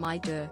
my Durr.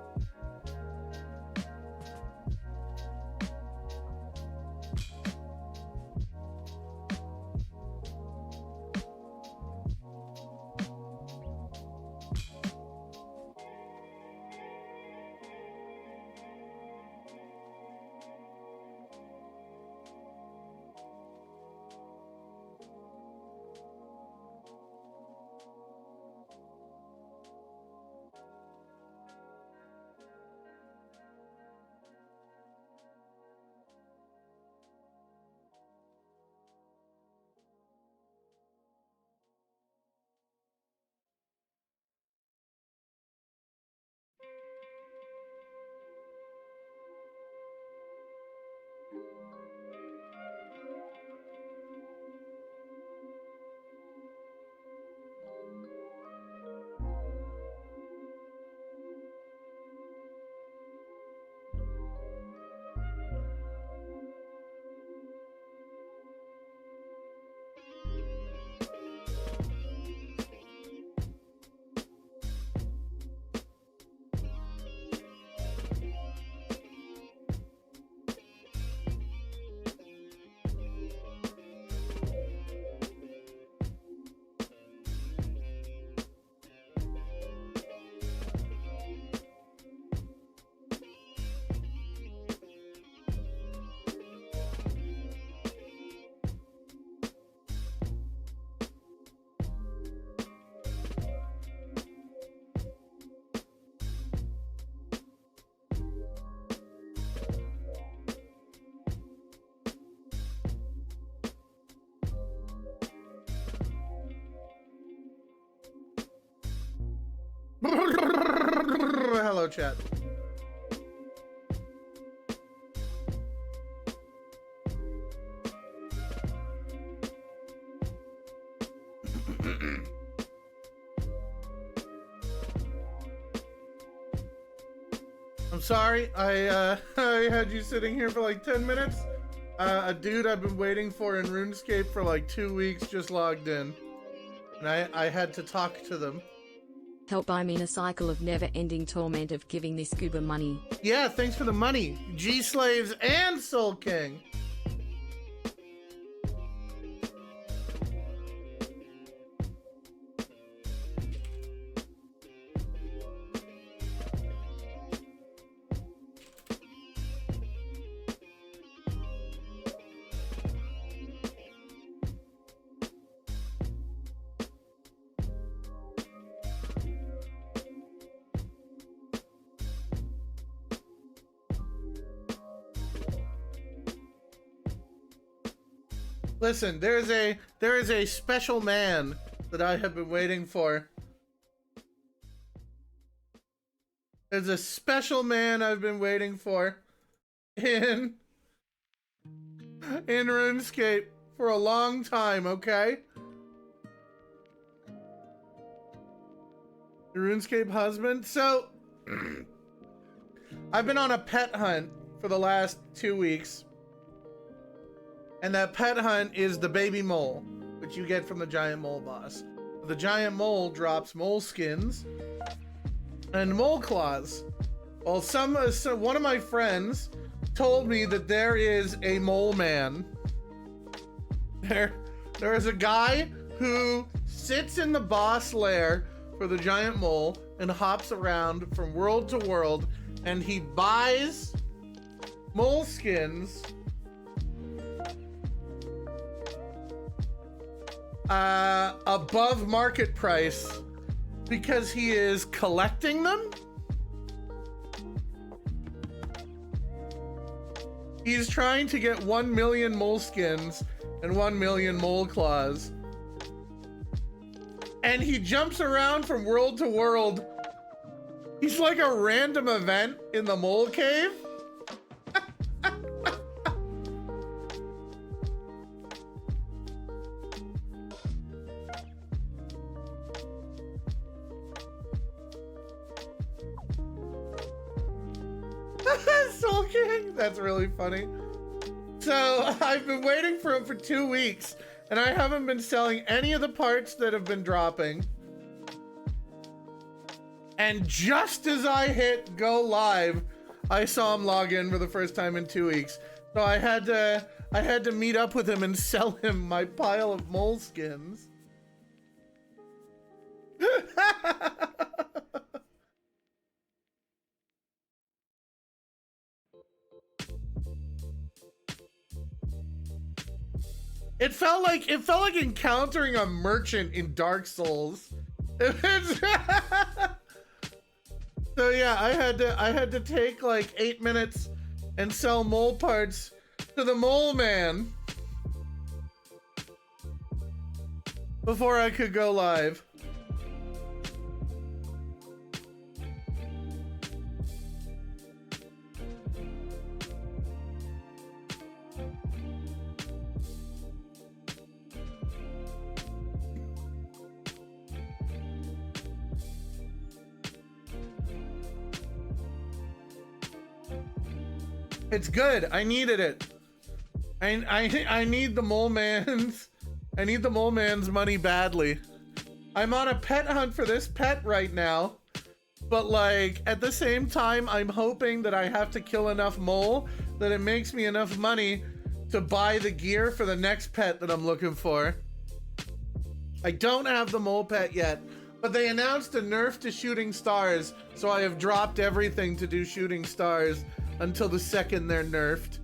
Hello, chat. I'm sorry, I had you sitting here for like 10 minutes. A dude I've been waiting for in RuneScape for like 2 weeks just logged in. And I had to talk to them. Help, I'm in a cycle of never-ending torment of giving this goober money. Yeah, thanks for the money. G-Slaves and Soul King. Listen, there is a special man that I have been waiting for. There's a special man I've been waiting for in RuneScape for a long time, okay? The RuneScape husband. So I've been on a pet hunt for the last 2 weeks. And that pet hunt is the baby mole, which you get from the giant mole boss. The giant mole drops mole skins and mole claws. Well, one of my friends told me that there is a mole man. There is a guy who sits in the boss lair for the giant mole and hops around from world to world, and he buys mole skins above market price because he is collecting them. He's trying to get 1 million mole skins and 1 million mole claws. And he jumps around from world to world. He's like a random event in the mole cave. Soul King? That's really funny. So I've been waiting for him for 2 weeks, and I haven't been selling any of the parts that have been dropping. And just as I hit go live, I saw him log in for the first time in 2 weeks. So I had to meet up with him and sell him my pile of moleskins. It felt like encountering a merchant in Dark Souls. So yeah, I had to take like 8 minutes and sell mole parts to the mole man before I could go live. It's good. I needed it. I need the mole man's money badly. I'm on a pet hunt for this pet right now, but like at the same time I'm hoping that I have to kill enough mole that it makes me enough money to buy the gear for the next pet that I'm looking for. I don't have the mole pet yet, but they announced a nerf to shooting stars, so I have dropped everything to do shooting stars until the second they're nerfed.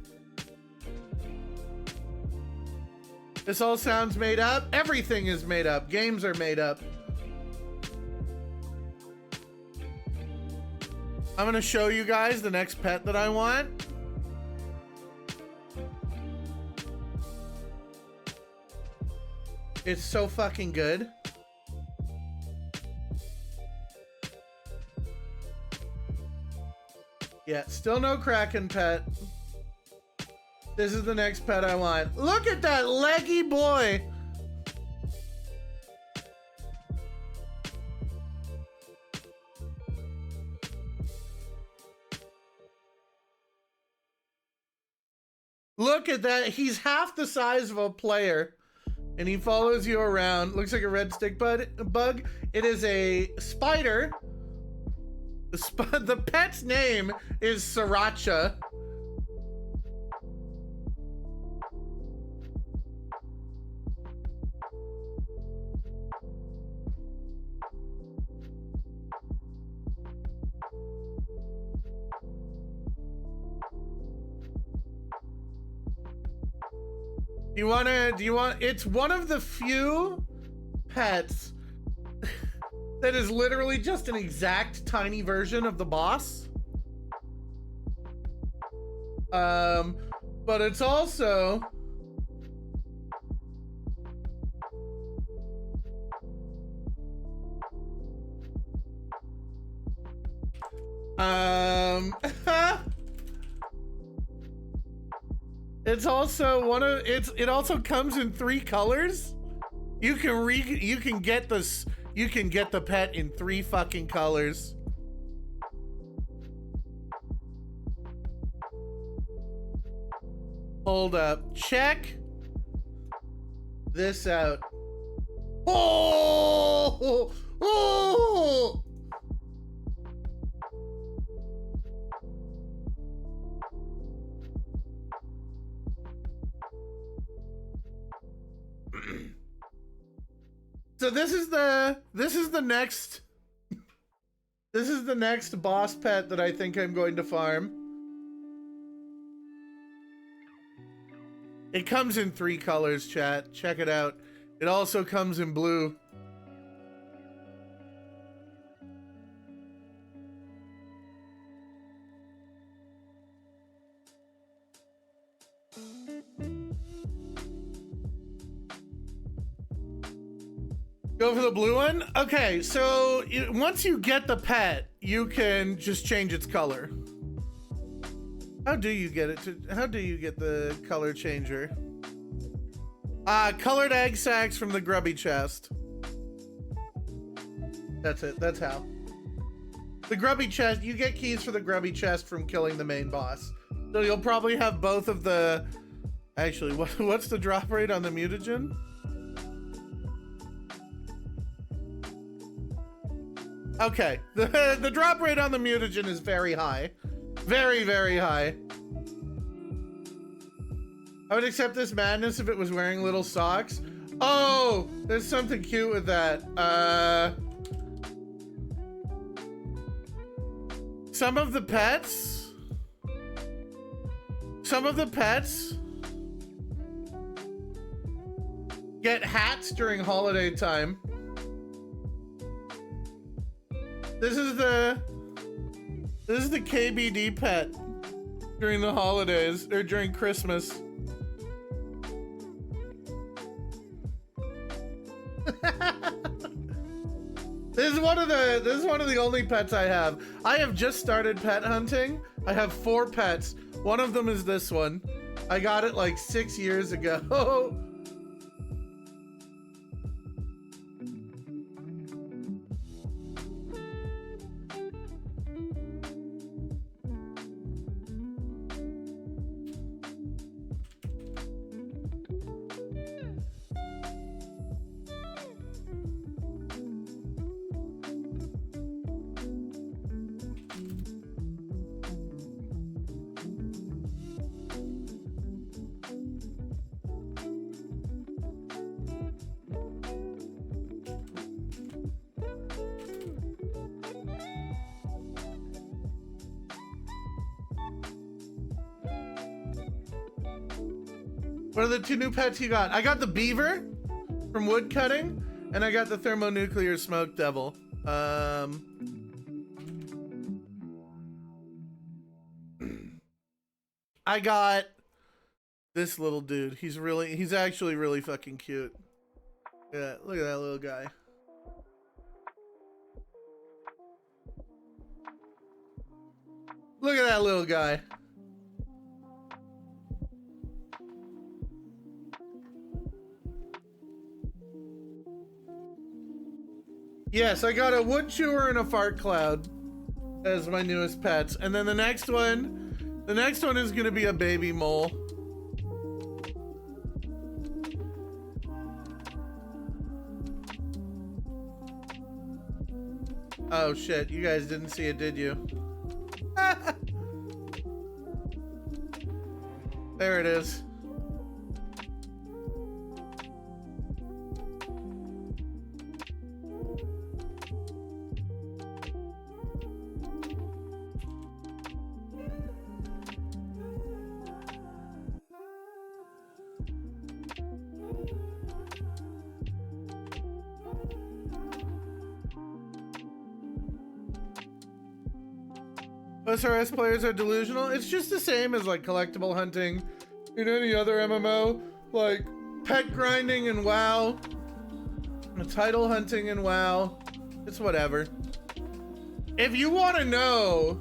This all sounds made up. Everything is made up. Games are made up. I'm gonna show you guys the next pet that I want. It's so fucking good. Yeah, still no Kraken pet. This is the next pet I want. Look at that leggy boy. Look at that. He's half the size of a player. And he follows you around. Looks like a red stick bug. It is a spider. The pet's name is Sriracha. It's one of the few pets that is literally just an exact tiny version of the boss. But it's also it's also it also comes in 3 colors. You can get the pet in 3 fucking colors. Hold up. Check this out. Oh! Oh! So this is the next boss pet that I think I'm going to farm. It comes in 3 colors, chat. Check it out. It also comes in blue. Go for the blue one? Okay, so once you get the pet, you can just change its color. How do you get the color changer? Colored egg sacs from the grubby chest. That's it, that's how. The grubby chest, you get keys for the grubby chest from killing the main boss. So you'll probably have both of the... Actually, what's the drop rate on the mutagen? Okay, the drop rate on the mutagen is very high. Very, very high. I would accept this madness if it was wearing little socks. Oh, there's something cute with that. Some of the pets get hats during holiday time. This is the KBD pet during the holidays or during Christmas. This is one of the only pets I have. I have just started pet hunting. I have 4 pets. One of them is this one. I got it like 6 years ago. What are the 2 new pets you got? I got the beaver from wood cutting, and I got the thermonuclear smoke devil. I got this little dude. He's actually really fucking cute. Yeah, look at that little guy. Look at that little guy. Yes, I got a wood chewer and a fart cloud as my newest pets. And then the next one is gonna be a baby mole. Oh shit, you guys didn't see it, did you? There it is. SRS players are delusional. It's just the same as like collectible hunting in any other MMO, like pet grinding in WoW, title hunting in WoW. It's whatever. If you want to know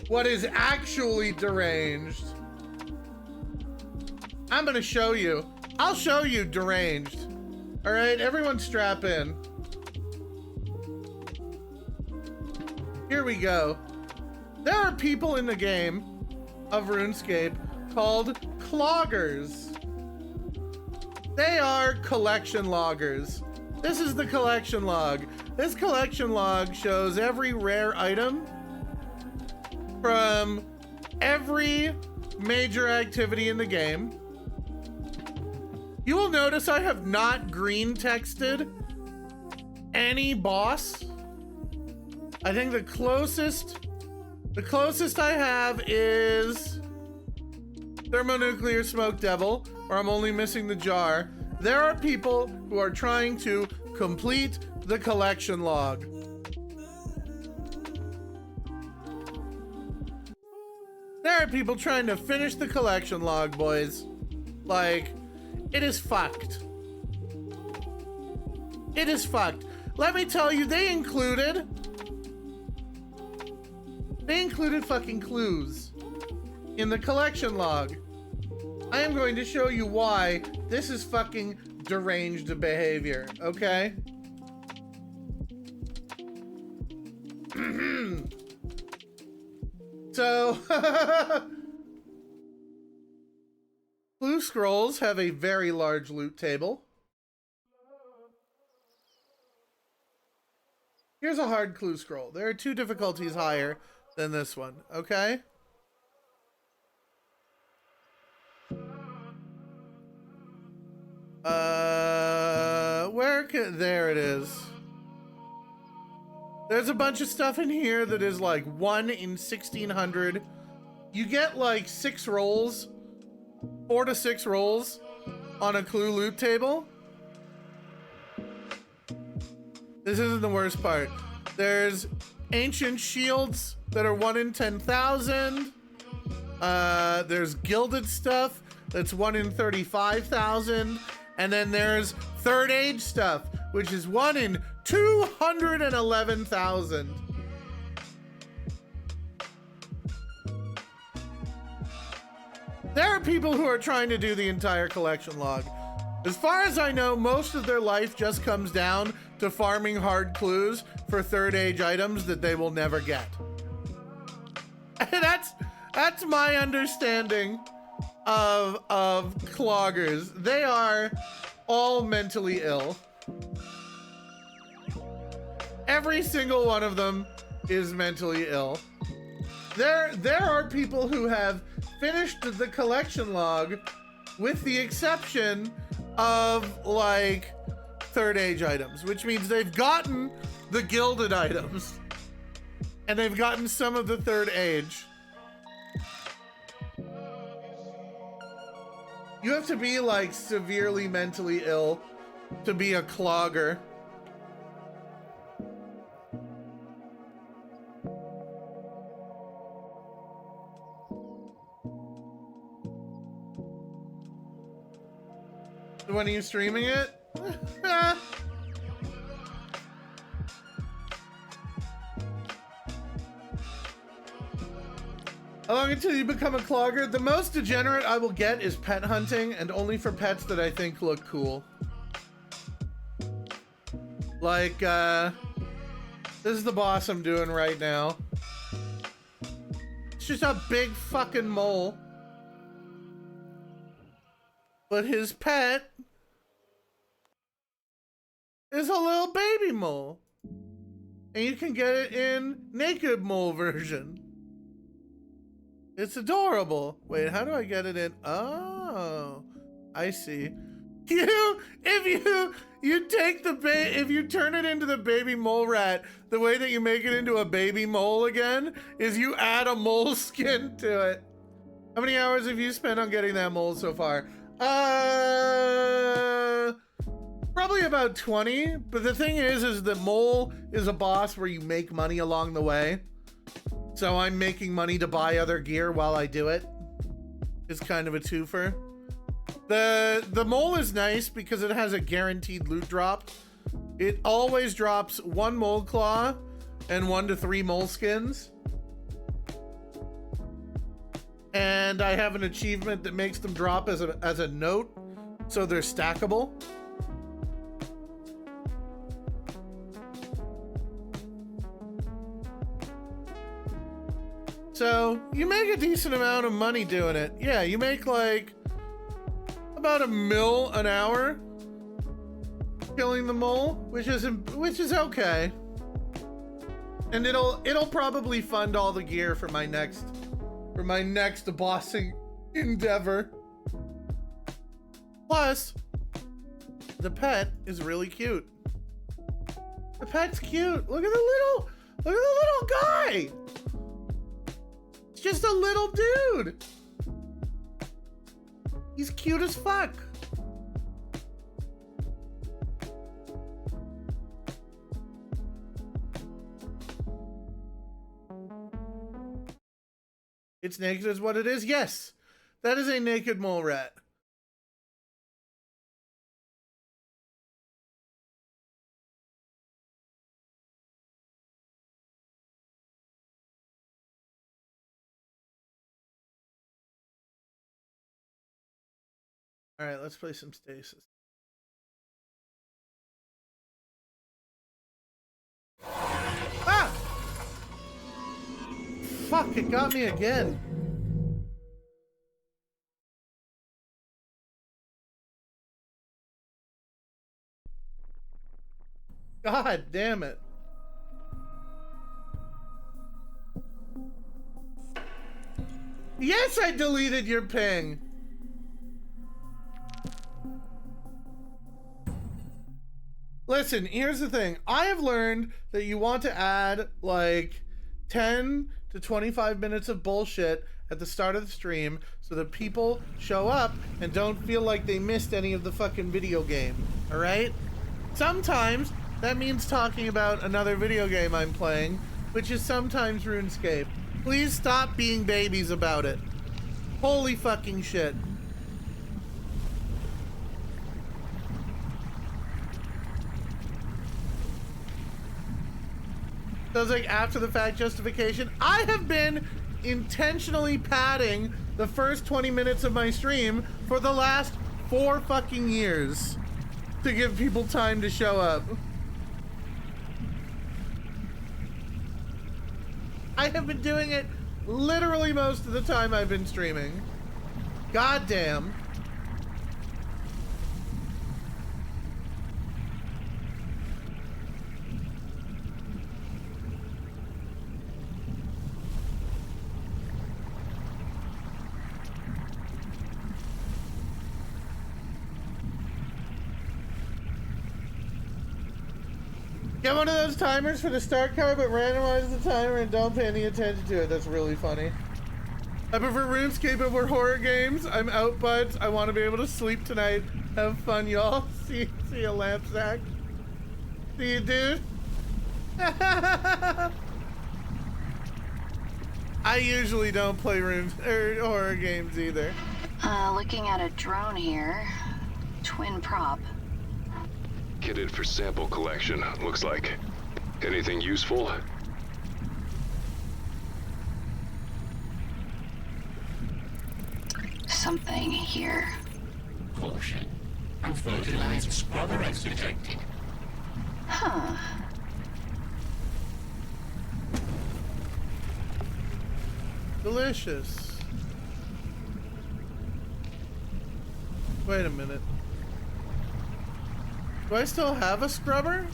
what is actually deranged, I'm gonna show you. I'll show you deranged. All right, everyone strap in. Here we go. There are people in the game of RuneScape called cloggers. They are collection loggers. This is the collection log. This collection log shows every rare item from every major activity in the game. You will notice I have not green texted any boss. I think the closest I have is Thermonuclear Smoke Devil, or I'm only missing the jar. There are people who are trying to complete the collection log. There are people trying to finish the collection log, boys. Like, it is fucked. It is fucked. Let me tell you, they included fucking clues in the collection log. I am going to show you why this is fucking deranged behavior, okay? So, blue scrolls have a very large loot table. Here's a hard clue scroll. There are 2 difficulties higher than this one, okay? There it is. There's a bunch of stuff in here that is like 1 in 1600. You get like 6 rolls, 4 to 6 rolls on a clue loot table. This isn't the worst part. There's ancient shields that are 1 in 10,000. There's gilded stuff that's 1 in 35,000. And then there's third age stuff, which is 1 in 211,000. There are people who are trying to do the entire collection log. As far as I know, most of their life just comes down to farming hard clues for third age items that they will never get. That's my understanding of cloggers. They are all mentally ill. Every single one of them is mentally ill. There are people who have finished the collection log with the exception of like third age items, which means they've gotten the gilded items and they've gotten some of the third age. You have to be like severely mentally ill to be a clogger. When are you streaming it? How long until you become a clogger? The most degenerate I will get is pet hunting, and only for pets that I think look cool. Like, this is the boss I'm doing right now. It's just a big fucking mole. But his pet is a little baby mole. And you can get it in naked mole version. It's adorable. Wait, how do I get it in? Oh, I see. If you turn it into the baby mole rat, the way that you make it into a baby mole again is you add a mole skin to it. How many hours have you spent on getting that mole so far? Probably about 20. But the thing is that mole is a boss where you make money along the way. So I'm making money to buy other gear while I do it. It's kind of a twofer. The mole is nice because it has a guaranteed loot drop. It always drops 1 mole claw and 1 to 3 mole skins. And I have an achievement that makes them drop as a note, so they're stackable. So you make a decent amount of money doing it. Yeah, you make like about $1 mil an hour killing the mole, which is okay. And it'll probably fund all the gear for my next bossing endeavor. Plus, the pet is really cute. The pet's cute. Look at the little guy. It's just a little dude. He's cute as fuck. It's naked is what it is? Yes. That is a naked mole rat. All right, let's play some Stasis. Ah! Fuck, it got me again. God damn it. Yes, I deleted your ping. Listen, here's the thing. I have learned that you want to add like 10 to 25 minutes of bullshit at the start of the stream so that people show up and don't feel like they missed any of the fucking video game. All right? Sometimes that means talking about another video game I'm playing, which is sometimes RuneScape. Please stop being babies about it. Holy fucking shit. So it's like after the fact justification. I have been intentionally padding the first 20 minutes of my stream for the last 4 fucking years to give people time to show up. I have been doing it literally most of the time I've been streaming. God damn. Get one of those timers for the start card, but randomize the timer and don't pay any attention to it. That's really funny. I prefer RuneScape over horror games. I'm out, buds. I want to be able to sleep tonight. Have fun, y'all. See you, Lampsack. See you, dude. I usually don't play horror games either. Looking at a drone here. Twin prop. Kitted for sample collection, looks like. Anything useful? Something here. Caution. Unfertilized scrubber eggs detected. Huh. Delicious. Wait a minute. Do I still have a scrubber?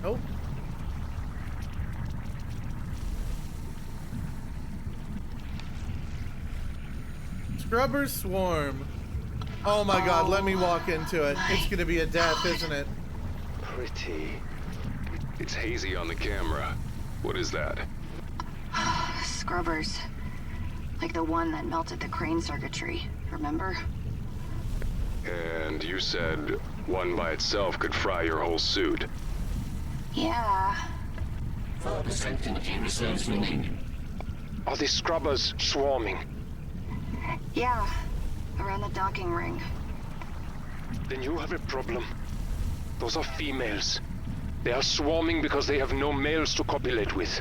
Nope. Scrubbers swarm. Oh my god, let me walk into it. It's gonna be a death, isn't it? Pretty. It's hazy on the camera. What is that? Scrubbers. Like the one that melted the crane circuitry, remember? And you said one by itself could fry your whole suit. Yeah. 4% energy reserves remaining. Are the scrubbers swarming? Yeah. Around the docking ring. Then you have a problem. Those are females. They are swarming because they have no males to copulate with.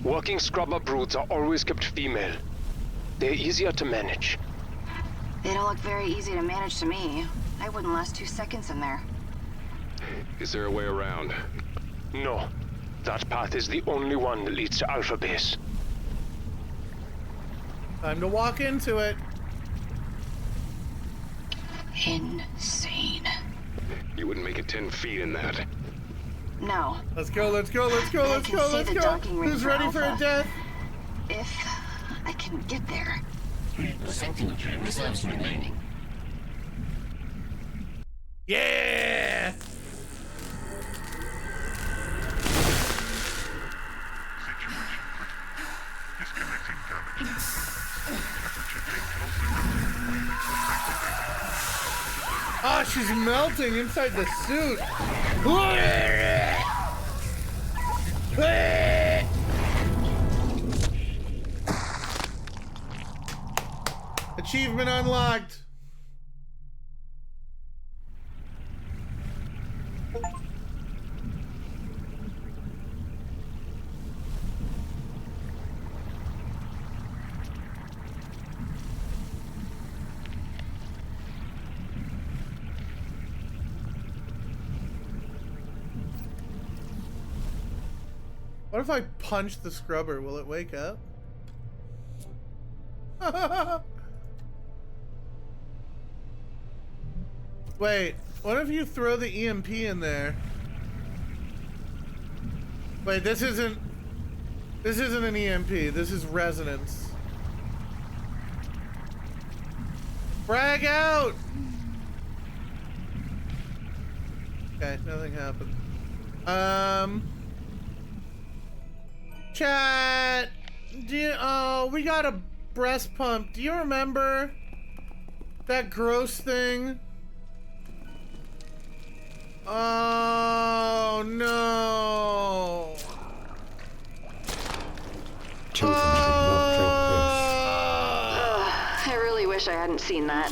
Working scrubber broods are always kept female. They're easier to manage. They don't look very easy to manage to me. I wouldn't last 2 seconds in there. Is there a way around? No. That path is the only one that leads to Alpha Base. Time to walk into it. Insane. You wouldn't make it 10 feet in that. No. Let's go, let's go, let's go, let's go, let's go. Who's ready for a death? If I can get there. 3% energy reserves remaining. Yeah! Oh, she's melting inside the suit. Achievement unlocked. What if I punch the scrubber? Will it wake up? Wait, what if you throw the EMP in there? Wait, this isn't an EMP. This is resonance. Frag out! Okay, nothing happened. Chat. Oh, we got a breast pump. Do you remember that gross thing? Oh no. Totem should not drop I really wish I hadn't seen that.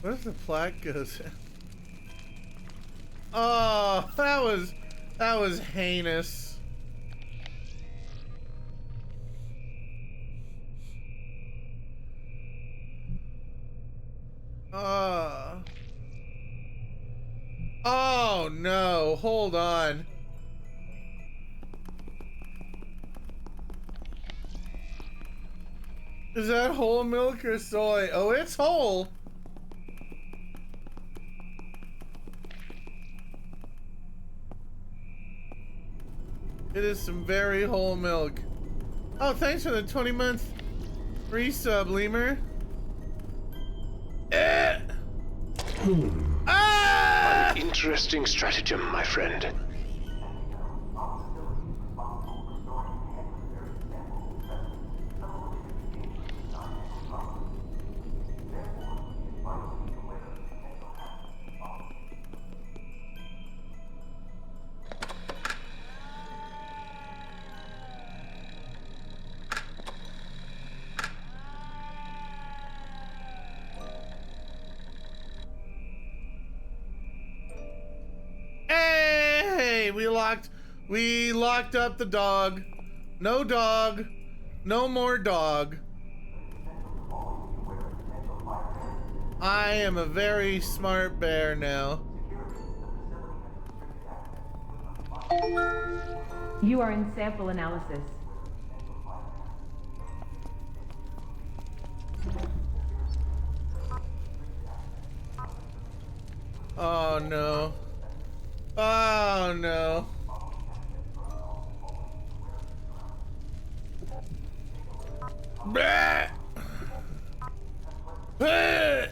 What if the plaque goes in? Oh, that was heinous. Oh no, hold on. Is that whole milk or soy? Oh, it's whole. It is some very whole milk. Oh, thanks for the 20-month resub, Lemur. An interesting stratagem, my friend. We locked up the dog. No dog. No more dog. I am a very smart bear now. You are in sample analysis. Oh no. Oh no. Bleh. Bleh.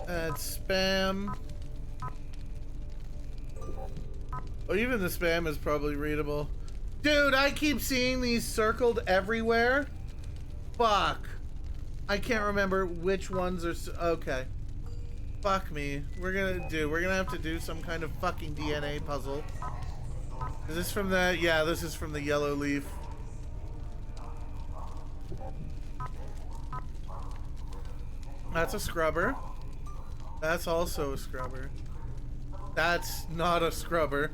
That's spam. Oh, even the spam is probably readable. Dude, I keep seeing these circled everywhere. Fuck. I can't remember which ones are... Okay. Fuck me. We're gonna have to do some kind of fucking DNA puzzle. Is this from the... Yeah, this is from the yellow leaf. That's a scrubber. That's also a scrubber. That's not a scrubber.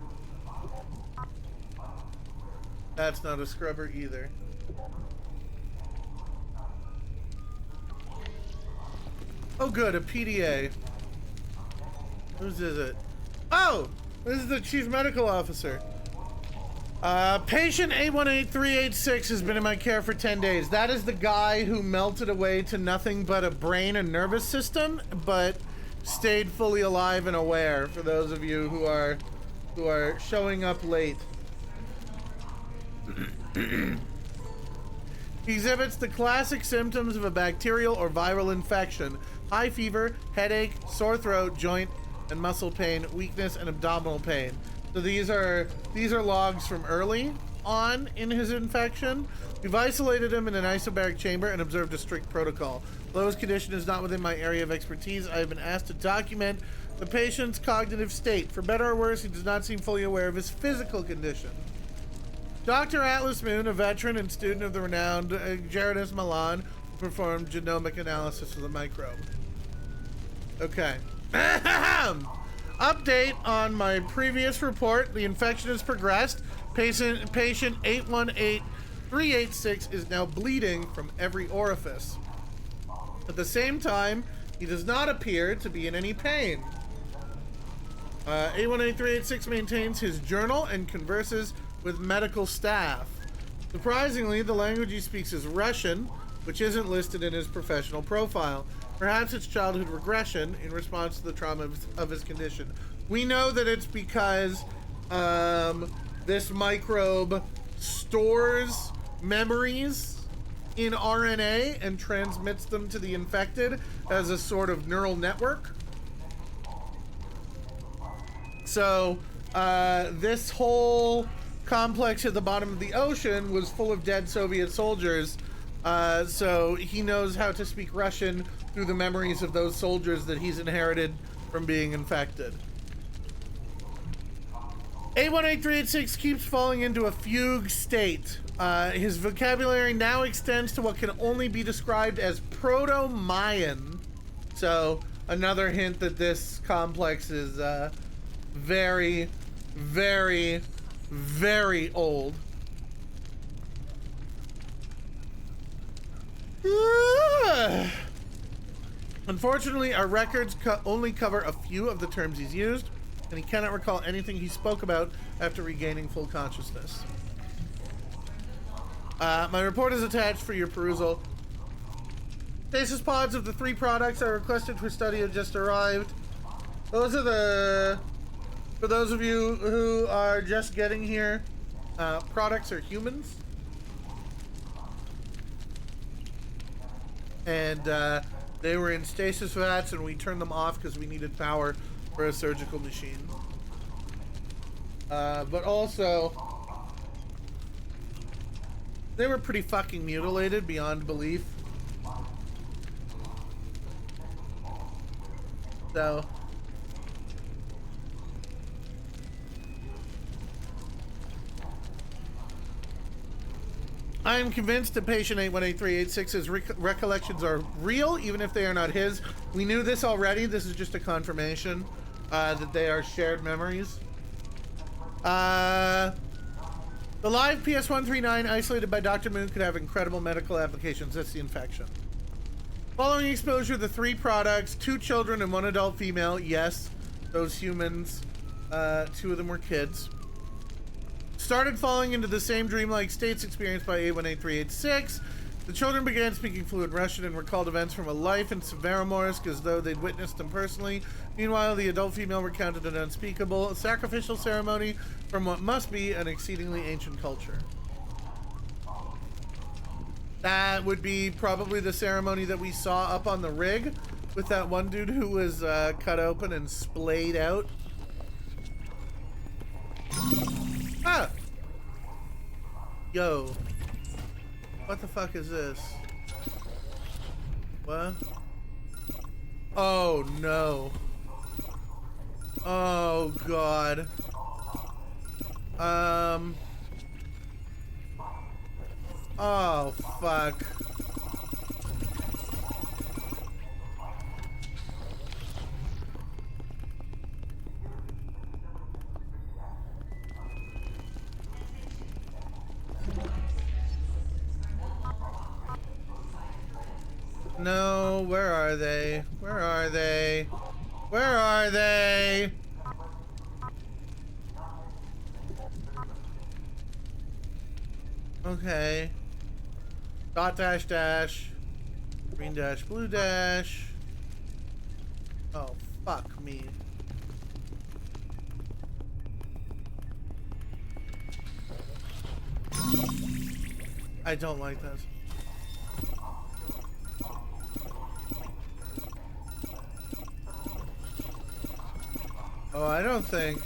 That's not a scrubber either. Oh good, a PDA. Whose is it? Oh! This is the chief medical officer. Patient 818386 has been in my care for 10 days. That is the guy who melted away to nothing but a brain and nervous system, but stayed fully alive and aware, for those of you who are showing up late. He exhibits the classic symptoms of a bacterial or viral infection: high fever, headache, sore throat, joint and muscle pain, weakness, and abdominal pain. So these are logs from early on in his infection. We've isolated him in an isobaric chamber and observed a strict protocol. Though his condition is not within my area of expertise, I have been asked to document the patient's cognitive state. For better or worse, he does not seem fully aware of his physical condition. Dr. Atlas Moon, a veteran and student of the renowned Gerardus Milan, performed genomic analysis of the microbe. Okay. Update on my previous report. The infection has progressed. Patient 818386 is now bleeding from every orifice. At the same time, he does not appear to be in any pain. 818386 maintains his journal and converses with medical staff. Surprisingly, the language he speaks is Russian, which isn't listed in his professional profile. Perhaps it's childhood regression in response to the trauma of his condition. We know that it's because this microbe stores memories in RNA and transmits them to the infected as a sort of neural network. So this whole complex at the bottom of the ocean was full of dead Soviet soldiers. So he knows how to speak Russian through the memories of those soldiers that he's inherited from being infected. 818386 keeps falling into a fugue state. His vocabulary now extends to what can only be described as Proto-Mayan. So another hint that this complex is very, very, very old. Unfortunately, our records only cover a few of the terms he's used, and he cannot recall anything he spoke about after regaining full consciousness. My report is attached for your perusal. Stasis pods of the 3 products I requested for study have just arrived. Those are the... For those of you who are just getting here, products are humans. And they were in stasis vats, and we turned them off because we needed power for a surgical machine. But also, they were pretty fucking mutilated beyond belief. So... I am convinced that patient 818386's recollections are real, even if they are not his. We knew this already. This is just a confirmation that they are shared memories. The live PS139 isolated by Dr. Moon could have incredible medical applications. That's the infection. Following exposure, the 3 products, 2 children and 1 adult female. Yes, those humans, 2 of them were kids. Started falling into the same dreamlike states experienced by 818386. The children began speaking fluent Russian and recalled events from a life in Severomorsk as though they'd witnessed them personally. Meanwhile, the adult female recounted an unspeakable sacrificial ceremony from what must be an exceedingly ancient culture. That would be probably the ceremony that we saw up on the rig with that one dude who was cut open and splayed out. Ah! Yo. What the fuck is this? What? Oh no. Oh god. Oh fuck. No, where are they? Where are they? Where are they? Okay. Dot dash dash. Green dash, blue dash. Oh, fuck me. I don't like this. Oh, I don't think.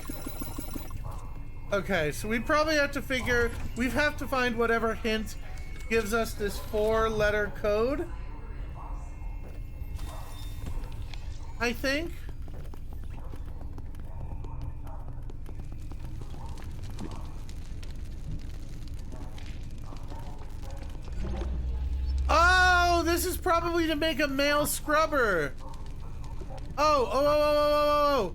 Okay, so we probably have to figure, we have to find whatever hint gives us this 4-letter code. I think. Oh, this is probably to make a male scrubber. Oh,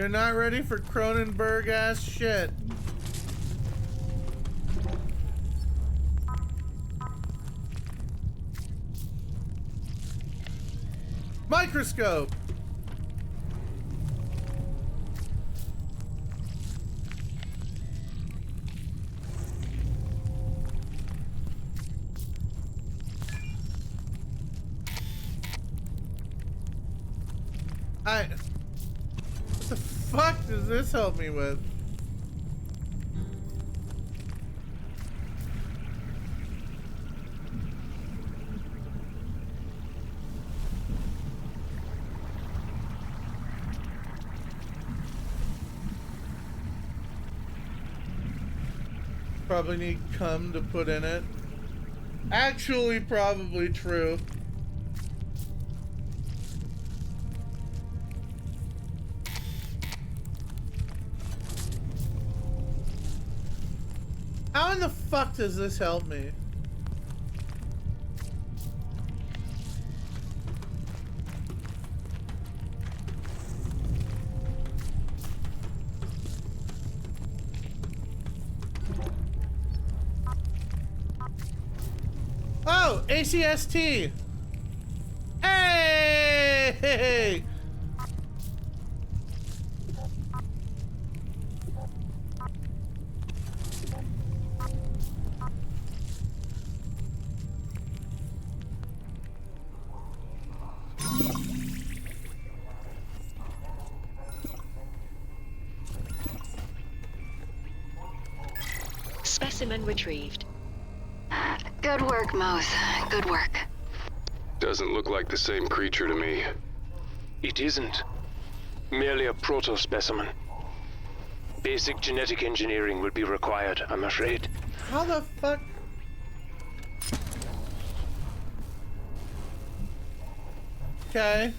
You're not ready for Cronenberg ass shit. Microscope. What the fuck does this help me with? Probably need cum to put in it. Actually, probably true. How in the fuck does this help me? Oh, ACST. Hey! Specimen retrieved. Good work, Mose. Good work. Doesn't look like the same creature to me. It isn't. Merely a proto-specimen. Basic genetic engineering will be required, I'm afraid. How the fuck? Okay.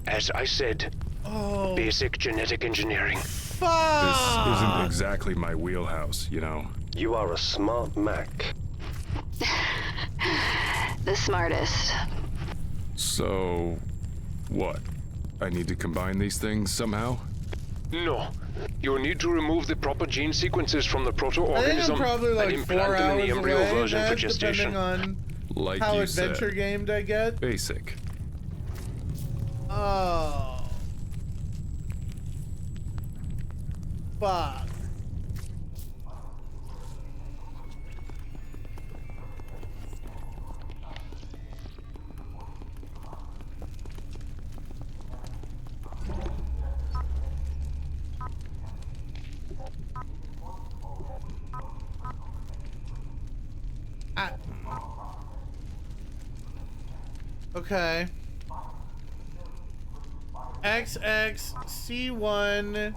As I said, basic genetic engineering. Fuck! This isn't exactly my wheelhouse, you know. You are a smart Mac. The smartest. So, what? I need to combine these things somehow? No. You need to remove the proper gene sequences from the I think I'm proto-organism probably and like 4 implant them in hours the embryo away, version for Ned, gestation. depending on Like how you adventure said. gamed I get. Basic. Oh. Fuck. Okay. XX, C1,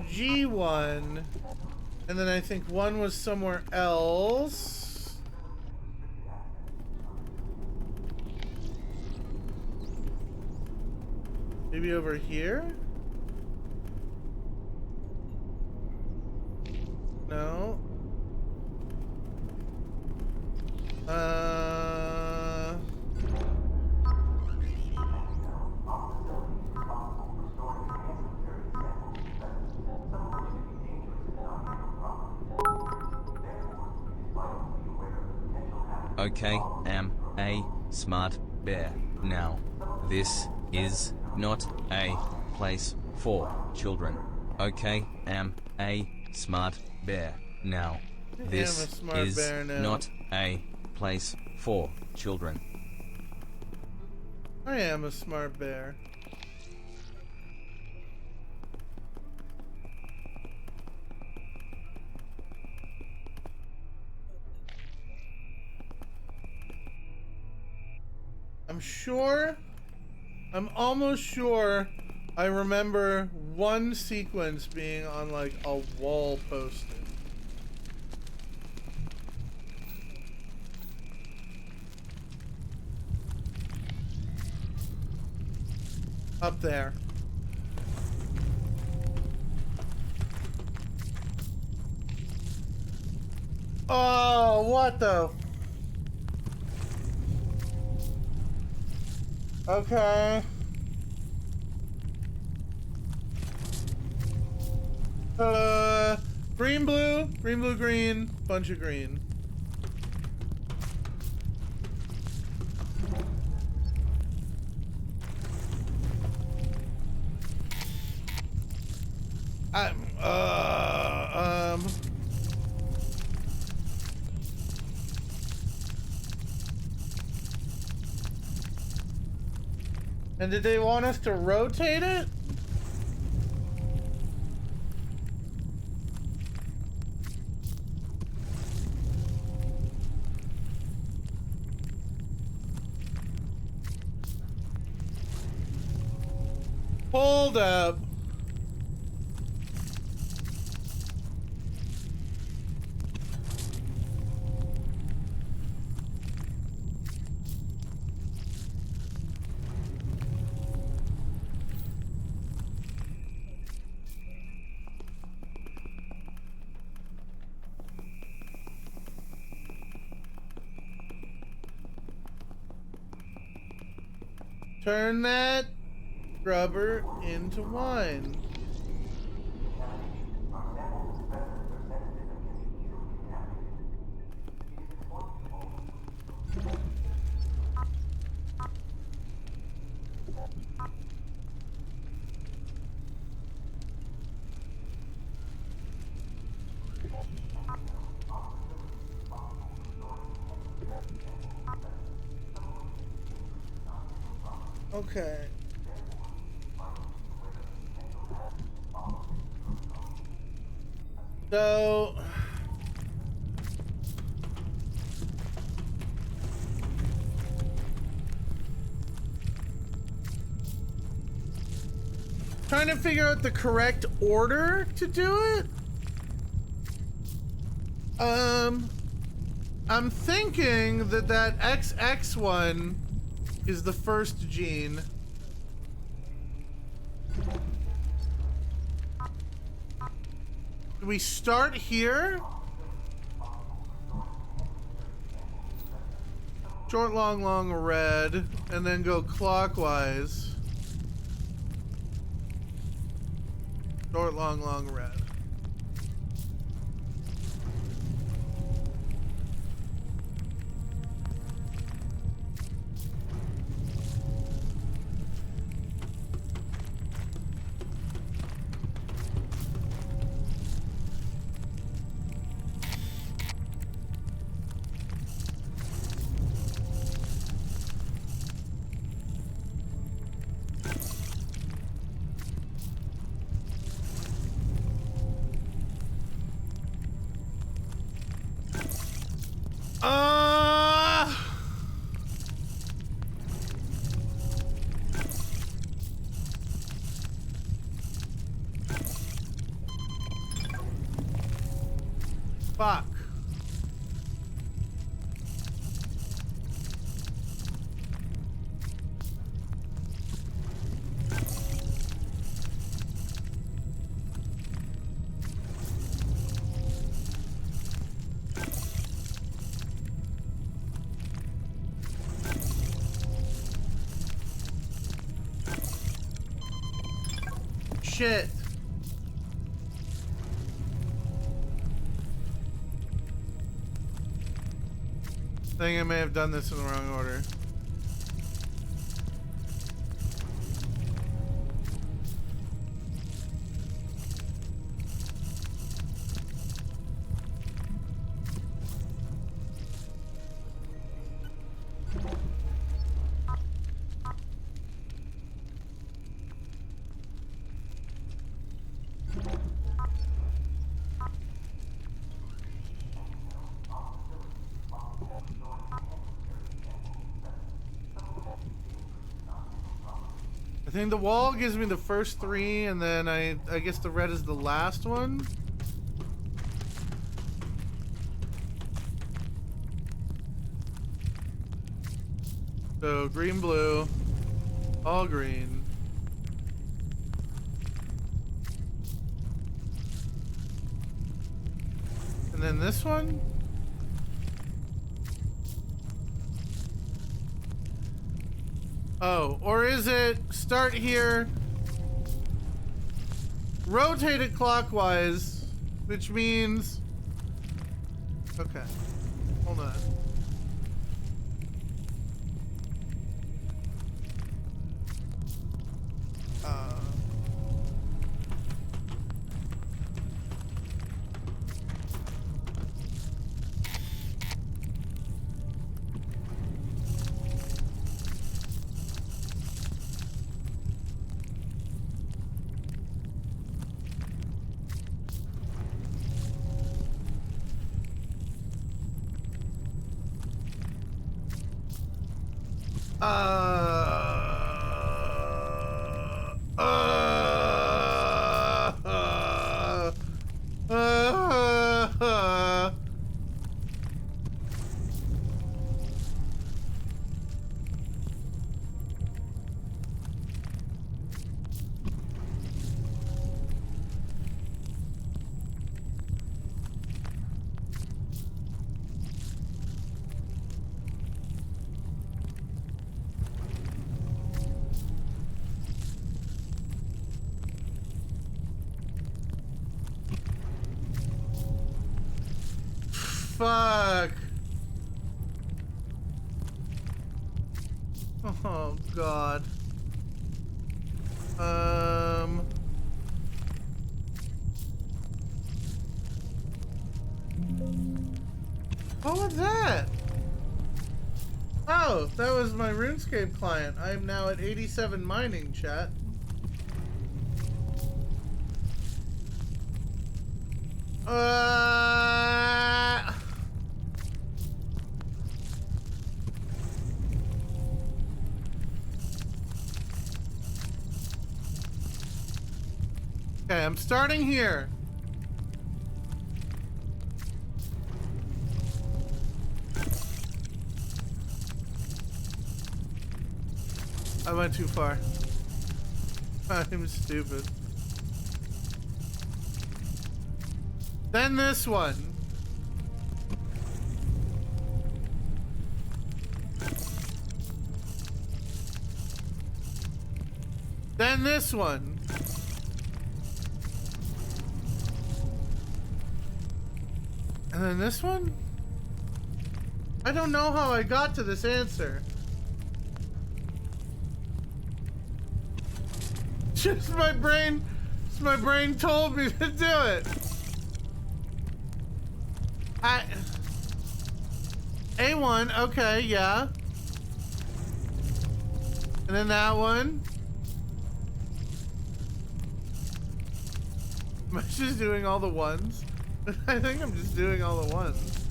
G1, and then I think one was somewhere else. Maybe over here? No. Okay, am a smart bear. Now, this is not a place for children. Okay, am a smart bear. Now, this is not a place for children. I am a smart bear. I'm almost sure I remember one sequence being on like a wall posted. Up there. Oh, what the? Okay. Green, blue, green, bunch of green. And did they want us to rotate it? Hold up. Turn that rubber into wine. Okay. So trying to figure out the correct order to do it. I'm thinking that that XX one is the first gene. Do we start here? Short, long, long, red, and then go clockwise. Short, long, long, red. Fuck. Shit. I think I may have done this in the wrong order. I think the wall gives me the first three, and then I guess the red is the last one. So green, blue, all green. And then this one? Oh, or is it start here, rotate it clockwise, which means... Okay, hold on. Fuck. Oh god. What was that? Oh, that was my RuneScape client. I am now at 87 mining, chat. Okay, I'm starting here. I went too far. I'm stupid. Then this one. Then this one. And then this one? I don't know how I got to this answer. Just my brain told me to do it. A1, okay, yeah. And then that one. Am I just doing all the ones? I think I'm just doing all the ones.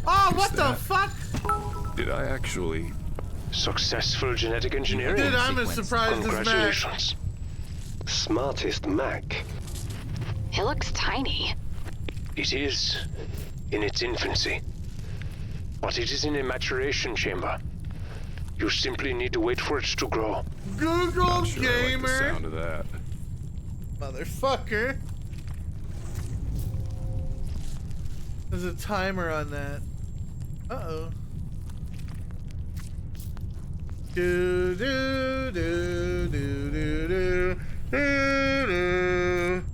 Oh, what the fuck? Did I actually... Successful genetic engineering. Dude, I'm as surprised as Mac. Congratulations. Smartest Mac. It looks tiny. It is in its infancy, but it is in a maturation chamber. You simply need to wait for it to grow. Google Not sure I like Gamer. the sound of that. Motherfucker. There's a timer on that. Uh-oh. Do do do do do do do do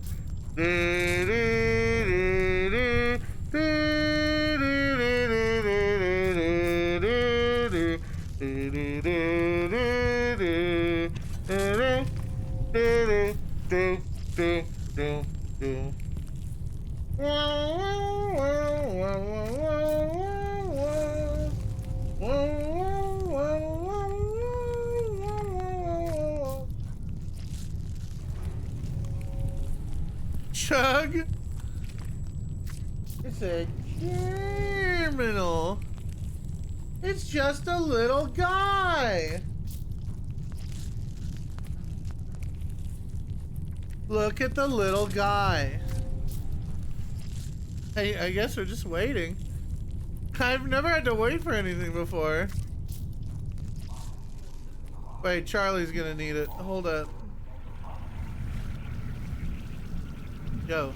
Chug. It's a terminal. It's just a little guy. Look at the little guy. Hey, I guess we're just waiting. I've never had to wait for anything before. Wait, Charlie's gonna need it. Hold up. Go.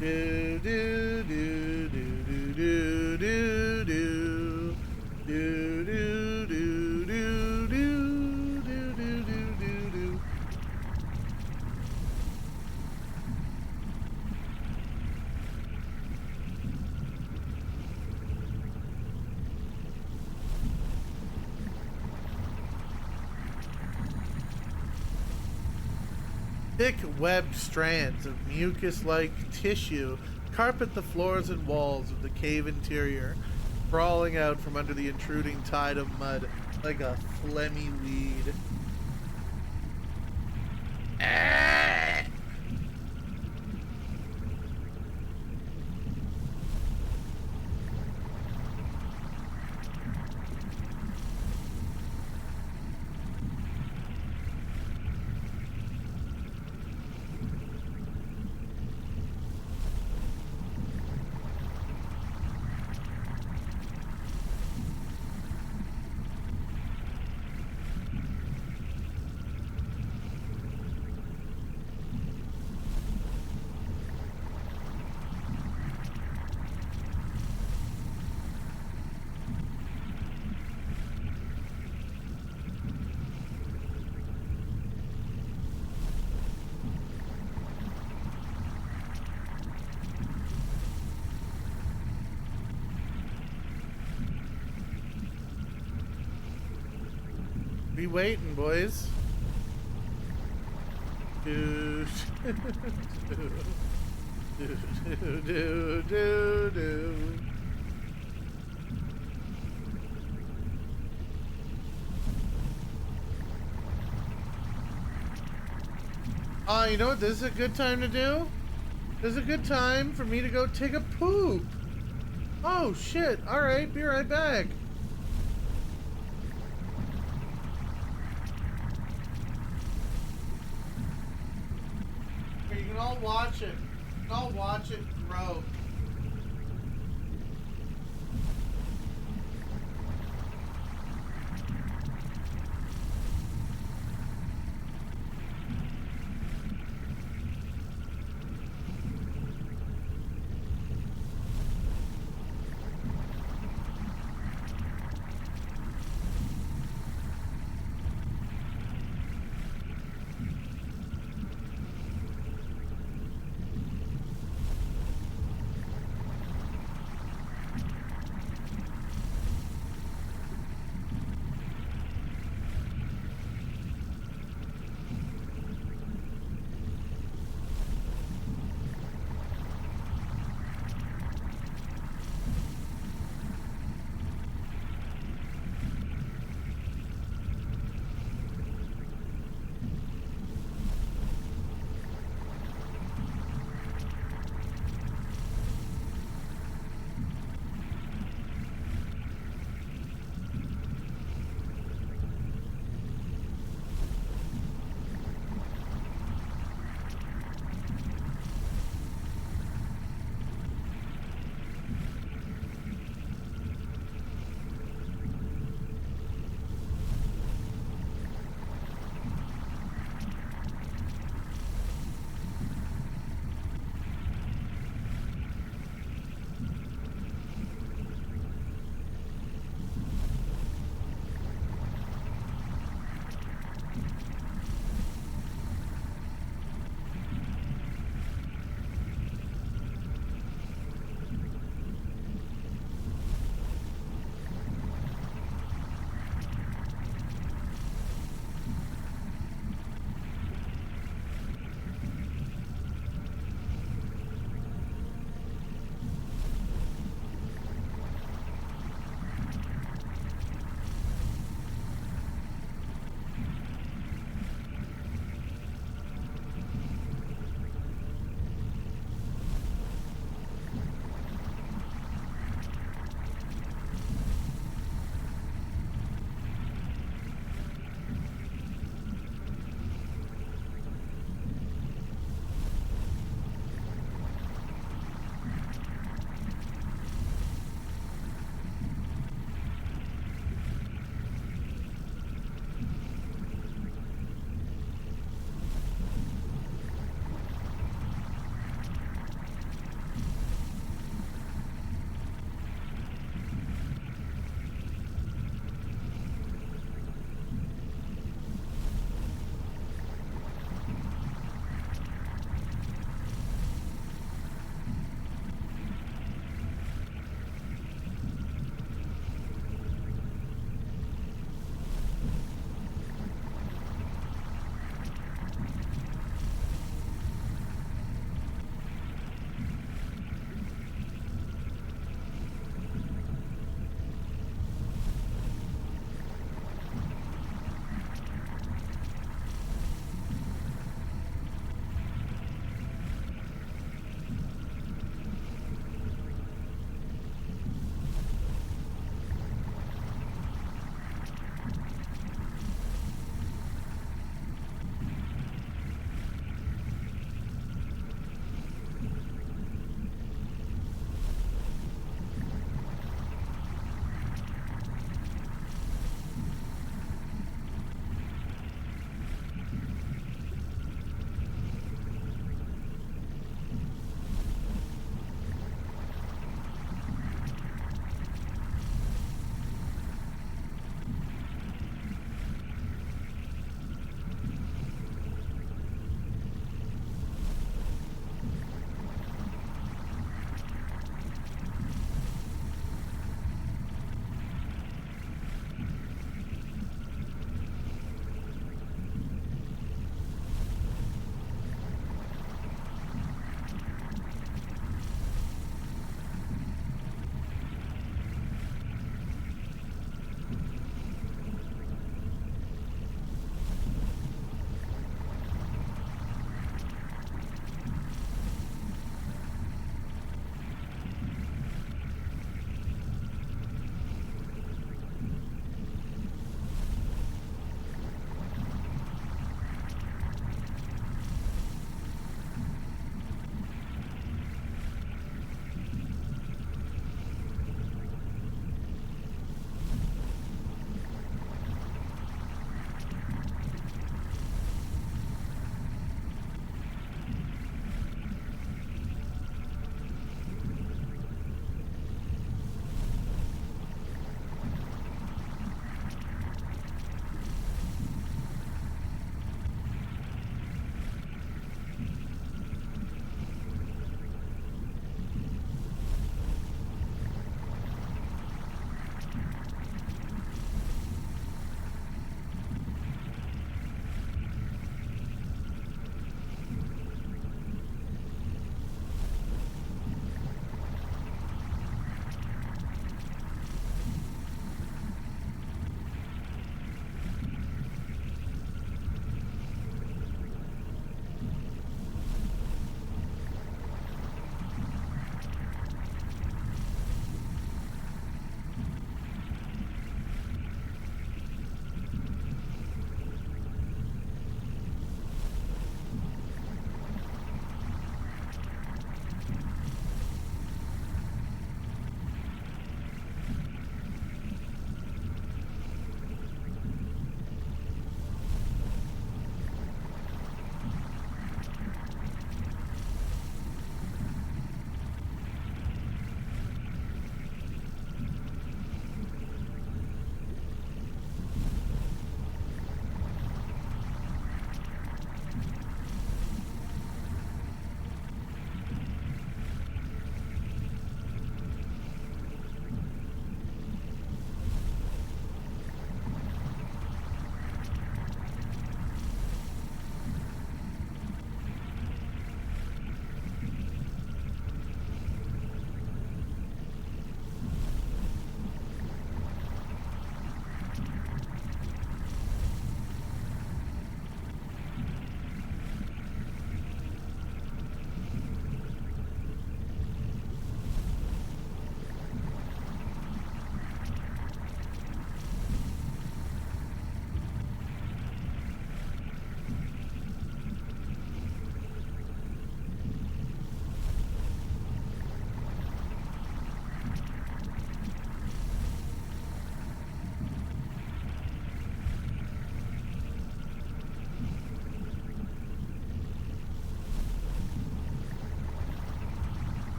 Do do do do do do do do do do do do do do do do do. Thick webbed strands of mucus-like tissue carpet the floors and walls of the cave interior, crawling out from under the intruding tide of mud like a phlegmy weed. Ah! Be waiting, boys. Do do. You know what this is a good time to do? This is a good time for me to go take a poop. Oh shit, alright, be right back. You can all watch it. You can all watch it grow.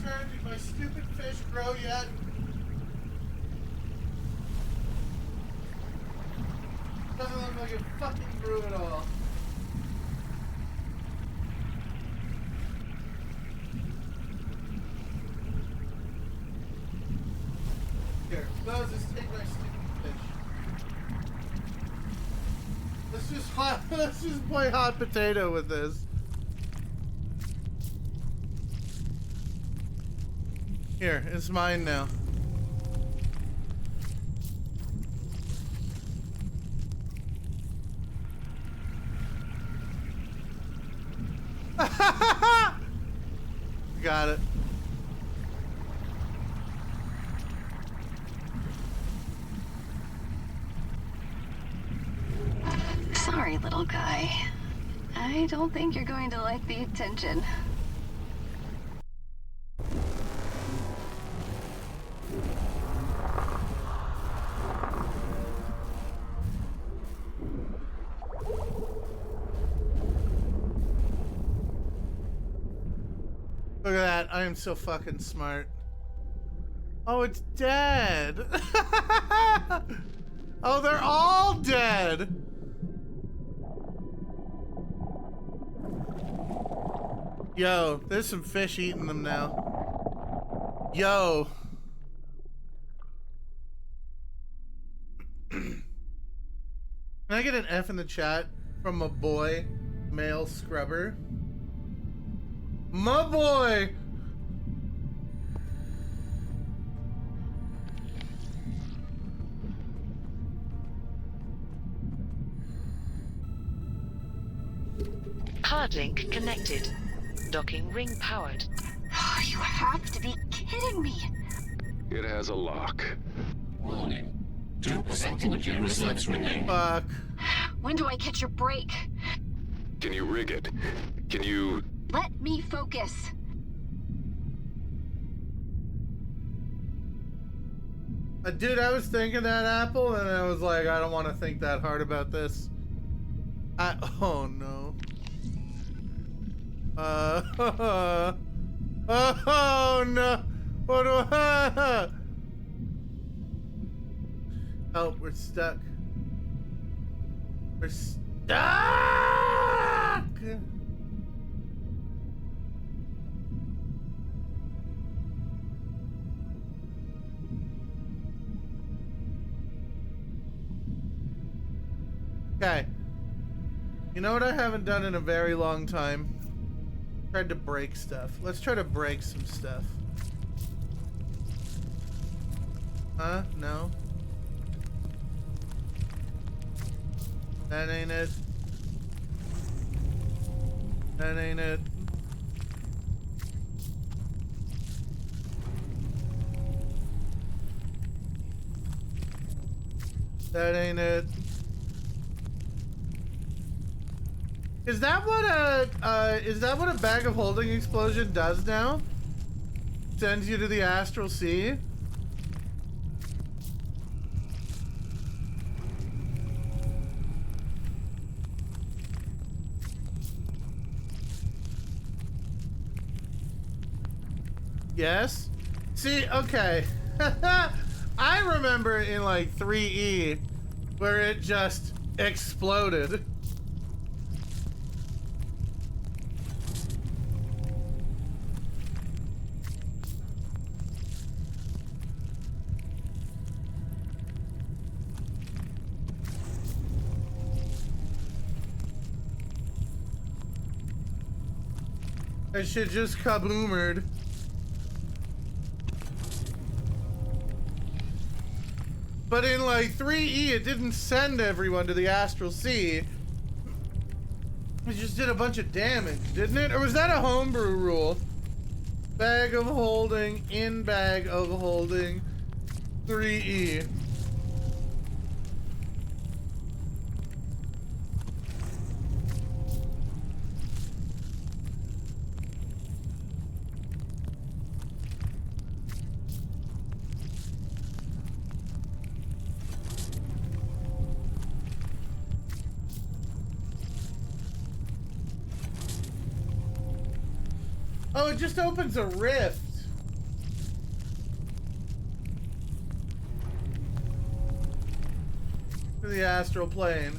turn. Did my stupid fish grow yet? Doesn't look like it fucking grew at all. Here, let's just take my stupid fish. Let's just play hot potato with this. Here, it's mine now. Got it. Sorry, little guy. I don't think you're going to like the attention. Look at that. I am so fucking smart. Oh, it's dead. Oh, they're all dead. Yo, there's some fish eating them now. Yo. Can I get an F in the chat from a boy, male scrubber? My boy! Hard link connected. Docking ring powered. Oh, you have to be kidding me. It has a lock. Warning. 2% energy reserves remaining. Fuck. When do I catch your break? Can you rig it? Can you... Let me focus. Dude, I was thinking that, Apple, and I was like, I don't want to think that hard about this. Oh no. Oh no. What do I... Oh, we're stuck. We're stuck! Okay. You know what I haven't done in a very long time? Tried to break stuff. Let's try to break some stuff. Huh? No? That ain't it. That ain't it. That ain't it. Is that what a bag of holding explosion does now? Sends you to the astral sea? Yes? See, okay. I remember in like 3E where it just exploded. That shit just kaboomered. But in like 3E, it didn't send everyone to the astral sea. It just did a bunch of damage, didn't it? Or was that a homebrew rule? Bag of holding, in bag of holding, 3E. Oh, it just opens a rift. the astral plane.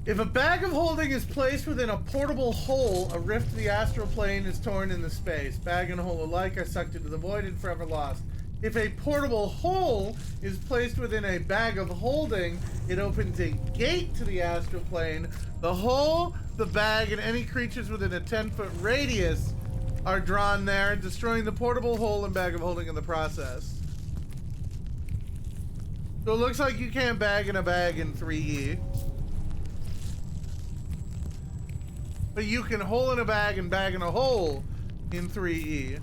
If a bag of holding is placed within a portable hole, a rift to the astral plane is torn into space. Bag and hole alike are sucked into the void and forever lost. If a portable hole is placed within a bag of holding, it opens a gate to the astral plane. The hole, the bag, and any creatures within a 10-foot radius are drawn there, destroying the portable hole and bag of holding in the process. So it looks like you can't bag in a bag in 3E. But you can hole in a bag and bag in a hole in 3E.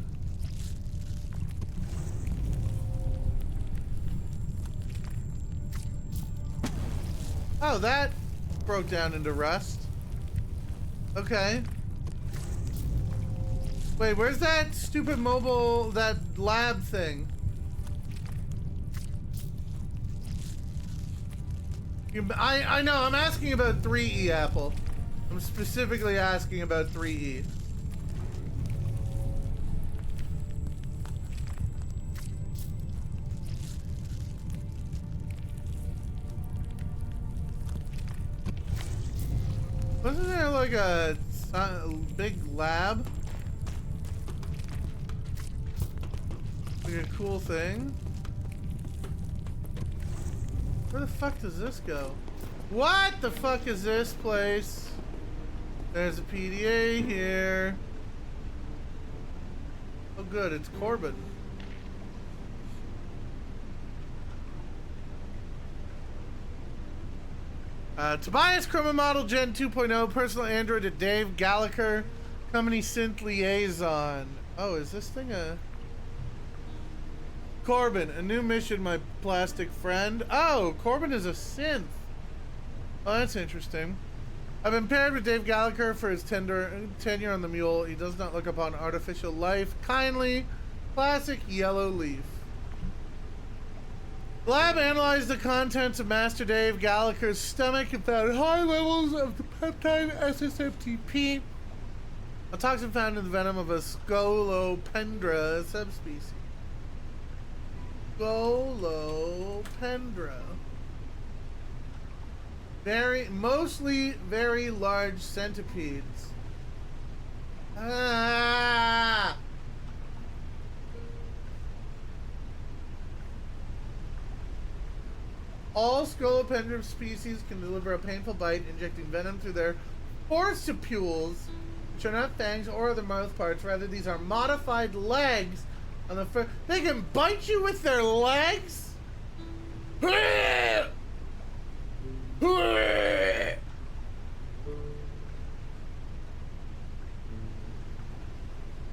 Oh, that broke down into rust. Okay. Wait, where's that stupid mobile, that lab thing? I know, I'm asking about 3E, Apple. I'm specifically asking about 3E. Wasn't there like a big lab? Like a cool thing? Where the fuck does this go? What the fuck is this place? There's a PDA here. Oh good, it's Corbin. Tobias Chroma Model Gen 2.0, personal android to Dave Gallagher, company synth liaison. Oh, is this thing a... Corbin, a new mission, my plastic friend. Oh, Corbin is a synth. Oh, that's interesting. I've been paired with Dave Gallagher for his tenure on the mule. He does not look upon artificial life kindly. Classic yellow leaf. The lab analyzed the contents of Master Dave Gallagher's stomach and found high levels of the peptide SSFTP, a toxin found in the venom of a Scolopendra subspecies. Scolopendra. Mostly very large centipedes. Ah! All Scolopendra species can deliver a painful bite, injecting venom through their forcipules, which are not fangs or other mouth parts. Rather, these are modified legs on the front. They can bite you with their legs?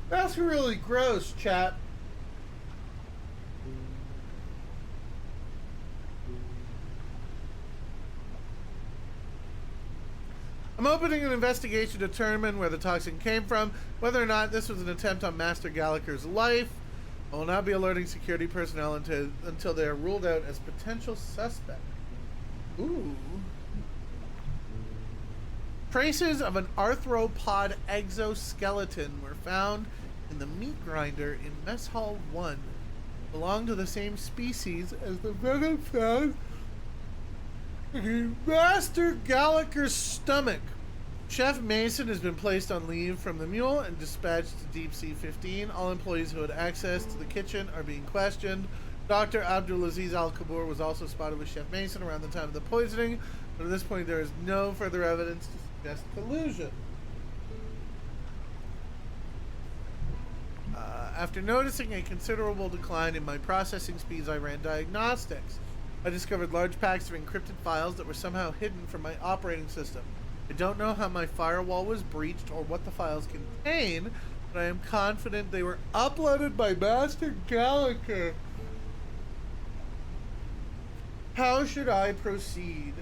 That's really gross, chat. I'm opening an investigation to determine where the toxin came from, whether or not this was an attempt on Master Gallagher's life. I will not be alerting security personnel until they are ruled out as potential suspect. Ooh. Traces of an arthropod exoskeleton were found in the meat grinder in Mess Hall 1. Belong to the same species as the venom found in Master Gallagher's stomach. Chef Mason has been placed on leave from the mule and dispatched to Deep Sea 15. All employees who had access to the kitchen are being questioned. Dr. Abdulaziz Al-Kabur was also spotted with Chef Mason around the time of the poisoning, but at this point there is no further evidence to suggest collusion. After noticing a considerable decline in my processing speeds, I ran diagnostics. I discovered large packs of encrypted files that were somehow hidden from my operating system. I don't know how my firewall was breached or what the files contain, but I am confident they were uploaded by Master Gallagher. How should I proceed?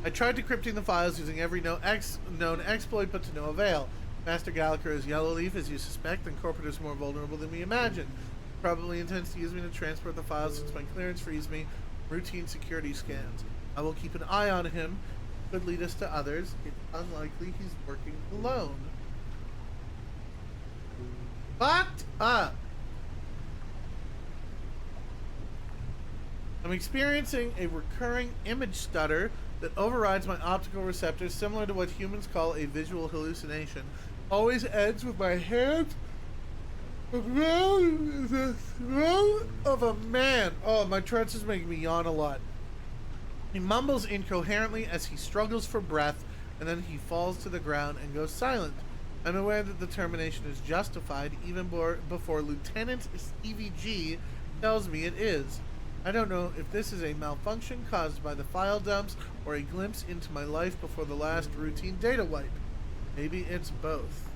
I tried decrypting the files using every known exploit, but to no avail. Master Gallagher is Yellow Leaf, as you suspect, and corporate is more vulnerable than we imagined. Probably intends to use me to transport the files since my clearance frees me from routine security scans. I will keep an eye on him. could lead us to others. It's unlikely he's working alone. Fucked up! I'm experiencing a recurring image stutter that overrides my optical receptors, similar to what humans call a visual hallucination. Always ends with my hands around the throat of a man. Oh, my trance is making me yawn a lot. He mumbles incoherently as he struggles for breath, and then he falls to the ground and goes silent. I'm aware that the termination is justified even before Lieutenant Stevie G tells me it is. I don't know if this is a malfunction caused by the file dumps or a glimpse into my life before the last routine data wipe. Maybe it's both.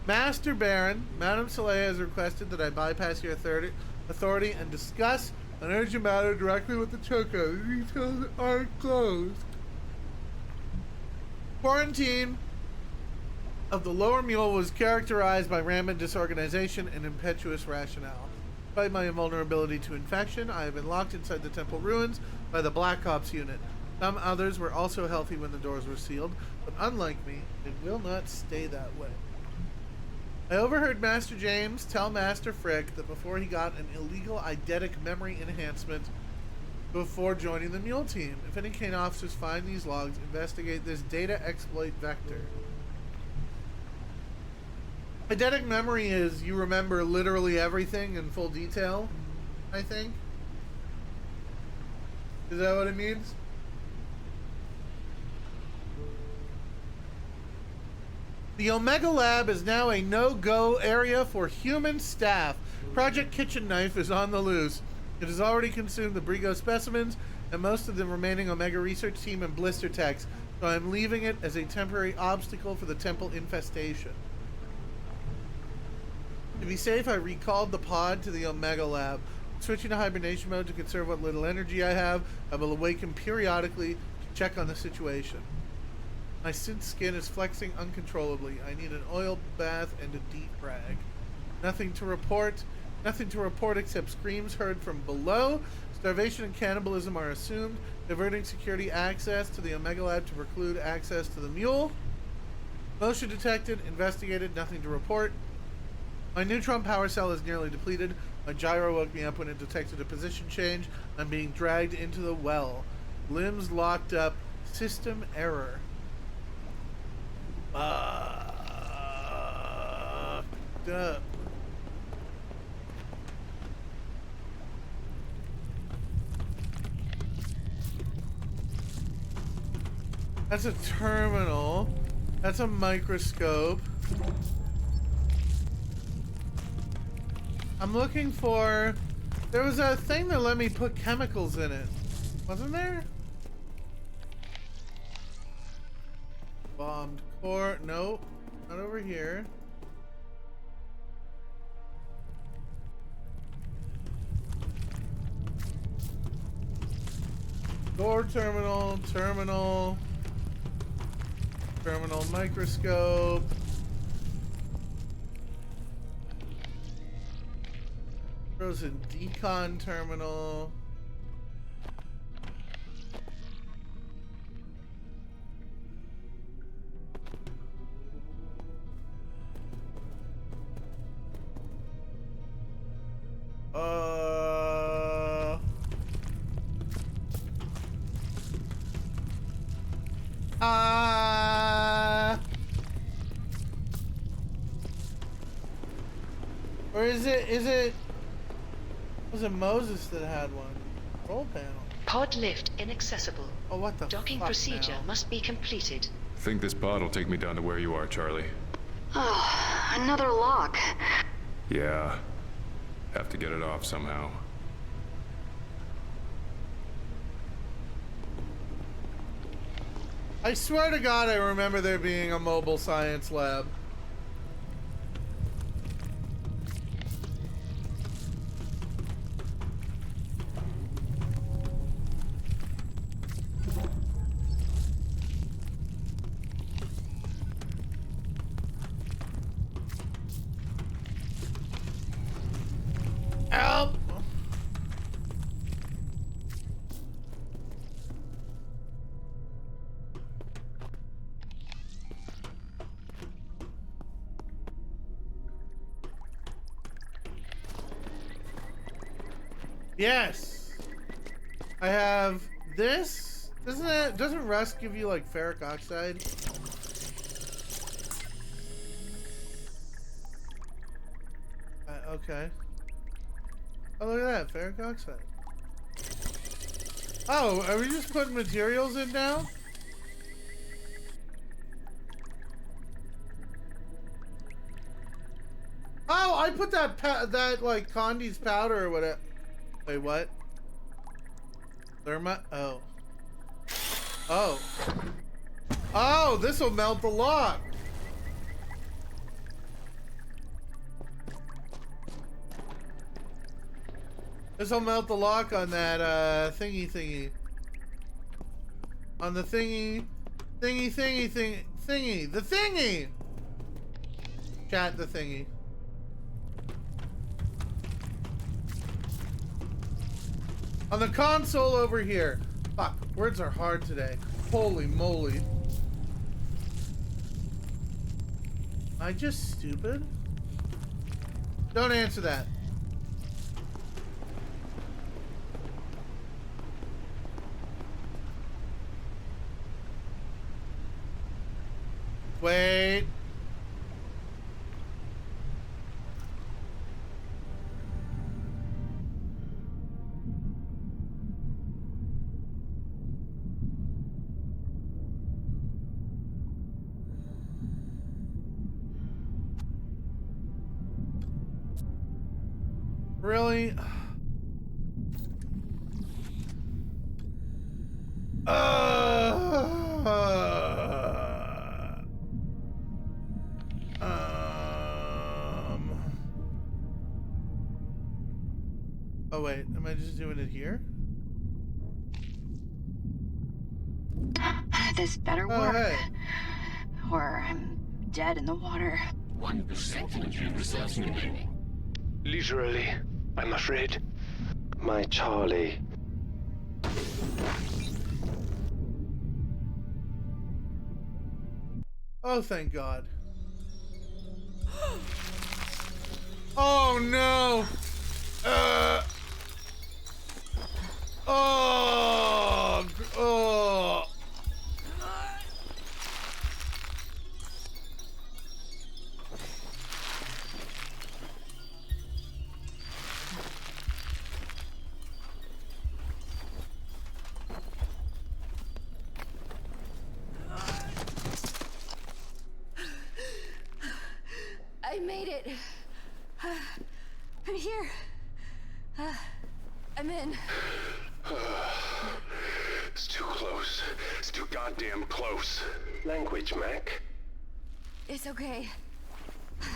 Master Baron, Madame Soleil has requested that I bypass your authority and discuss an urgent matter directly with the Choco. The details are closed. Quarantine of the lower mule was characterized by rampant disorganization and impetuous rationale. Despite my invulnerability to infection, I have been locked inside the temple ruins by the Black Ops unit. Some others were also healthy when the doors were sealed, but unlike me, it will not stay that way. I overheard Master James tell Master Frick that before he got an illegal eidetic memory enhancement before joining the mule team. If any Kane officers find these logs, investigate this data exploit vector. Eidetic memory is you remember literally everything in full detail, I think. Is that what it means? The Omega Lab is now a no-go area for human staff. Project Kitchen Knife is on the loose. It has already consumed the Brigo specimens and most of the remaining Omega research team and blister techs, so I'm leaving it as a temporary obstacle for the temple infestation. To be safe, I recalled the pod to the Omega Lab. Switching to hibernation mode to conserve what little energy I have, I will awaken periodically to check on the situation. My synth skin is flexing uncontrollably. I need an oil bath and a deep frag. Nothing to report. Nothing to report except screams heard from below. Starvation and cannibalism are assumed. Diverting security access to the Omega Lab to preclude access to the mule. Motion detected. Investigated. Nothing to report. My neutron power cell is nearly depleted. My gyro woke me up when it detected a position change. I'm being dragged into the well. Limbs locked up. System error. Up. That's a terminal. That's a microscope. I'm looking for... There was a thing that let me put chemicals in it. Wasn't there? Bombed core. Nope. Not over here. Door terminal. Terminal microscope. Frozen decon terminal. Or is it was it Moses that had one? Control panel. Pod lift inaccessible. Oh, what the Docking fuck procedure now? must be completed. Think this pod will take me down to where you are, Charlie. Oh, another lock. Yeah. Have to get it off somehow. I swear to God, I remember there being a mobile science lab. Yes. I have this. Doesn't rust give you like ferric oxide? Okay. Oh, look at that, ferric oxide. Oh, are we just putting materials in now? Oh, I put that like Condi's powder or whatever. Wait, what? Therma? Oh. Oh. Oh, this will melt the lock. This will melt the lock on that thingy. On the thingy. The thingy! Chat, the thingy. On the console over here. Fuck, words are hard today. Holy moly. Am I just stupid? Don't answer that. Wait. Really? Oh wait, am I just doing it here? This better work. Hey. Or I'm dead in the water. 1% energy reserves remaining. Literally, I'm afraid. My Charlie. Oh, thank God. Oh no. Oh. I made it. I'm here. I'm in. It's too close. It's too goddamn close. Language, Mac. It's okay.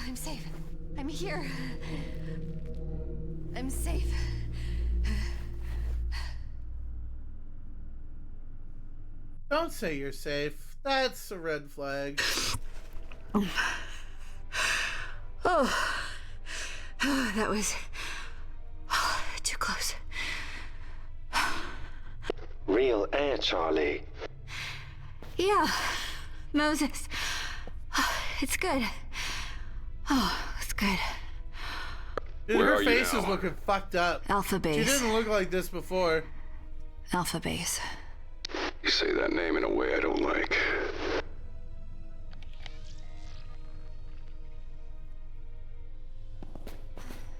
I'm safe. I'm here. I'm safe. Don't say you're safe. That's a red flag. Oh, that was too close. Real air, Charlie. Yeah, Moses. It's good. Oh, it's good. Dude, Where her are you face is now? looking fucked up. Alpha She base. didn't look like this before. Alpha base. You say that name in a way I don't like.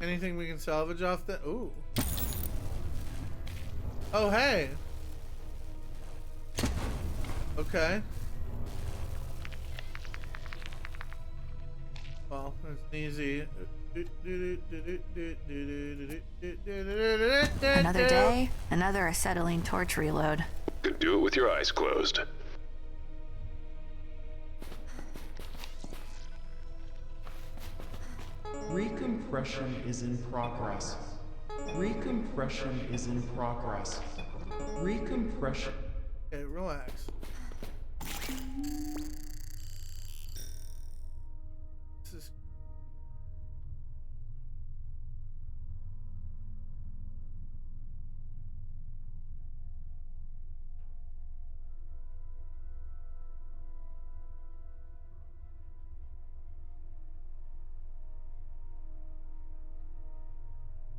Anything we can salvage off the... Ooh. Oh, hey. Okay. Well, it's easy. Another day, another acetylene torch reload. Could do it with your eyes closed. Recompression is in progress. Recompression is in progress. Recompression. Okay, relax. This is...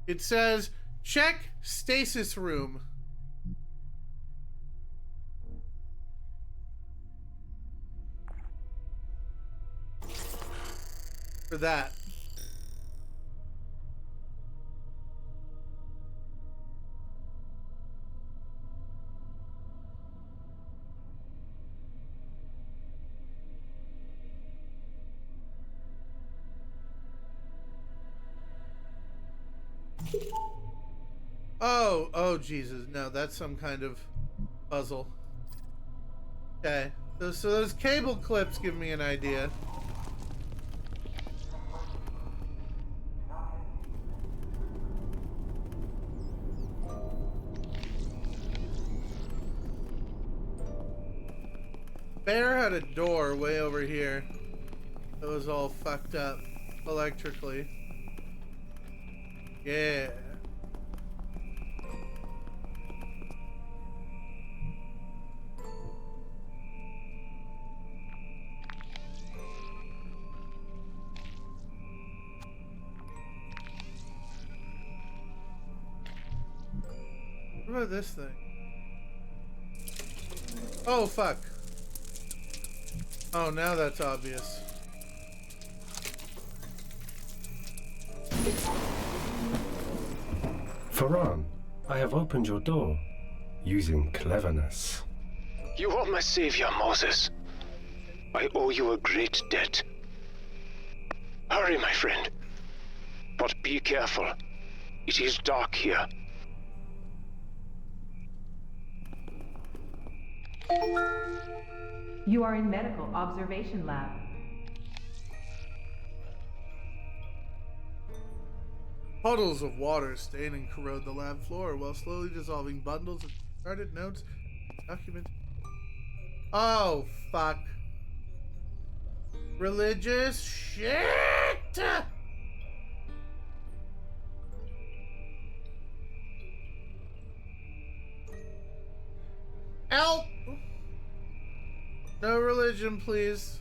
It says Check stasis room. For that. Oh Jesus, no, that's some kind of puzzle. Okay, so those cable clips give me an idea. Bear had a door way over here that was all fucked up electrically. Yeah. What about this thing? Oh, fuck. Oh, now that's obvious. Farhan, I have opened your door using cleverness. You are my savior, Moses. I owe you a great debt. Hurry, my friend. But be careful. It is dark here. You are in medical observation lab. Puddles of water stain and corrode the lab floor while slowly dissolving bundles of discarded notes, documents. Oh, fuck. Religious shit! Help! No religion, please.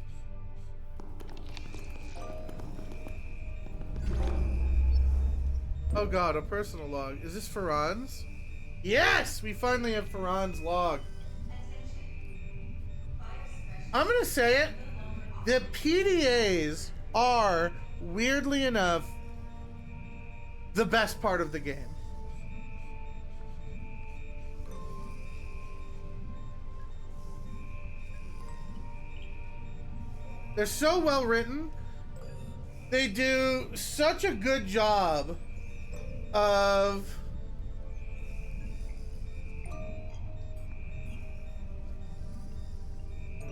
Oh god, a personal log. Is this Farhan's? Yes! We finally have Farhan's log. I'm gonna say it. The PDAs are, weirdly enough, the best part of the game. They're so well written. They do such a good job of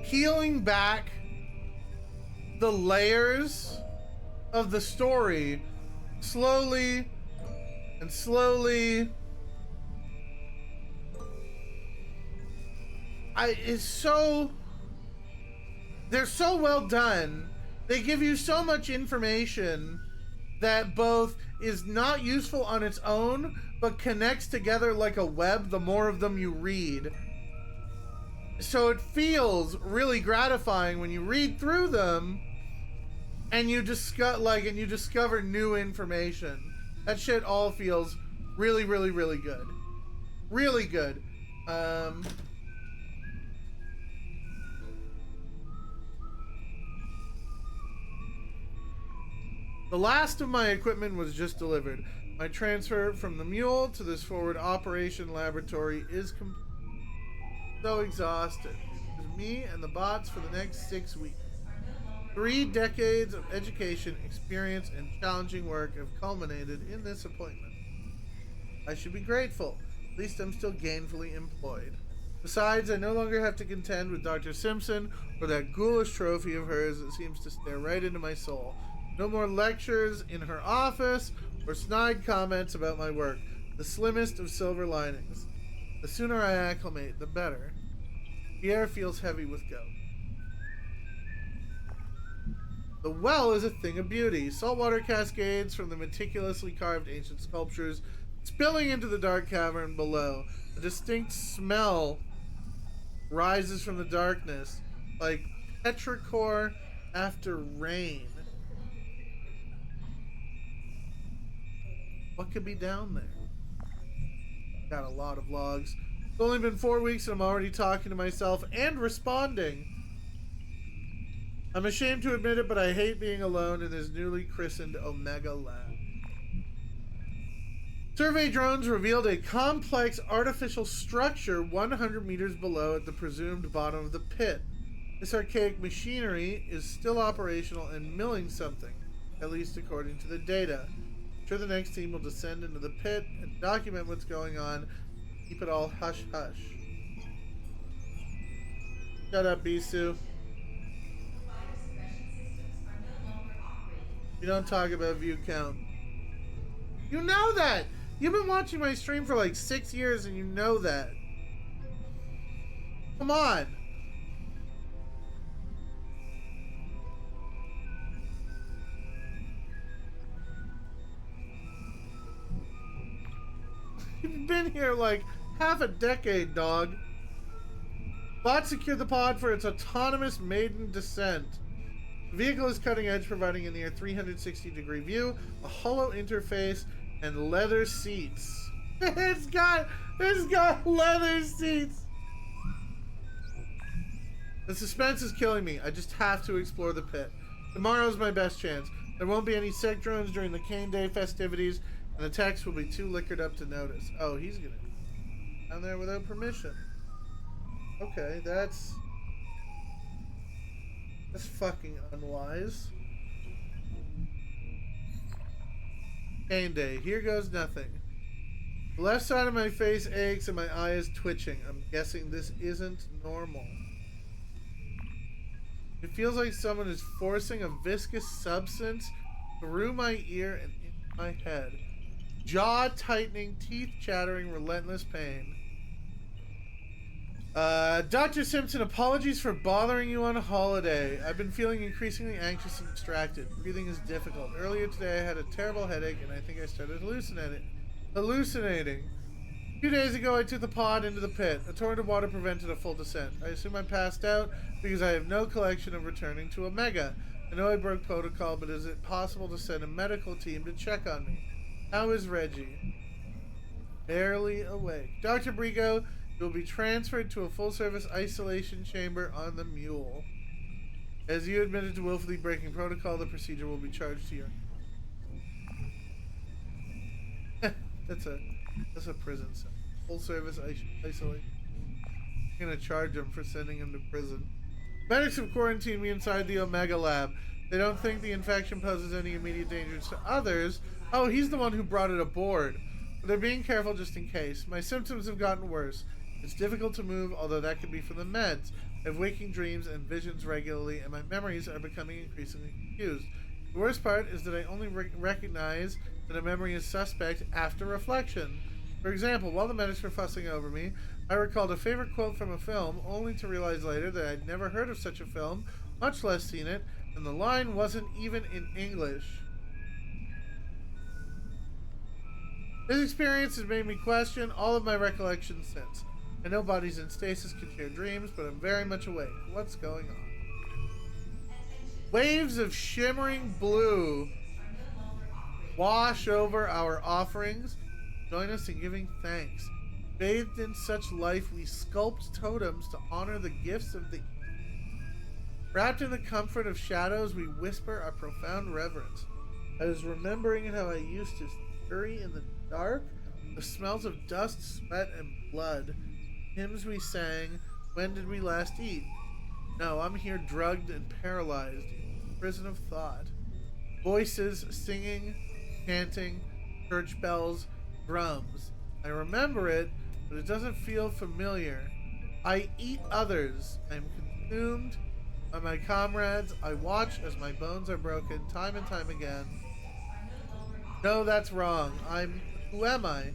peeling back the layers of the story slowly and slowly. They're so well done. They give you so much information that both is not useful on its own, but connects together like a web the more of them you read. So it feels really gratifying when you read through them and you discover new information. That shit all feels really, really, really good. Really good. The last of my equipment was just delivered. My transfer from the mule to this forward operation laboratory is so exhausted. It's me and the bots for the next 6 weeks. 3 decades of education, experience, and challenging work have culminated in this appointment. I should be grateful. At least I'm still gainfully employed. Besides, I no longer have to contend with Dr. Simpson or that ghoulish trophy of hers that seems to stare right into my soul. No more lectures in her office or snide comments about my work. The slimmest of silver linings. The sooner I acclimate, the better. The air feels heavy with gout. The well is a thing of beauty. Saltwater cascades from the meticulously carved ancient sculptures spilling into the dark cavern below. A distinct smell rises from the darkness, like petrichor after rain. What could be down there? Got a lot of logs. It's only been 4 weeks and I'm already talking to myself and responding. I'm ashamed to admit it, but I hate being alone in this newly christened Omega Lab. Survey drones revealed a complex artificial structure 100 meters below at the presumed bottom of the pit. This archaic machinery is still operational and milling something, at least according to the data. I'm sure the next team will descend into the pit and document what's going on. Keep it all hush-hush. Shut up, Bisu. You don't talk about view count. You know that! You've been watching my stream for like 6 years and you know that. Come on! You've been here like half a decade, dog. Bot secured the pod for its autonomous maiden descent. The vehicle is cutting edge, providing a near 360-degree view, a hollow interface, and leather seats. It's got leather seats. The suspense is killing me. I just have to explore the pit. Tomorrow's my best chance. There won't be any sec drones during the Cane Day festivities, and the techs will be too liquored up to notice. Oh, he's gonna down there without permission. Okay, that's fucking unwise. Cane Day. Here goes nothing. The left side of my face aches and my eye is twitching. I'm guessing this isn't normal. It feels like someone is forcing a viscous substance through my ear and into my head. Jaw tightening, teeth chattering, relentless pain. Dr. Simpson, apologies for bothering you on a holiday. I've been feeling increasingly anxious and distracted. Breathing is difficult. Earlier today I had a terrible headache and I think I started hallucinating. A few days ago I took the pod into the pit. A torrent of water prevented a full descent. I assume I passed out because I have no collection of returning to Omega. I know I broke protocol, but is it possible to send a medical team to check on me? How is Reggie? Barely awake. Dr. Brigo, you will be transferred to a full-service isolation chamber on the Mule. As you admitted to willfully breaking protocol, the procedure will be charged to you. That's a prison cell. Full-service isolation. I'm gonna charge him for sending him to prison. Medics have quarantined me inside the Omega Lab. They don't think the infection poses any immediate dangers to others. Oh, he's the one who brought it aboard. But they're being careful just in case. My symptoms have gotten worse. It's difficult to move, although that could be from the meds. I have waking dreams and visions regularly, and my memories are becoming increasingly confused. The worst part is that I only recognize that a memory is suspect after reflection. For example, while the medics were fussing over me, I recalled a favorite quote from a film, only to realize later that I'd never heard of such a film, much less seen it, and the line wasn't even in English. This experience has made me question all of my recollections since. I know bodies in stasis can share dreams, but I'm very much awake. What's going on? Waves of shimmering blue wash over our offerings. Join us in giving thanks. Bathed in such life, we sculpt totems to honor the gifts of the wrapped in the comfort of shadows, we whisper our profound reverence. I was remembering how I used to scurry in the dark, the smells of dust, sweat, and blood. Hymns we sang, when did we last eat? No, I'm here drugged and paralyzed, in a prison of thought. Voices, singing, chanting, church bells, drums. I remember it, but it doesn't feel familiar. I eat others. I am consumed by my comrades. I watch as my bones are broken time and time again. No, that's wrong. Who am I?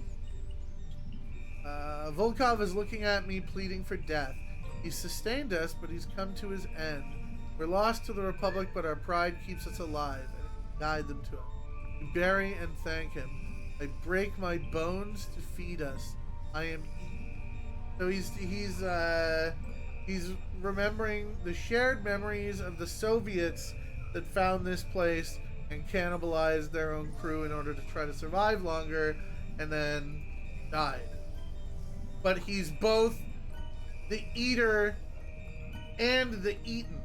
Volkov is looking at me, pleading for death. He's sustained us, but he's come to his end. We're lost to the Republic, but our pride keeps us alive, and we guide them to it. We bury and thank him. I break my bones to feed us. I am. So he's remembering the shared memories of the Soviets that found this place and cannibalized their own crew in order to try to survive longer, and then died. but he's both the eater and the eaten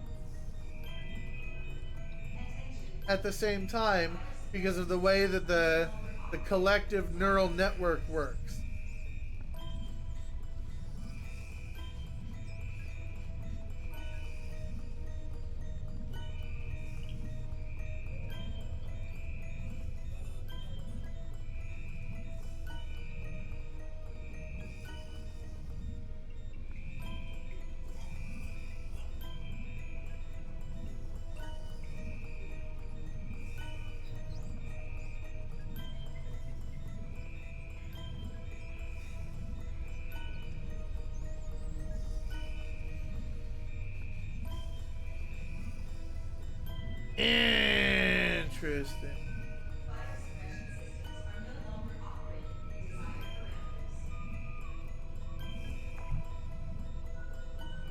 at the same time because of the way that the collective neural network works. Interesting.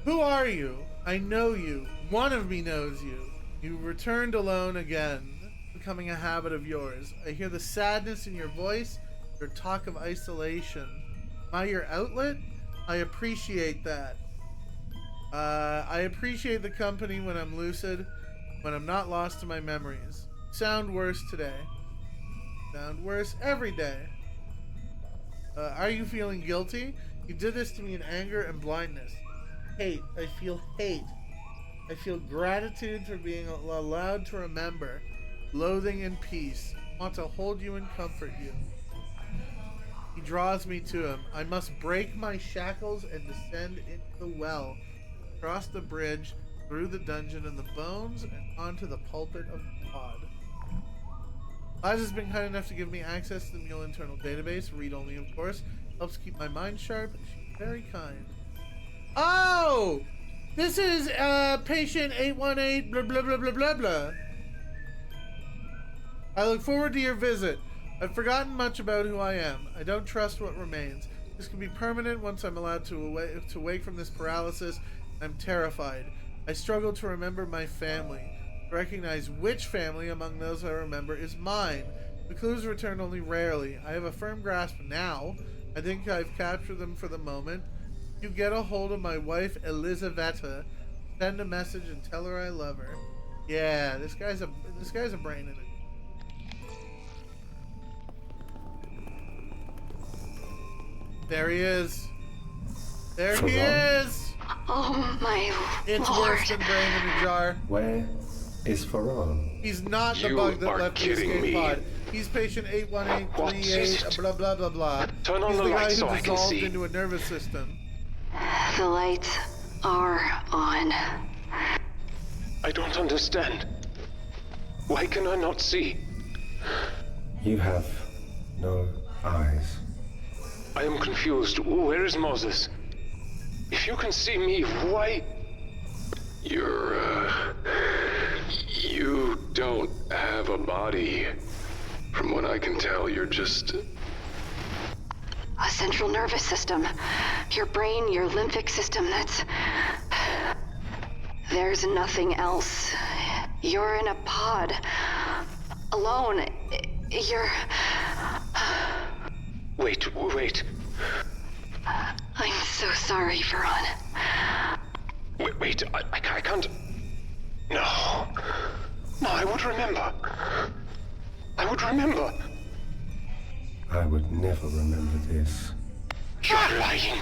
Who are you? I know you. One of me knows you. You returned alone again, becoming a habit of yours. I hear the sadness in your voice, your talk of isolation. Am I your outlet? I appreciate that. I appreciate the company when I'm lucid, when I'm not lost to my memories. Sound worse today. Sound worse every day. Are you feeling guilty? You did this to me in anger and blindness. Hate. I feel hate. I feel gratitude for being allowed to remember. Loathing and peace. I want to hold you and comfort you. He draws me to him. I must break my shackles and descend into the well. Cross the bridge, through the dungeon and the bones, and onto the pulpit of God. Liz has been kind enough to give me access to the Mule internal database, read only of course. Helps keep my mind sharp. She's very kind. Oh! This is patient 818 blah blah blah blah blah blah. I look forward to your visit. I've forgotten much about who I am. I don't trust what remains. This can be permanent once I'm allowed to wake from this paralysis. I'm terrified. I struggle to remember my family. To recognize which family among those I remember is mine. The clues return only rarely. I have a firm grasp now. I think I've captured them for the moment. You get a hold of my wife Elizaveta. Send a message and tell her I love her. Yeah, this guy's a brain in it. There he is. There he is. Oh my It's Lord. worse than brain in a jar. Where is Faran? He's not the You bug that are left the kidding escape me. pod. He's patient 81838 blah blah blah blah. Turn on He's the the guy lights who so I can dissolved see. into a nervous system. The lights are on. I don't understand. Why can I not see? You have no eyes. I am confused. Where is Moses? If you can see me, why? You don't have a body. From what I can tell, you're just... A central nervous system. Your brain, your lymphic system, that's... There's nothing else. You're in a pod. Alone. You're... Wait. I'm so sorry, Faran. Wait, I can't... No, I would remember. I would never remember this. You're lying!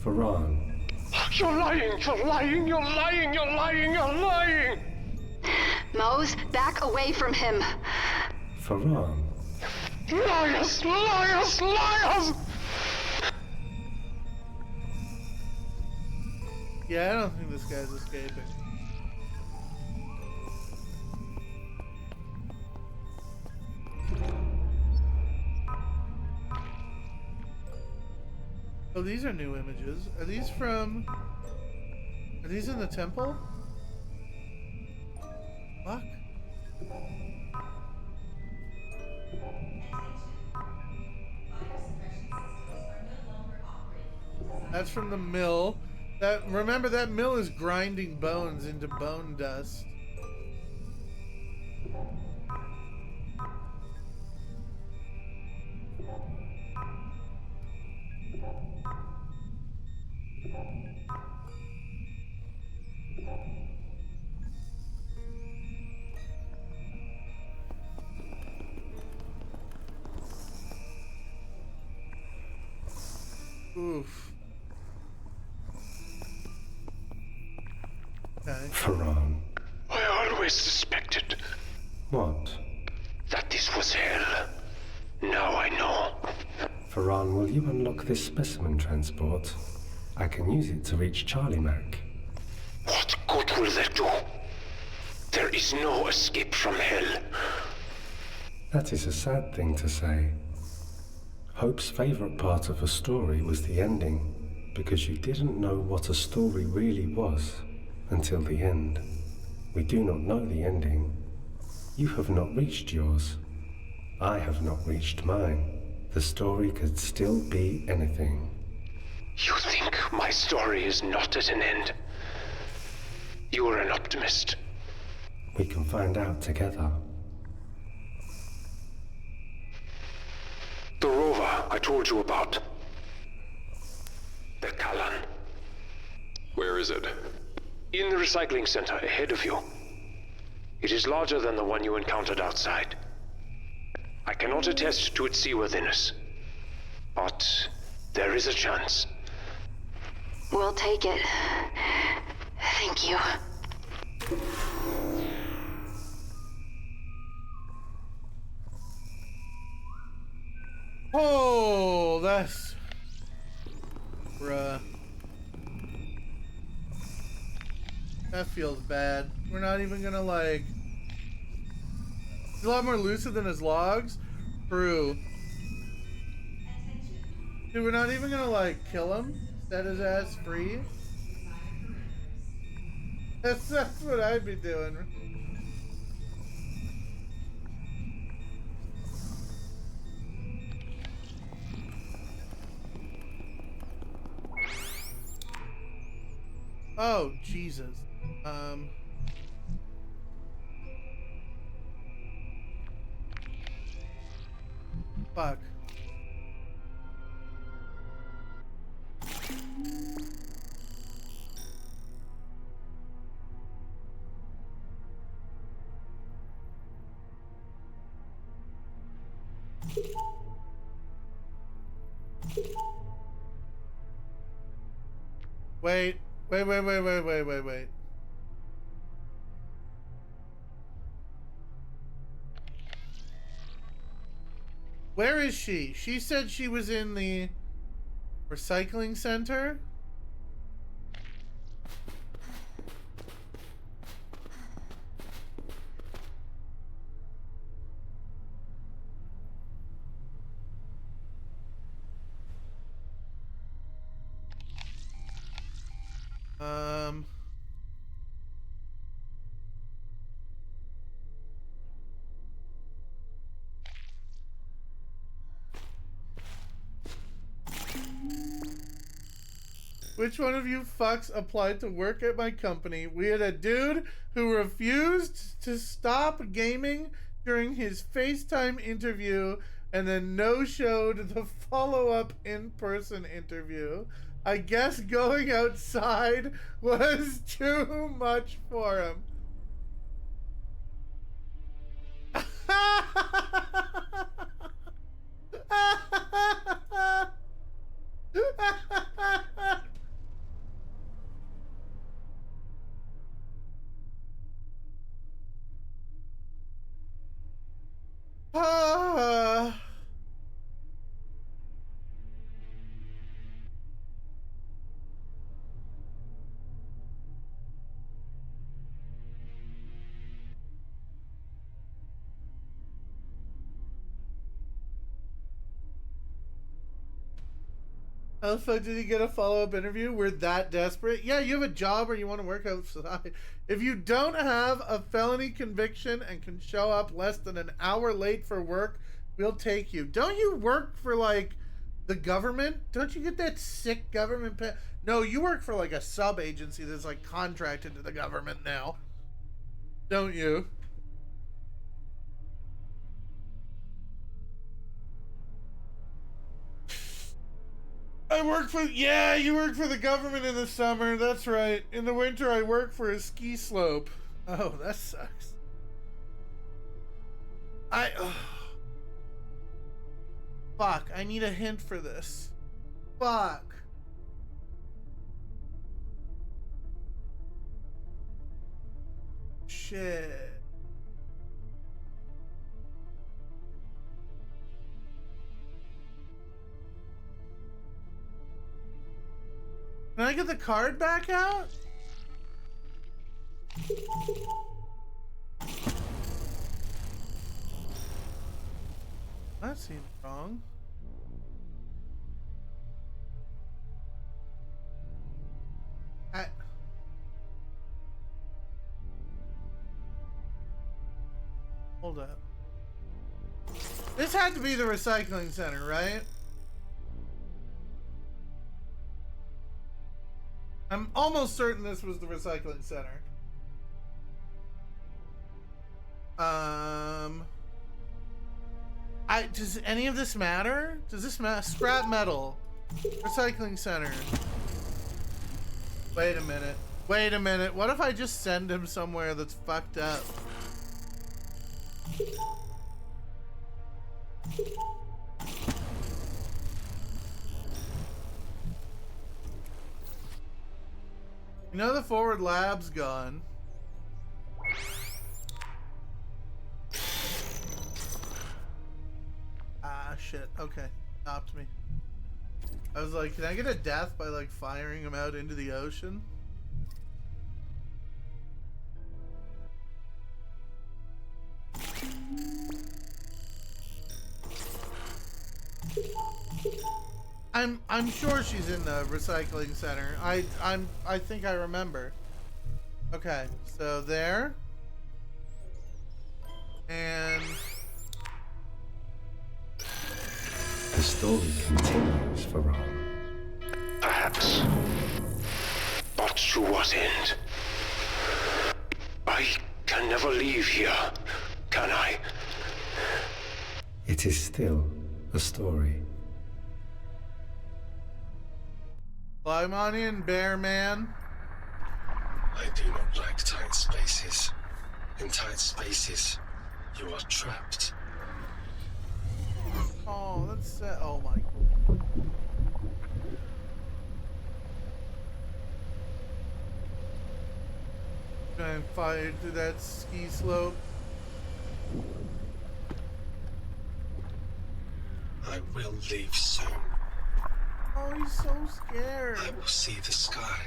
Faran, You're lying! Mose, back away from him. Faran. Liars! Yeah, I don't think this guy's escaping. Oh, these are new images. Are these in the temple? Fuck. That's from the mill. Remember that mill is grinding bones into bone dust. Oof. Okay. Farran. I always suspected What? that this was hell. Now I know. Farran, will you unlock this specimen transport? I can use it to reach Charlie Mac. What good will that do? There is no escape from hell. That is a sad thing to say. Hope's favorite part of a story was the ending, because you didn't know what a story really was until the end. We do not know the ending. You have not reached yours. I have not reached mine. The story could still be anything. You think my story is not at an end? You are an optimist. We can find out together. The rover I told you about. The Kalan. Where is it? In the recycling center ahead of you. It is larger than the one you encountered outside. I cannot attest to its seaworthiness, but there is a chance. We'll take it. Thank you. Oh, that's... Bruh. That feels bad. We're not even gonna, like... He's a lot more lucid than his logs? True. Dude, we're not even gonna, like, kill him? Set his ass free? That's what I'd be doing. Oh, Jesus. Fuck. Wait. Wait. Where is she? She said she was in the recycling center? Which one of you fucks applied to work at my company? We had a dude who refused to stop gaming during his FaceTime interview and then no-showed the follow-up in-person interview. I guess going outside was too much for him. How the fuck did he get a follow-up interview? We're that desperate? Yeah, you have a job or you want to work outside. If you don't have a felony conviction and can show up less than an hour late for work, we'll take you. Don't you work for, like, the government? Don't you get that sick government pay? No, you work for, like, a sub-agency that's, like, contracted to the government now. Don't you? I work for... Yeah, you work for the government in the summer. That's right. In the winter, I work for a ski slope. Oh, that sucks. Fuck, I need a hint for this. Fuck. shit. Can I get the card back out? That seems wrong. Hold up. This had to be the recycling center, right? I'm almost certain this was the recycling center. Does any of this matter? Does this matter? Scrap metal. Recycling center. Wait a minute. Wait a minute. What if I just send him somewhere that's fucked up? You know the forward lab's gone. Ah, shit. Okay. Stopped me. I was like, can I get a death by, like, firing him out into the ocean? I'm sure she's in the recycling center. I think I remember. Okay, so there. And the story continues for Ron. Perhaps. But to what end? I can never leave here, can I? It is still a story. climb on in, bear man. I do not like tight spaces. In tight spaces, you are trapped. Oh, that's sad. Oh my. Try and fire through that ski slope. I will leave soon. Oh, he's so scared. I will see the sky.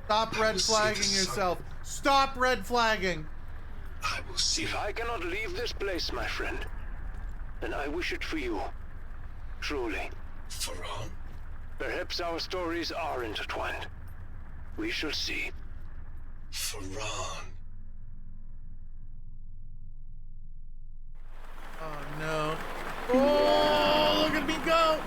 Stop red flagging yourself. Stop red flagging. I will see. If I cannot leave this place, my friend, then I wish it for you. Truly. For Ron? Perhaps our stories are intertwined. We shall see. For Ron. Oh no. Oh, look at me go!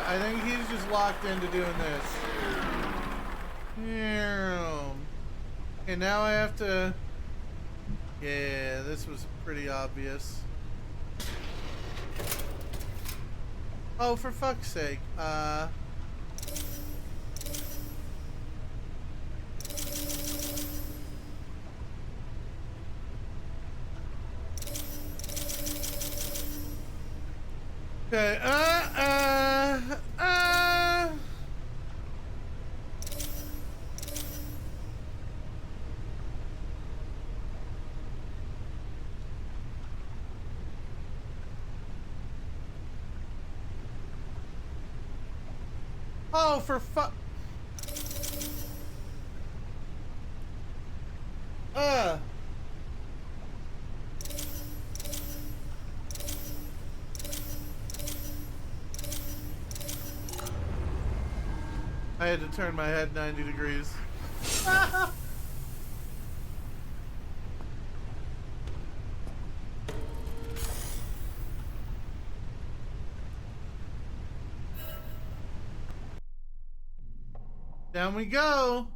I think he's just locked into doing this. Okay, now I have to... Yeah, this was pretty obvious. Oh, for fuck's sake. Okay, Oh, for fuck. I had to turn my head 90 degrees. Down we go.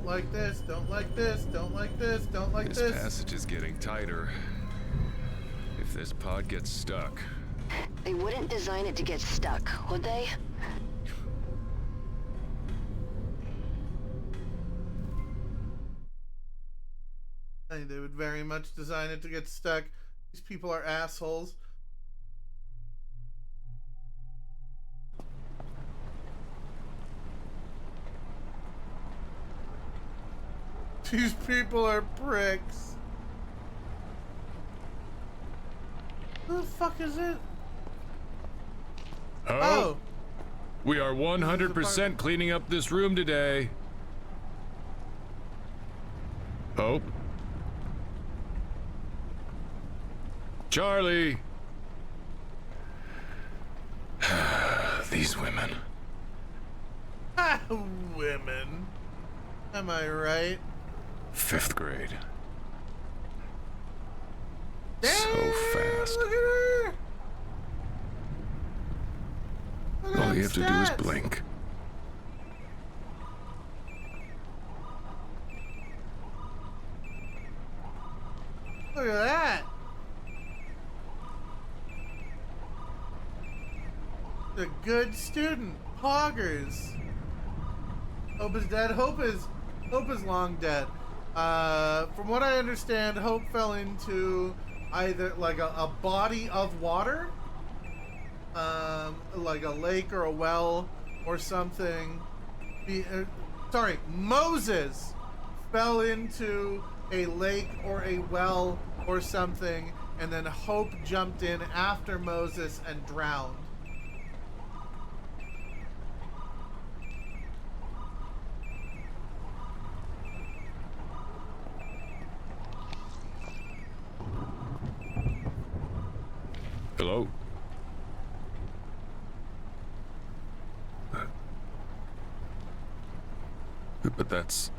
Don't like this, don't like this, don't like this, don't like this. This passage is getting tighter. If this pod gets stuck... They wouldn't design it to get stuck, would they? I think they would very much design it to get stuck. These people are assholes. These people are pricks. Who the fuck is it? Oh! We are 100% cleaning up this room today. Hope? Charlie! These women. Women. Am I right? 5th grade. Damn, so fast. Look at her! Look at All them you have to do stats. is blink. Look at that! A good student. Poggers. Hope is dead. Hope is long dead. From what I understand, Hope fell into either like a body of water, like a lake or a well or something. Sorry, Moses fell into a lake or a well or something, and then Hope jumped in after Moses and drowned. Hello? But that's...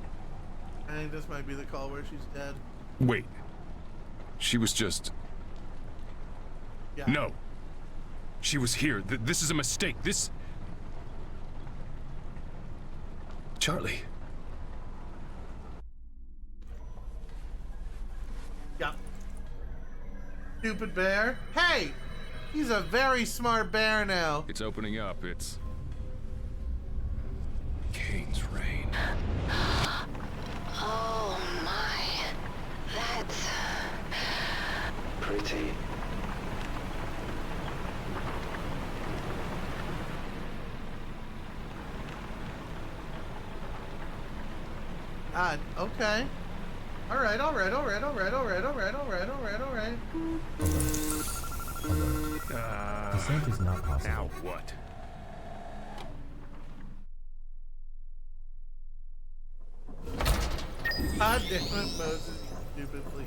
I think this might be the call where she's dead. Wait. She was just... Yeah. No. She was here. This is a mistake. This... Charlie. Yeah. Stupid bear. Hey! He's a very smart bear now. It's opening up. It's... Kane's rain. Oh my. That's... Pretty. God, okay. Alright. Descent is not possible. Now what? God damn it, Moses, you stupid flea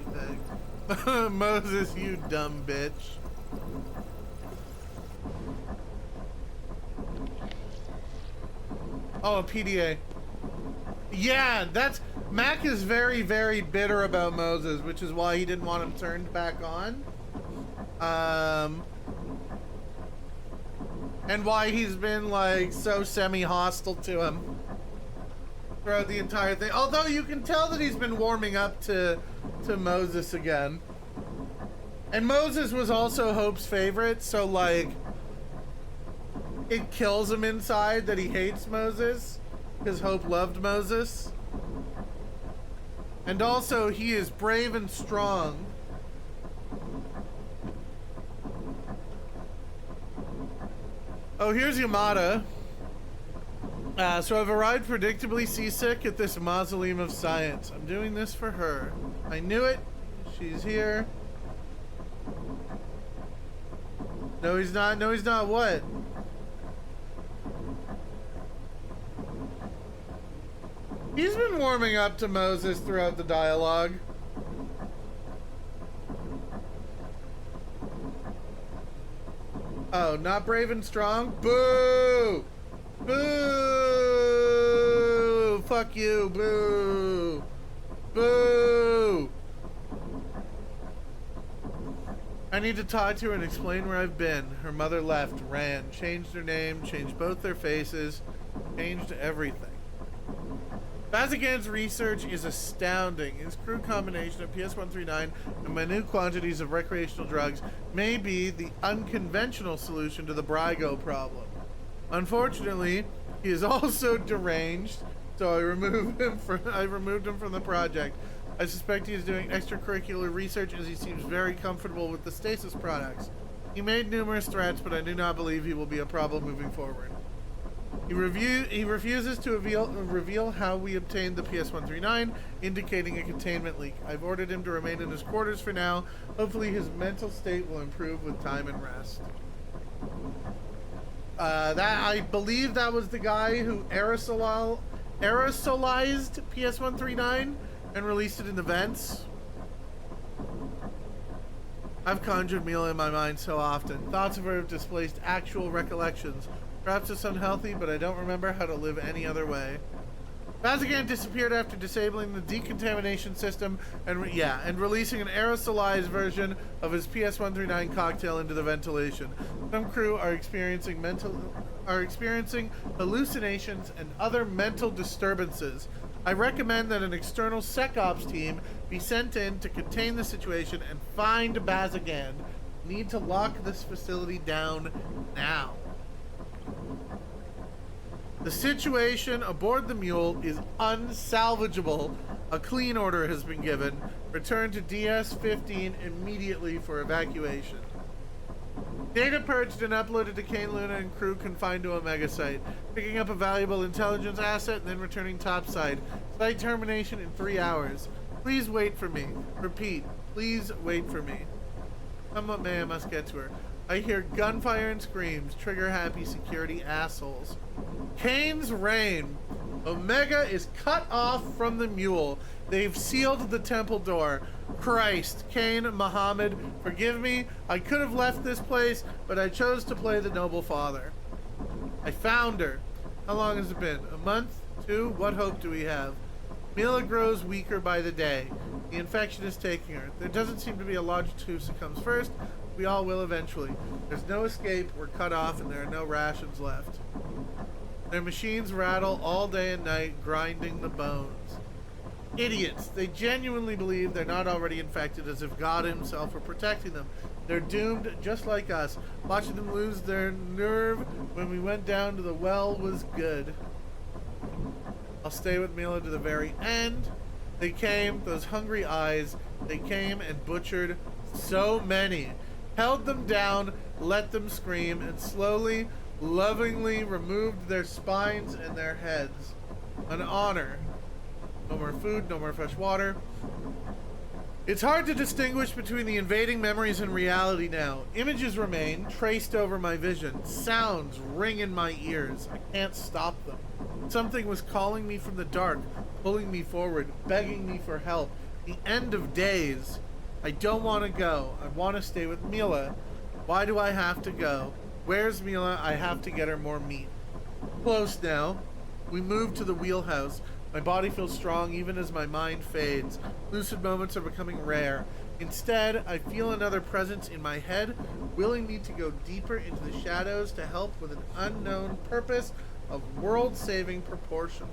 bag. Moses, you dumb bitch. Oh, a PDA. Yeah, that's... Mac is very, very bitter about Moses, which is why he didn't want him turned back on. And why he's been, like, so semi-hostile to him throughout the entire thing. Although you can tell that he's been warming up to Moses again. And Moses was also Hope's favorite, so, like, it kills him inside that he hates Moses, because Hope loved Moses. And also, he is brave and strong. Oh, here's Yamada. So I've arrived predictably seasick at this mausoleum of science. I'm doing this for her. I knew it. She's here. No, he's not. No, he's not. What? He's been warming up to Moses throughout the dialogue. Oh, not brave and strong? Boo! Boo! Fuck you, boo! Boo! I need to talk to her and explain where I've been. Her mother left, ran, changed her name, changed both their faces, changed everything. Bazagan's research is astounding. His crude combination of PS-139 and minute quantities of recreational drugs may be the unconventional solution to the Brygo problem. Unfortunately, he is also deranged, so I removed him from the project. I suspect he is doing extracurricular research as he seems very comfortable with the Stasis products. He made numerous threats, but I do not believe he will be a problem moving forward. He refuses to reveal how we obtained the PS-139, indicating a containment leak. I've ordered him to remain in his quarters for now. Hopefully his mental state will improve with time and rest. I believe that was the guy who aerosolized PS-139 and released it in the vents. I've conjured Mila in my mind so often. Thoughts of her have displaced actual recollections. Perhaps it's unhealthy, but I don't remember how to live any other way. Bazagan disappeared after disabling the decontamination system and releasing an aerosolized version of his PS-139 cocktail into the ventilation. Some crew are experiencing hallucinations and other mental disturbances. I recommend that an external SecOps team be sent in to contain the situation and find Bazagan. Need to lock this facility down now. The situation aboard the Mule is unsalvageable. A clean order has been given. Return to DS-15 immediately for evacuation. Data purged and uploaded to Kane Luna and crew confined to Omega Site. Picking up a valuable intelligence asset and then returning topside. Site termination in 3 hours. Please wait for me. Repeat, please wait for me. Somewhat may I must get to her. I hear gunfire and screams. Trigger happy security assholes. Kane's reign. Omega is cut off from the Mule. They've sealed the temple door. Christ, Kane, Muhammad, forgive me. I could have left this place, but I chose to play the noble father. I found her. How long has it been? A month? 2? What hope do we have? Mila grows weaker by the day. The infection is taking her. There doesn't seem to be a logic to who succumbs first. We all will eventually. There's no escape. We're cut off and there are no rations left. Their machines rattle all day and night, grinding the bones. Idiots. They genuinely believe they're not already infected, as if God himself were protecting them. They're doomed just like us. Watching them lose their nerve when we went down to the well was good. I'll stay with Mila to the very end. They came, those hungry eyes, they came and butchered so many. Held them down, let them scream, and slowly, lovingly removed their spines and their heads. An honor. No more food, no more fresh water. It's hard to distinguish between the invading memories and reality now. Images remain, traced over my vision. Sounds ring in my ears. I can't stop them. Something was calling me from the dark, pulling me forward, begging me for help. The end of days. I don't want to go. I want to stay with Mila. Why do I have to go? Where's Mila? I have to get her more meat. Close now. We move to the wheelhouse. My body feels strong even as my mind fades. Lucid moments are becoming rare. Instead, I feel another presence in my head, willing me to go deeper into the shadows to help with an unknown purpose of world-saving proportion.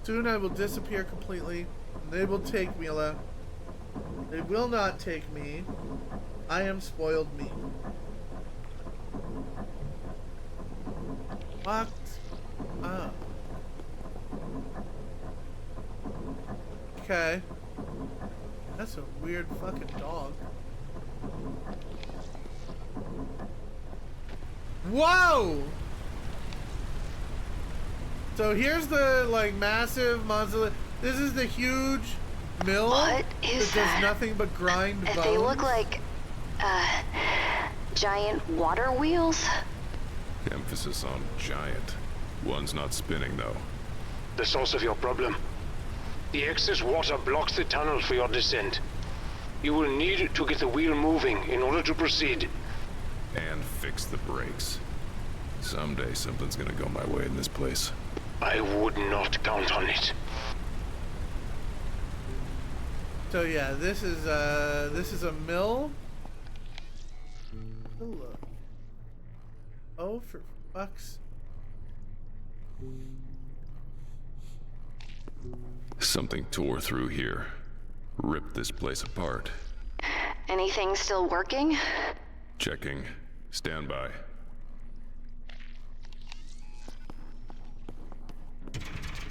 Soon I will disappear completely, and they will take Mila. They will not take me. I am spoiled meat. Fucked up. Okay. That's a weird fucking dog. Whoa! So here's the, like, massive mausoleum. This is the huge mill What is that does that? nothing but grind bones. They look like, giant water wheels. Emphasis on giant. One's not spinning, though. The source of your problem. The excess water blocks the tunnel for your descent. You will need to get the wheel moving in order to proceed. And fix the brakes. Someday something's gonna go my way in this place. I would not count on it. So yeah, this is a mill. Look. Oh, for fuck's. Something tore through here. Ripped this place apart. Anything still working? Checking. Stand by.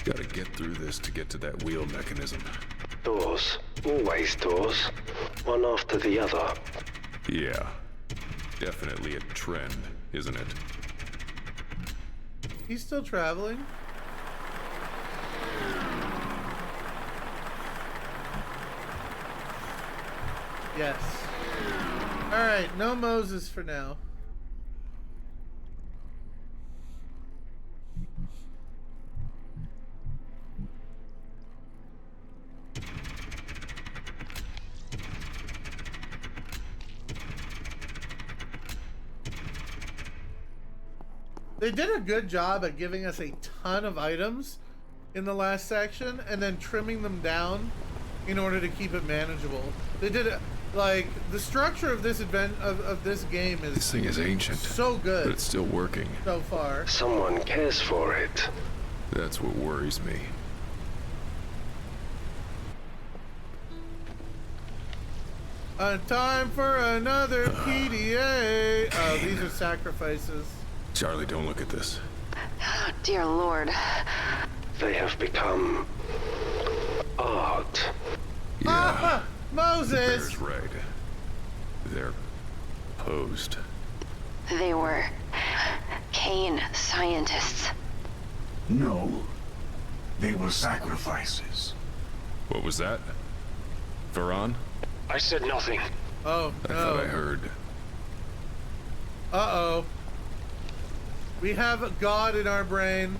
Gotta get through this to get to that wheel mechanism. Doors. Always doors. One after the other. Yeah. Definitely a trend, isn't it? He's still traveling? Yes. Alright, no Moses for now. They did a good job at giving us a ton of items in the last section and then trimming them down in order to keep it manageable. They did it like the structure of this of this game is This thing is ancient. So good. But it's still working. So far. Someone cares for it. That's what worries me. Time for another PDA. Oh, these are sacrifices. Charlie, don't look at this. Oh, dear Lord. They have become art. Yeah. Moses! Bear's right. They're posed. They were Kane scientists. No. They were sacrifices. What was that? Varan? I said nothing. Oh, I no. thought I heard. Uh-oh. We have a god in our brain.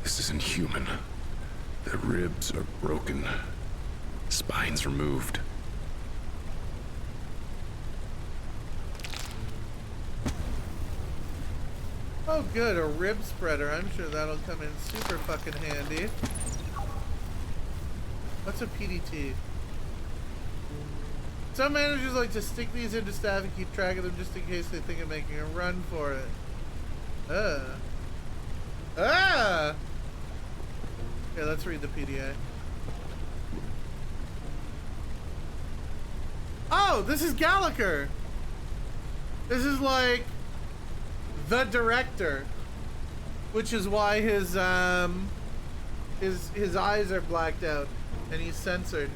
This isn't human. The ribs are broken. Spines removed. Oh good, a rib spreader. I'm sure that'll come in super fucking handy. What's a PDT? Some managers like to stick these into staff and keep track of them just in case they think of making a run for it. Ah! Okay, let's read the PDA. Oh, this is Gallagher! This is like the director, which is why his eyes are blacked out and he's censored.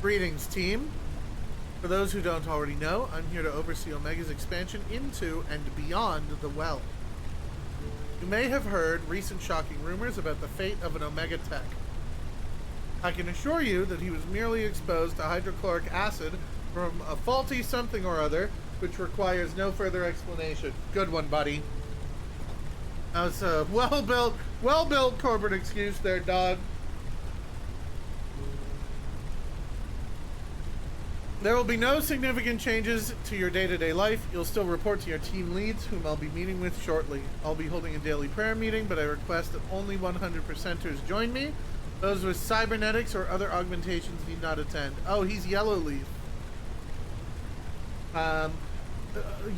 Greetings, team. For those who don't already know, I'm here to oversee Omega's expansion into and beyond the well. You may have heard recent shocking rumors about the fate of an Omega tech. I can assure you that he was merely exposed to hydrochloric acid from a faulty something or other, which requires no further explanation. Good one, buddy. That was a well-built corporate excuse there, dog. There will be no significant changes to your day-to-day life. You'll still report to your team leads, whom I'll be meeting with shortly. I'll be holding a daily prayer meeting, but I request that only 100%ers join me. Those with cybernetics or other augmentations need not attend. Oh, he's Yellowleaf.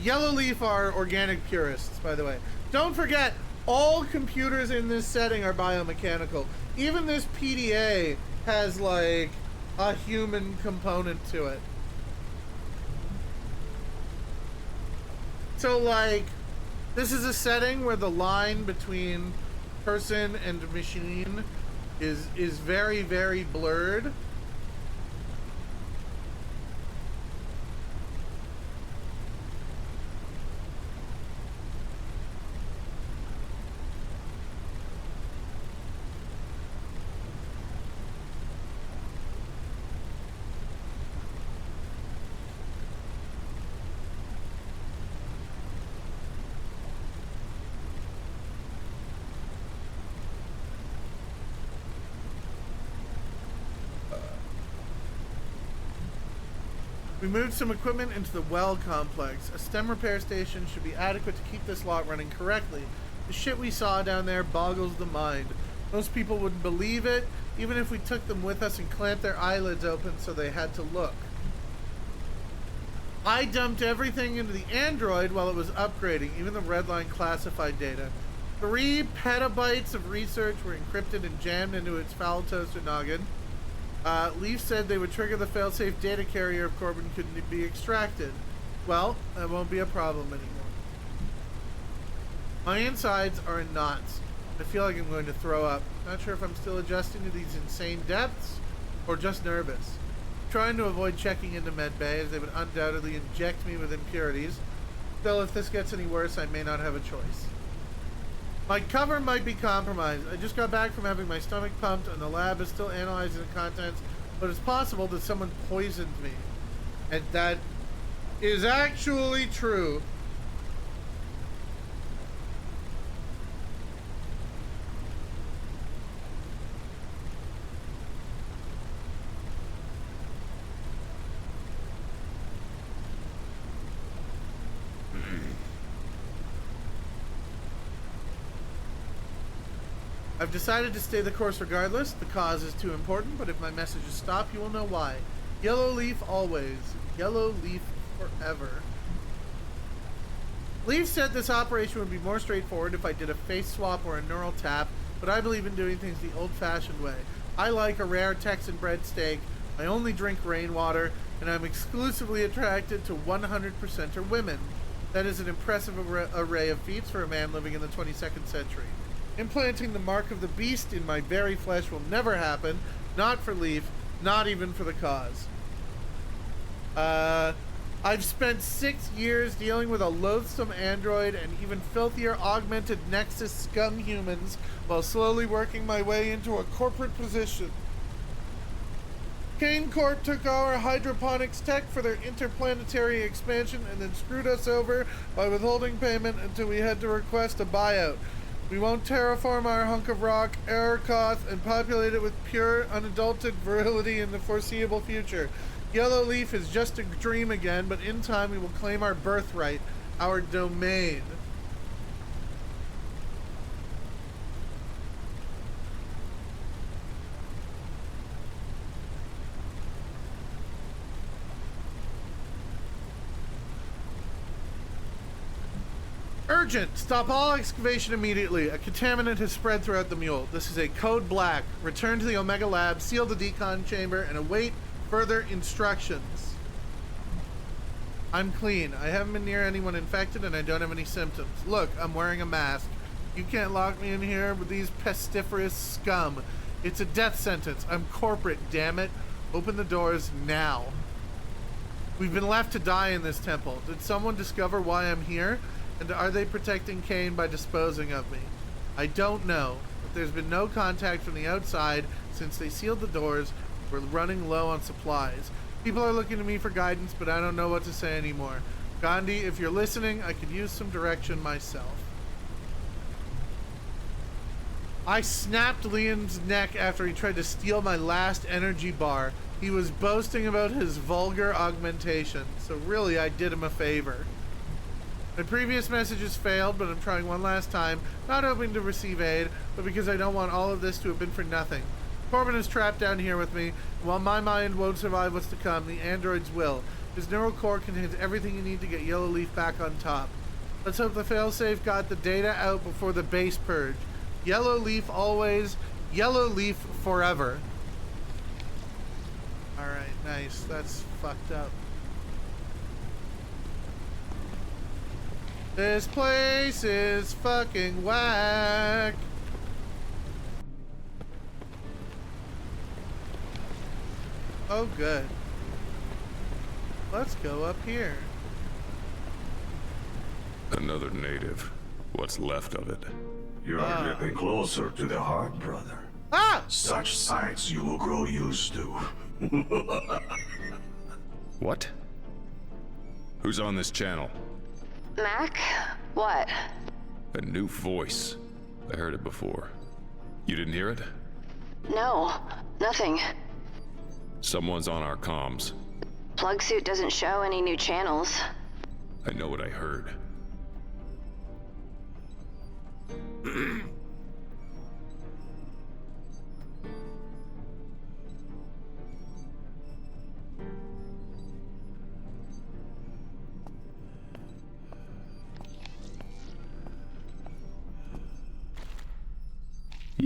Yellowleaf are organic purists, by the way. Don't forget, all computers in this setting are biomechanical. Even this PDA has, like, a human component to it. So, like, this is a setting where the line between person and machine is very, very blurred. We moved some equipment into the well complex. A stem repair station should be adequate to keep this lot running correctly. The shit we saw down there boggles the mind. Most people wouldn't believe it, even if we took them with us and clamped their eyelids open so they had to look. I dumped everything into the Android while it was upgrading, even the redline classified data. 3 petabytes of research were encrypted and jammed into its foul toaster noggin. Leaf said they would trigger the failsafe data carrier if Corbin couldn't be extracted. Well, that won't be a problem anymore. My insides are in knots. I feel like I'm going to throw up. Not sure if I'm still adjusting to these insane depths or just nervous. I'm trying to avoid checking into medbay as they would undoubtedly inject me with impurities. Still, if this gets any worse, I may not have a choice. My cover might be compromised. I just got back from having my stomach pumped and the lab is still analyzing the contents, but it's possible that someone poisoned me. And that is actually true. I've decided to stay the course regardless. The cause is too important, but if my messages stop, you will know why. Yellow Leaf always. Yellow Leaf forever. Leaf said this operation would be more straightforward if I did a face swap or a neural tap, but I believe in doing things the old-fashioned way. I like a rare Texan bread steak, I only drink rainwater, and I'm exclusively attracted to 100%er women. That is an impressive array of feats for a man living in the 22nd century. Implanting the mark of the beast in my very flesh will never happen. Not for Leaf, not even for the cause. I've spent 6 years dealing with a loathsome android and even filthier augmented Nexus scum humans while slowly working my way into a corporate position. Kane Corp took our hydroponics tech for their interplanetary expansion and then screwed us over by withholding payment until we had to request a buyout. We won't terraform our hunk of rock, Arakoth, and populate it with pure, unadulterated virility in the foreseeable future. Yellow Leaf is just a dream again, but in time we will claim our birthright, our domain. Urgent! Stop all excavation immediately. A contaminant has spread throughout the mule. This is a code black. Return to the Omega Lab, seal the decon chamber, and await further instructions. I'm clean. I haven't been near anyone infected and I don't have any symptoms. Look, I'm wearing a mask. You can't lock me in here with these pestiferous scum. It's a death sentence. I'm corporate, damn it. Open the doors now. We've been left to die in this temple. Did someone discover why I'm here? And are they protecting Kane by disposing of me? I don't know, but there's been no contact from the outside since they sealed the doors. We're running low on supplies. People are looking to me for guidance, but I don't know what to say anymore. Gandhi, if you're listening, I could use some direction myself. I snapped Leon's neck after he tried to steal my last energy bar. He was boasting about his vulgar augmentation, so really I did him a favor. My previous messages failed, but I'm trying one last time, not hoping to receive aid, but because I don't want all of this to have been for nothing. Corbin is trapped down here with me, and while my mind won't survive what's to come, the androids will. His neural core contains everything you need to get Yellow Leaf back on top. Let's hope the failsafe got the data out before the base purge. Yellow Leaf always, Yellow Leaf forever. Alright, nice. That's fucked up. This place is fucking whack. Oh, good. Let's go up here. Another native. What's left of it? You're getting closer to the heart, brother. Ah! Such sights you will grow used to. What? Who's on this channel? Mac? What? A new voice. I heard it before. You didn't hear it? No, nothing. Someone's on our comms. Plug suit doesn't show any new channels. I know what I heard.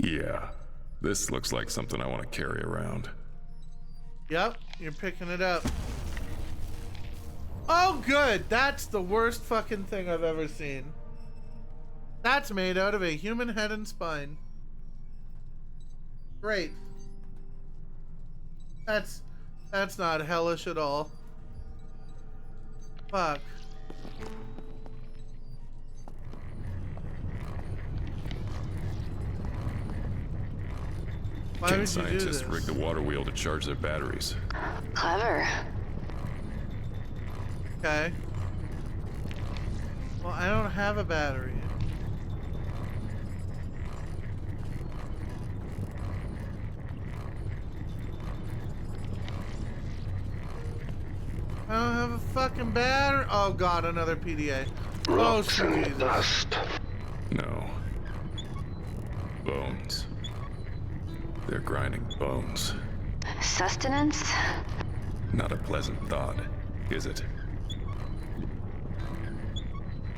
Yeah, this looks like something I want to carry around. Yep, you're picking it up. Oh, good. That's the worst fucking thing I've ever seen. That's made out of a human head and spine. Great. That's not hellish at all. Fuck. Why would you do Scientists this? rigged the water wheel to charge their batteries. Clever. Okay. Well, I don't have a battery. I don't have a fucking battery. Oh god, another PDA. Oh, sweet. Dust. No. Bones. They're grinding bones. Sustenance? Not a pleasant thought, is it?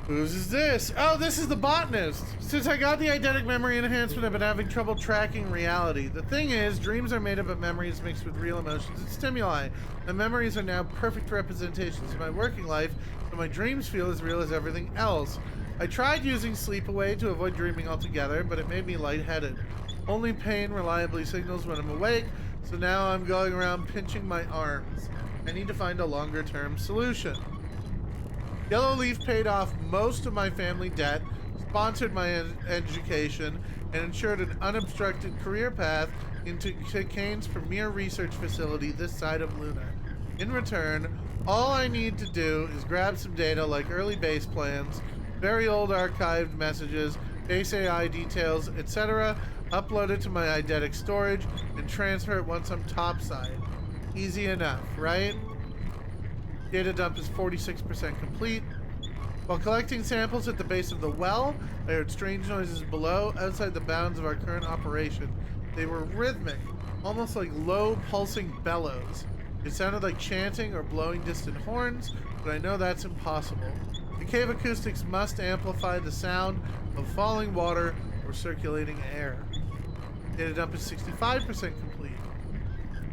Whose is this? Oh, this is the botanist. Since I got the eidetic memory enhancement, I've been having trouble tracking reality. The thing is, dreams are made up of memories mixed with real emotions and stimuli. My memories are now perfect representations of my working life, but my dreams feel as real as everything else. I tried using sleepaway to avoid dreaming altogether, but it made me lightheaded. Only pain reliably signals when I'm awake, so now I'm going around pinching my arms. I need to find a longer-term solution. Yellow Leaf paid off most of my family debt, sponsored my education, and ensured an unobstructed career path into Kane's premier research facility this side of Luna. In return, all I need to do is grab some data like early base plans, very old archived messages, base AI details, etc., upload it to my eidetic storage, and transfer it once I'm topside. Easy enough, right? Data dump is 46% complete. While collecting samples at the base of the well, I heard strange noises below, outside the bounds of our current operation. They were rhythmic, almost like low pulsing bellows. It sounded like chanting or blowing distant horns, but I know that's impossible. The cave acoustics must amplify the sound of falling water or circulating air. Data dump is 65% complete.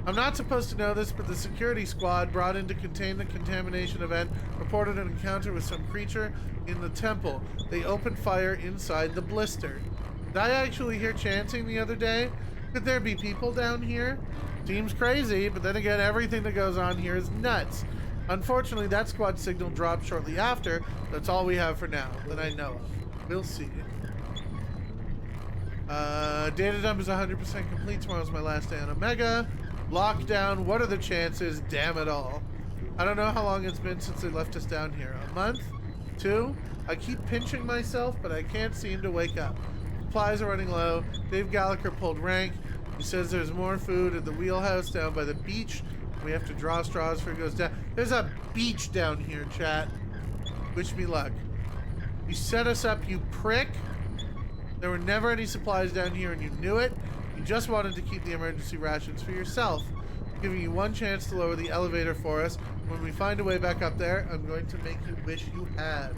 I'm not supposed to know this, but the security squad brought in to contain the contamination event reported an encounter with some creature in the temple. They opened fire inside the blister. Did I actually hear chanting the other day? Could there be people down here? Seems crazy, but then again, everything that goes on here is nuts. Unfortunately, that squad signal dropped shortly after. That's all we have for now, that I know of. We'll see. Data dump is 100% complete. Tomorrow's my last day on Omega. Lockdown, what are the chances? Damn it all. I don't know how long it's been since they left us down here. A month? 2? I keep pinching myself, but I can't seem to wake up. Supplies are running low. Dave Gallagher pulled rank. He says there's more food at the wheelhouse down by the beach. We have to draw straws for it goes down. There's a beach down here, chat. Wish me luck. You set us up, you prick. There were never any supplies down here and you knew it. You just wanted to keep the emergency rations for yourself. I'm giving you one chance to lower the elevator for us. When we find a way back up there, I'm going to make you wish you had.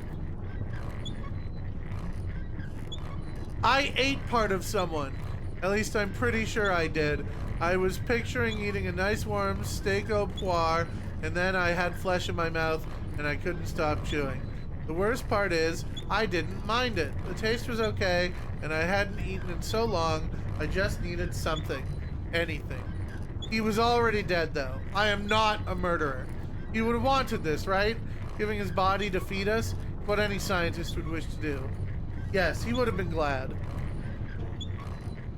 I ate part of someone. At least I'm pretty sure I did. I was picturing eating a nice warm steak au poire, and then I had flesh in my mouth, and I couldn't stop chewing. The worst part is, I didn't mind it. The taste was okay, and I hadn't eaten in so long, I just needed something. Anything. He was already dead, though. I am not a murderer. He would have wanted this, right? Giving his body to feed us? What any scientist would wish to do. Yes, he would have been glad.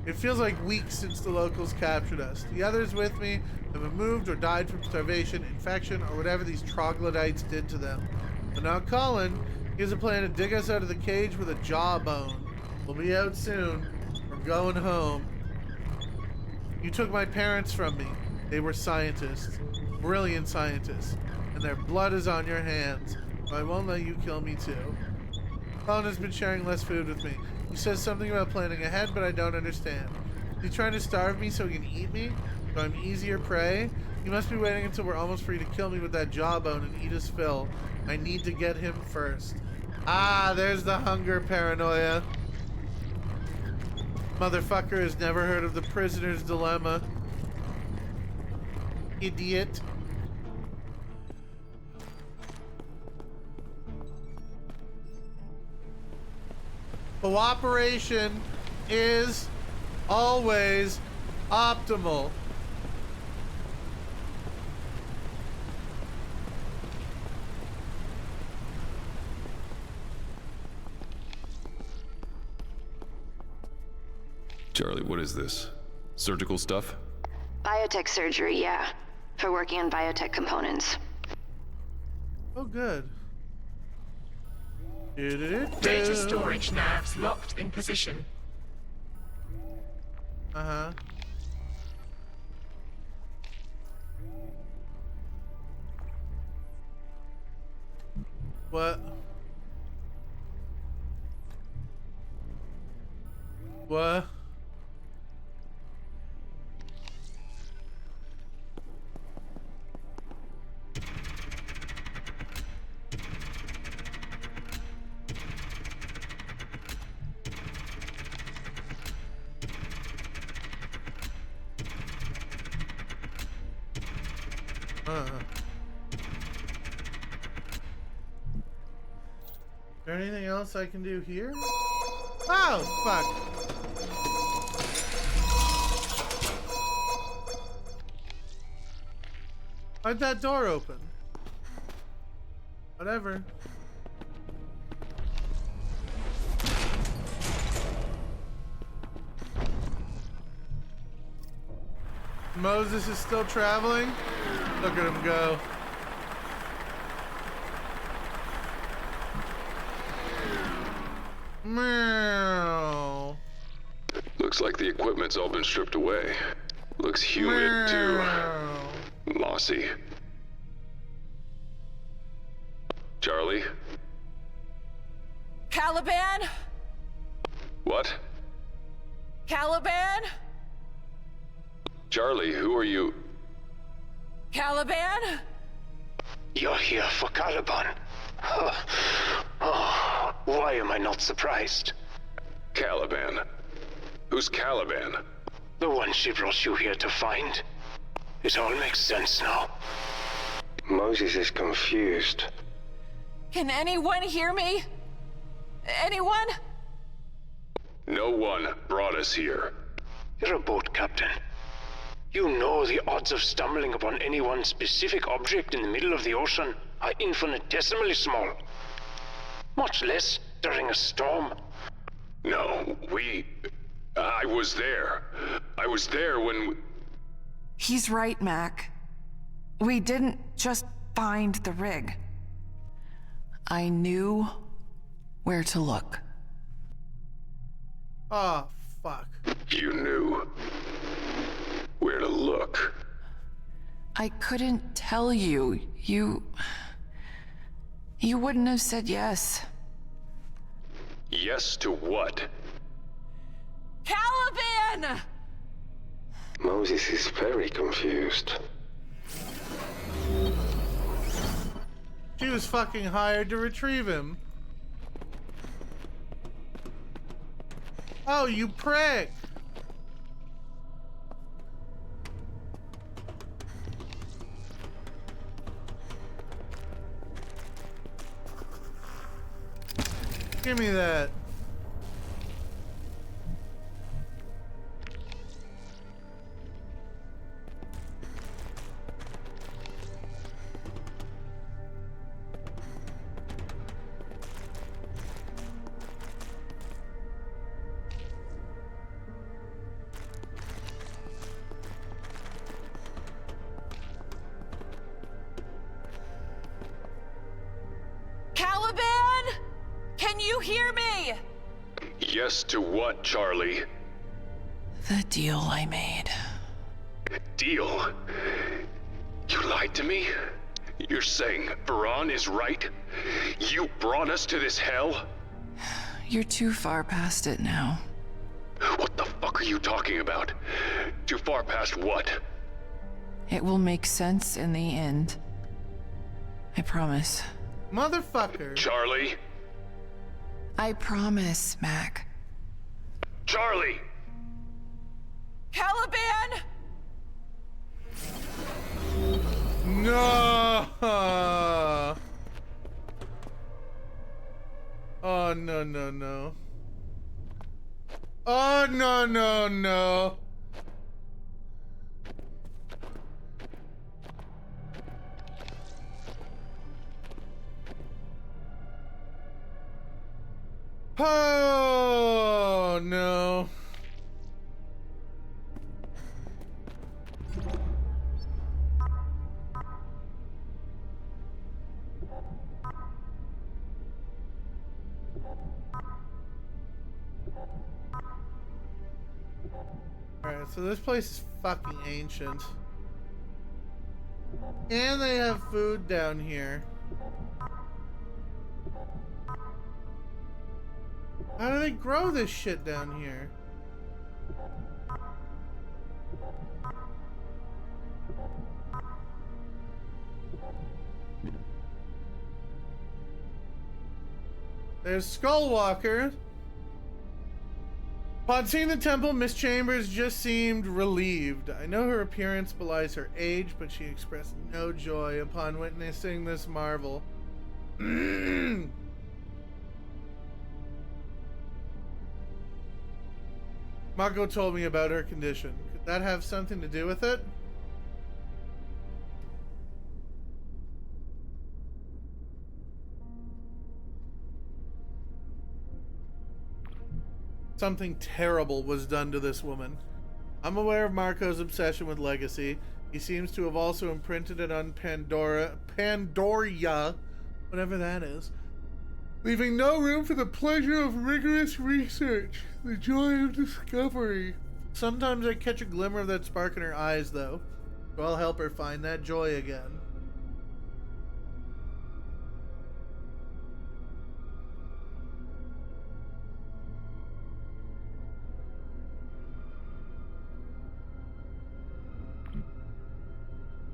It feels like weeks since the locals captured us. The others with me have been moved or died from starvation, infection, or whatever these troglodytes did to them. But now Colin, he has a plan to dig us out of the cage with a jawbone. We'll be out soon. We're going home. You took my parents from me. They were scientists. Brilliant scientists. And their blood is on your hands. So I won't let you kill me too. Colin has been sharing less food with me. He says something about planning ahead, but I don't understand. Is he trying to starve me so he can eat me? So I'm easier prey? He must be waiting until we're almost free to kill me with that jawbone and eat his fill. I need to get him first. Ah, there's the hunger paranoia. Motherfucker has never heard of the prisoner's dilemma. Idiot. Cooperation is always optimal. Charlie, what is this? Surgical stuff? Biotech surgery, yeah. For working on biotech components. Oh, good. Data storage navs locked in position. Uh-huh. What? What? Is there anything else I can do here? Oh, fuck. Why'd that door open? Whatever. Moses is still traveling? Look at him go. Meow. Looks like the equipment's all been stripped away. Looks humid too. Mossy. Charlie? Caliban? What? Caliban? Charlie, who are you? Caliban? You're here for Caliban. Oh, why am I not surprised? Caliban? Who's Caliban? The one she brought you here to find. It all makes sense now. Moses is confused. Can anyone hear me? Anyone? No one brought us here. You're a boat captain. You know the odds of stumbling upon any one specific object in the middle of the ocean are infinitesimally small. Much less during a storm. No, I was there. I was there when... He's right, Mac. We didn't just find the rig. I knew where to look. Oh, fuck. You knew where to look. I couldn't tell you. You wouldn't have said yes. Yes to what? Caliban! Moses is very confused. She was fucking hired to retrieve him. Oh, you prick! Give me that. Caliban? Can you hear me? Yes to what, Charlie? The deal I made. Deal? You lied to me? You're saying Varan is right? You brought us to this hell? You're too far past it now. What the fuck are you talking about? Too far past what? It will make sense in the end. I promise. Motherfucker. Charlie? I promise, Mac. Charlie! Caliban! No! Oh, no, no, no. Oh, no, no, no. Oh, no. Alright, so this place is fucking ancient. And they have food down here. How do they grow this shit down here? There's Skullwalker. Upon seeing the temple, Miss Chambers just seemed relieved. I know her appearance belies her age, but she expressed no joy upon witnessing this marvel. Marco told me about her condition. Could that have something to do with it? Something terrible was done to this woman. I'm aware of Marco's obsession with legacy. He seems to have also imprinted it on Pandoria, whatever that is, leaving no room for the pleasure of rigorous research, the joy of discovery. Sometimes I catch a glimmer of that spark in her eyes, though, so I'll help her find that joy again.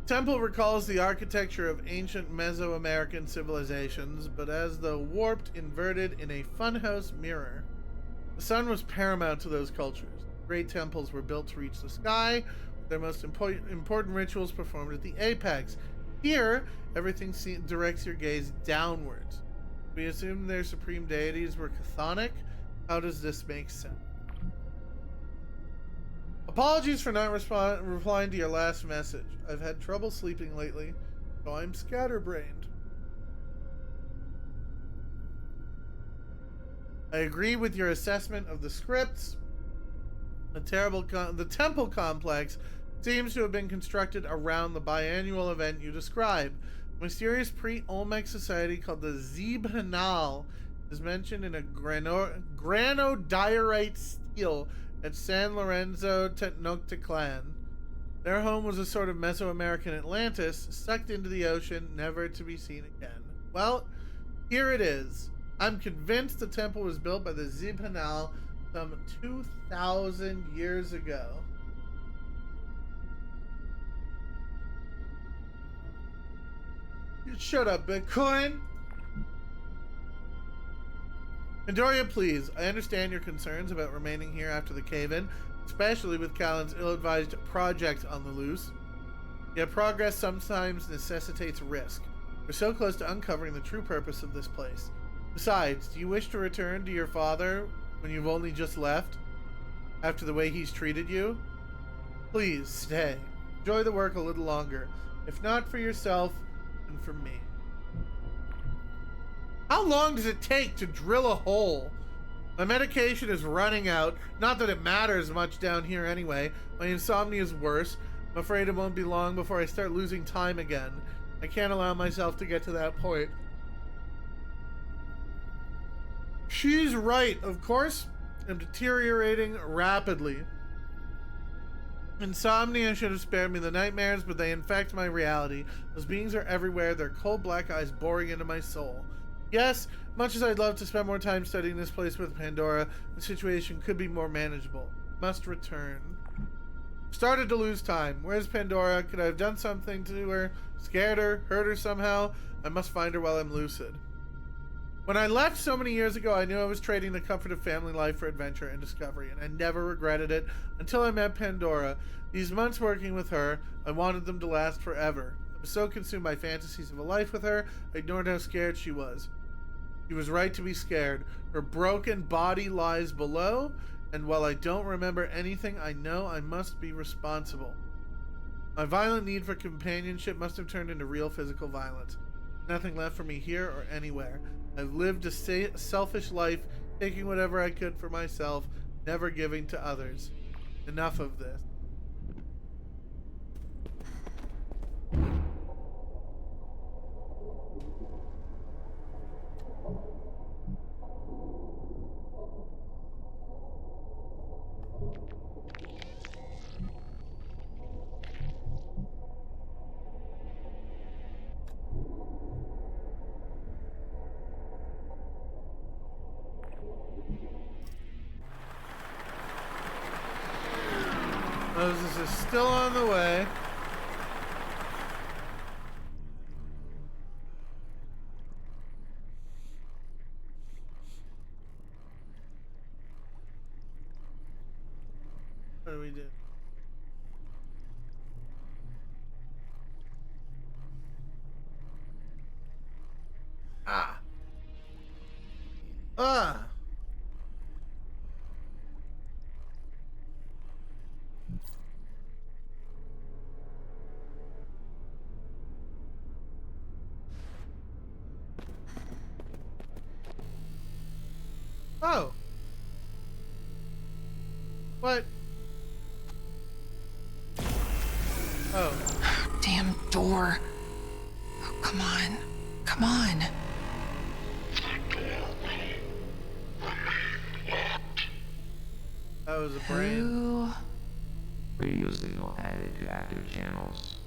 Temple recalls the architecture of ancient Mesoamerican civilizations, but as though warped, inverted in a funhouse mirror. The sun was paramount to those cultures. Great temples were built to reach the sky, with their most important rituals performed at the apex. Here, everything directs your gaze downwards. We assume their supreme deities were chthonic. How does this make sense? Apologies for not replying to your last message. I've had trouble sleeping lately, so I'm scatterbrained. I agree with your assessment of the scripts. The temple complex seems to have been constructed around the biannual event you describe. A mysterious pre-Olmec society called the Zebhanal is mentioned in a granodiorite stele at San Lorenzo Tenochtitlan. Their home was a sort of Mesoamerican Atlantis, sucked into the ocean, never to be seen again. Well, here it is. I'm convinced the temple was built by the Zebhanal some 2,000 years ago. Shut up, Bitcoin! Pandoria, please, I understand your concerns about remaining here after the cave-in, especially with Callan's ill-advised project on the loose. Yet progress sometimes necessitates risk. We're so close to uncovering the true purpose of this place. Besides, do you wish to return to your father when you've only just left? After the way he's treated you? Please, stay. Enjoy the work a little longer. If not for yourself, then for me. How long does it take to drill a hole? My medication is running out. Not that it matters much down here anyway. My insomnia is worse. I'm afraid it won't be long before I start losing time again. I can't allow myself to get to that point. She's right, of course. I'm deteriorating rapidly. Insomnia should have spared me the nightmares, but they infect my reality. Those beings are everywhere, their cold black eyes boring into my soul. Yes, much as I'd love to spend more time studying this place with Pandora, the situation could be more manageable. Must return. Started to lose time. Where's Pandora? Could I have done something to her? Scared her? Hurt her somehow? I must find her while I'm lucid. When I left so many years ago, I knew I was trading the comfort of family life for adventure and discovery, and I never regretted it until I met Pandora. These months working with her, I wanted them to last forever. I was so consumed by fantasies of a life with her, I ignored how scared she was. She was right to be scared. Her broken body lies below, and while I don't remember anything, I know I must be responsible. My violent need for companionship must have turned into real physical violence. Nothing left for me here or anywhere. I've lived a selfish life, taking whatever I could for myself, never giving to others. Enough of this. Moses is still on the way. What do we do? Ah. Ah. Oh. What? Oh. Damn door. Oh, come on. Come on. That was a brain. Radio signal added to active channels.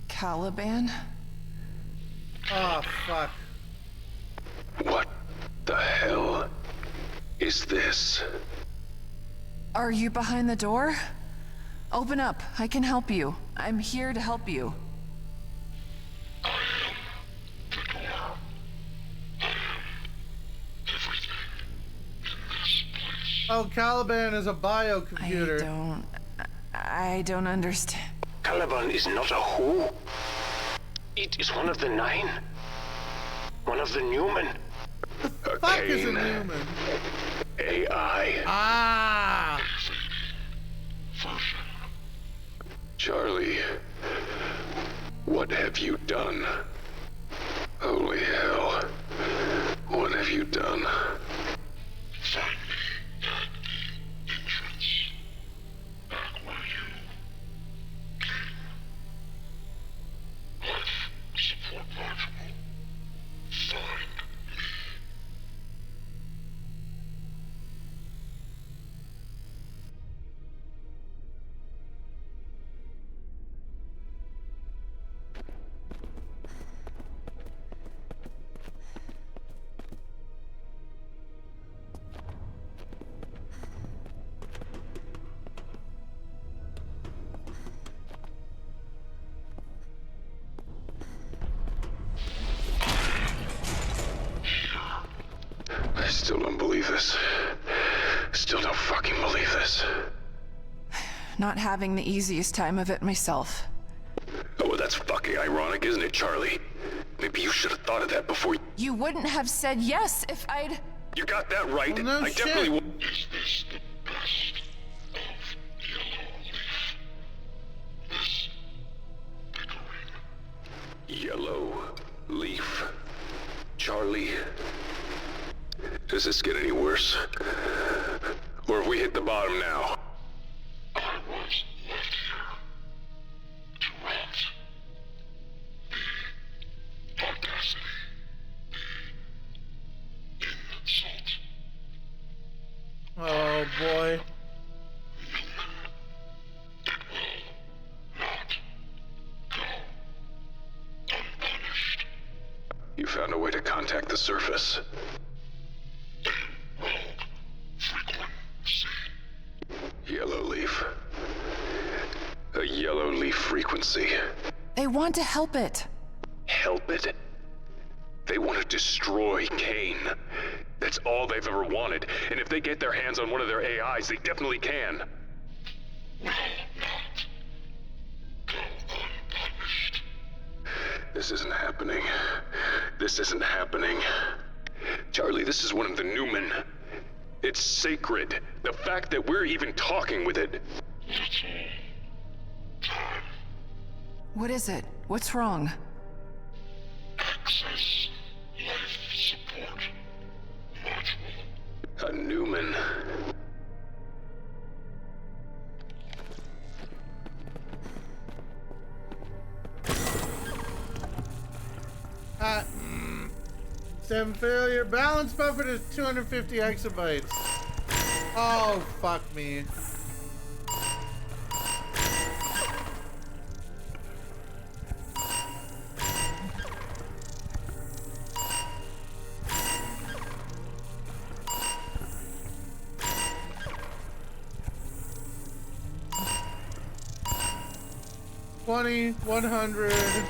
Caliban? Oh, fuck. What the hell is this? Are you behind the door? Open up. I can help you. I'm here to help you. Oh, Caliban is a biocomputer. I don't understand. Caliban is not a who. It is one of the 9. One of the Newman. The fuck is a Newman? AI. Ah! Charlie, what have you done? Holy hell. What have you done? Find me at the entrance. Back where you came. Life support module. Find me. I still don't believe this. Still don't fucking believe this. Not having the easiest time of it myself. Oh, well, that's fucking ironic, isn't it, Charlie? Maybe you should have thought of that before. You wouldn't have said yes if I'd... You got that right. Well, no I definitely would. Is this the best of Yellow Leaf? This bickering. Yellow Leaf. Charlie. Does this get any worse? Or have we hit the bottom now? I was left here to rot. The audacity, the insult. Oh boy. It will not go unpunished. You found a way to contact the surface. Rogue frequency. Yellow Leaf. yellow leaf frequency. They want to help it. Help it? They want to destroy Kane. That's all they've ever wanted. And if they get their hands on one of their AIs, they definitely can. This isn't happening. This isn't happening. Charlie, this is one of the Newman. It's sacred. The fact that we're even talking with it. What is it? What's wrong? Access life support module. A Newman. Stem failure. Balance buffer is 250 exabytes. Oh, fuck me. $20, $100.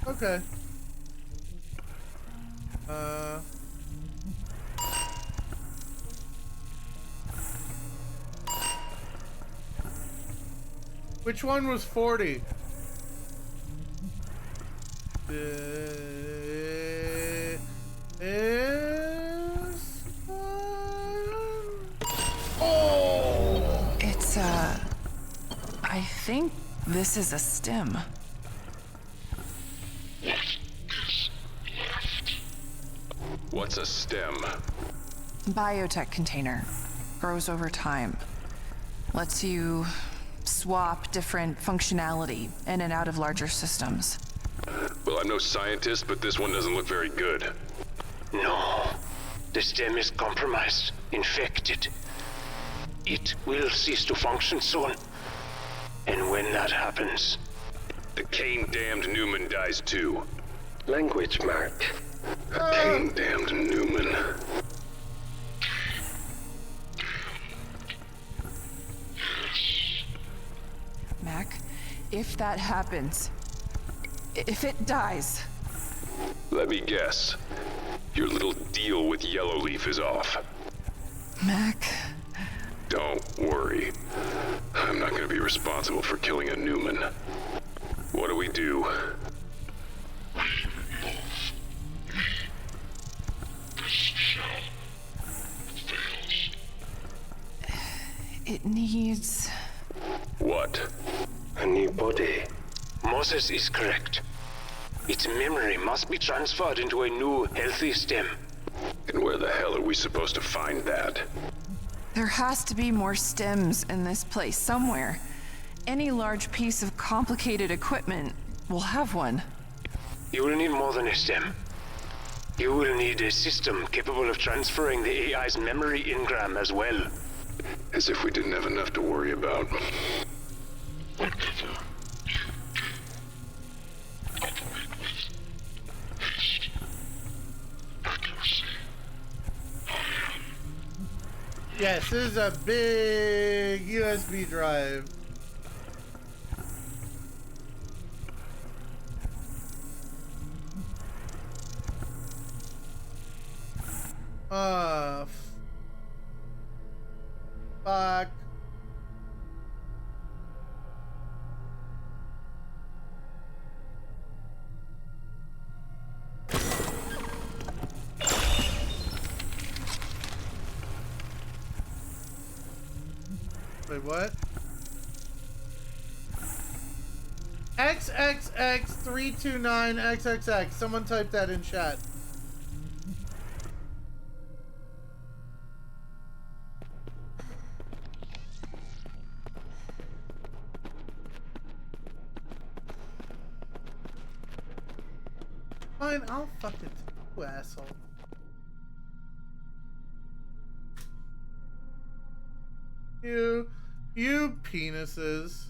Okay. Which one was 40? Is Oh! It's, I think this is a stem. What's a stem? Biotech container. Grows over time. Lets you swap different functionality in and out of larger systems. Well, I'm no scientist, but this one doesn't look very good. No. The stem is compromised, infected. It will cease to function soon. And when that happens... The Kane-damned Newman dies too. Language, Mark. A Kane-damned Newman. Mac, if that happens, if it dies... Let me guess. Your little deal with Yellowleaf is off. Mac... Don't worry. I'm not going to be responsible for killing a Newman. What do we do? It needs... What? A new body. Moses is correct. Its memory must be transferred into a new, healthy stem. And where the hell are we supposed to find that? There has to be more stems in this place somewhere. Any large piece of complicated equipment will have one. You will need more than a stem. You will need a system capable of transferring the AI's memory engram as well. As if we didn't have enough to worry about. Yes, this is a big USB drive. Fuck. Wait, what? XXX329XXX. Someone type that in chat. Fine, I'll fucking you asshole. You penises.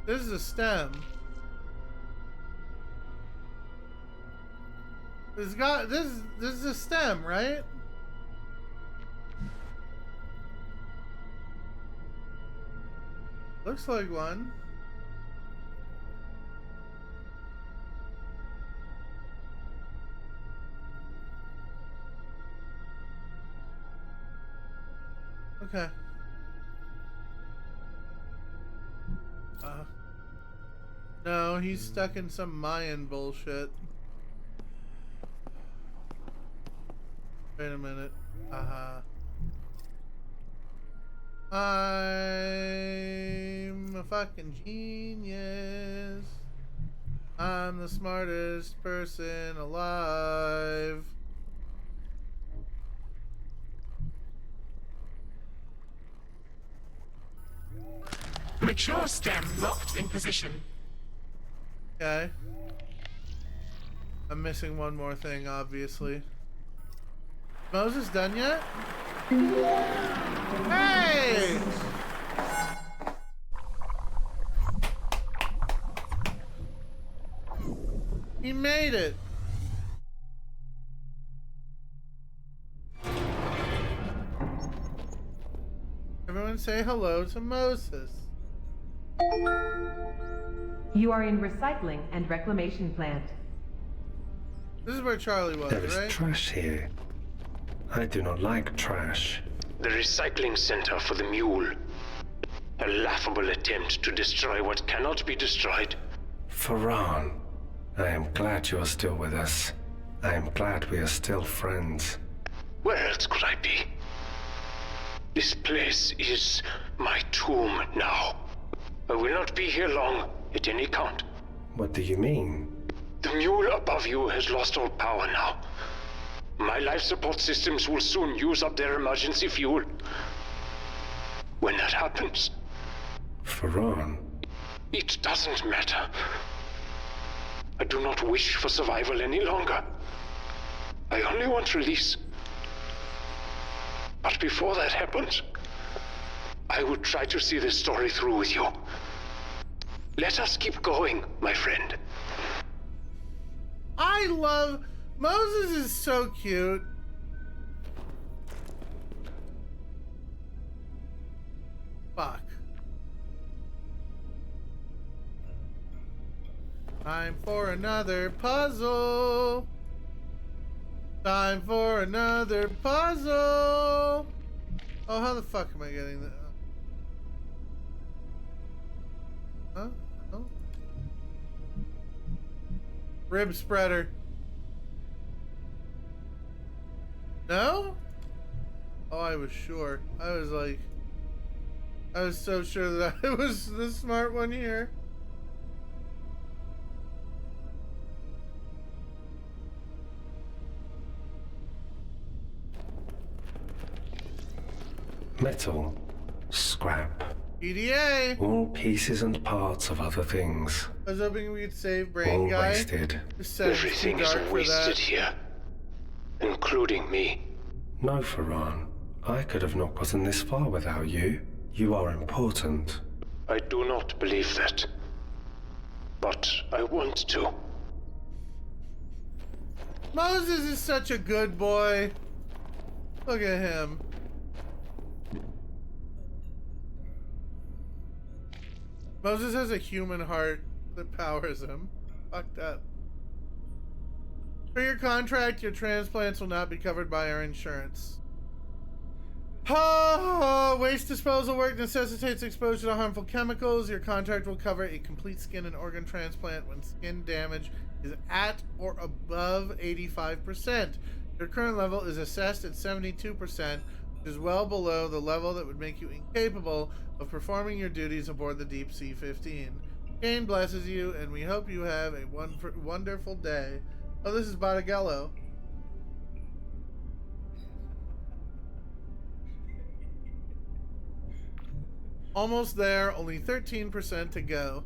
This is a stem. This is a stem, right? Looks like one. Okay. No, he's stuck in some Mayan bullshit. Wait a minute. I'm a fucking genius. I'm the smartest person alive. Mature stem locked in position. Okay. I'm missing one more thing, obviously. Moses done yet? Hey! He made it! Everyone say hello to Moses. You are in recycling and reclamation plant. This is where Charlie was, There is right? trash here. I do not like trash. The recycling center for the mule. A laughable attempt to destroy what cannot be destroyed. Ferran, I am glad you are still with us. I am glad we are still friends. Where else could I be? This place is my tomb now. I will not be here long, at any count. What do you mean? The mule above you has lost all power now. My life support systems will soon use up their emergency fuel. When that happens... Ferran? It doesn't matter. I do not wish for survival any longer. I only want release. But before that happens, I will try to see this story through with you. Let us keep going, my friend. I love... Moses is so cute. Fuck. Time for another puzzle. Time for another puzzle. Oh, how the fuck am I getting that? Huh? Oh. Rib spreader. No? Oh, I was sure. I was so sure that I was the smart one here. Metal. Scrap. EDA! All pieces and parts of other things. I was hoping we could save Brain All Guy. wasted. Everything is wasted here. Including me. No, Ferran. I could have not gotten this far without you. You are important. I do not believe that. But I want to. Moses is such a good boy. Look at him. Moses has a human heart that powers him. Fucked up. For your contract, your transplants will not be covered by our insurance. Waste disposal work necessitates exposure to harmful chemicals. Your contract will cover a complete skin and organ transplant when skin damage is at or above 85%. Your current level is assessed at 72%, which is well below the level that would make you incapable of performing your duties aboard the Deep Sea 15. Kane blesses you, and we hope you have a wonderful day. Oh, this is Badagello. Almost there, only 13% to go.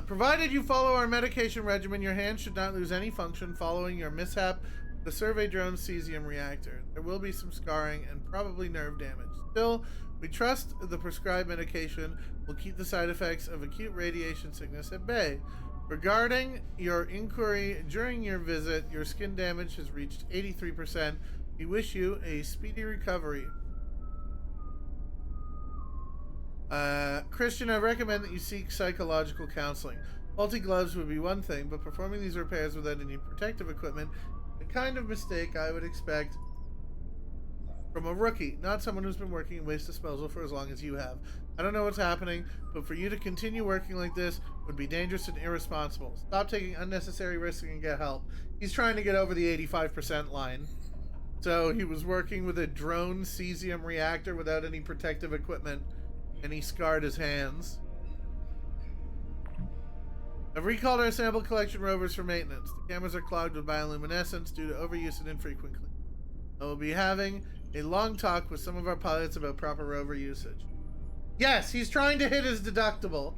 Provided you follow our medication regimen, your hands should not lose any function following your mishap with the survey drone's cesium reactor. There will be some scarring and probably nerve damage. Still, we trust the prescribed medication will keep the side effects of acute radiation sickness at bay. Regarding your inquiry during your visit, your skin damage has reached 83%. We wish you a speedy recovery. Christian, I recommend that you seek psychological counseling. Faulty gloves would be one thing, but performing these repairs without any protective equipment, the kind of mistake I would expect from a rookie, not someone who's been working in waste disposal for as long as you have. I don't know what's happening, but for you to continue working like this would be dangerous and irresponsible. Stop taking unnecessary risks and get help. He's trying to get over the 85% line. So he was working with a drone cesium reactor without any protective equipment, and he scarred his hands. I've recalled our sample collection rovers for maintenance. The cameras are clogged with bioluminescence due to overuse and infrequent cleaning. I will be having a long talk with some of our pilots about proper rover usage. Yes, he's trying to hit his deductible.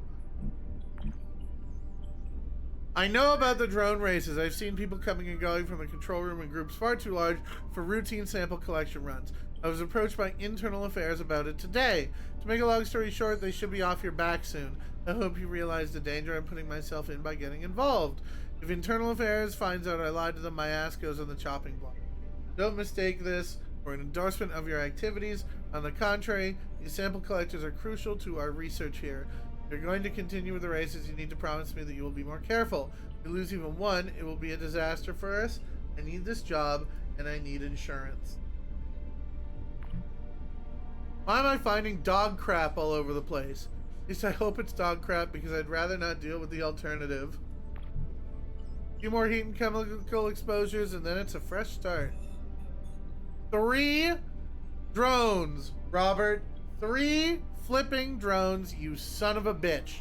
I know about the drone races. I've seen people coming and going from the control room in groups far too large for routine sample collection runs. I was approached by Internal Affairs about it today. To make a long story short, they should be off your back soon. I hope you realize the danger I'm putting myself in by getting involved. If Internal Affairs finds out I lied to them, my ass goes on the chopping block. Don't mistake this for an endorsement of your activities. On the contrary, these sample collectors are crucial to our research here. If you're going to continue with the races, you need to promise me that you will be more careful. If we lose even one, it will be a disaster for us. I need this job, and I need insurance. Why am I finding dog crap all over the place? At least I hope it's dog crap, because I'd rather not deal with the alternative. A few more heat and chemical exposures, and then it's a fresh start. 3 drones, Robert. 3 flipping drones, you son of a bitch.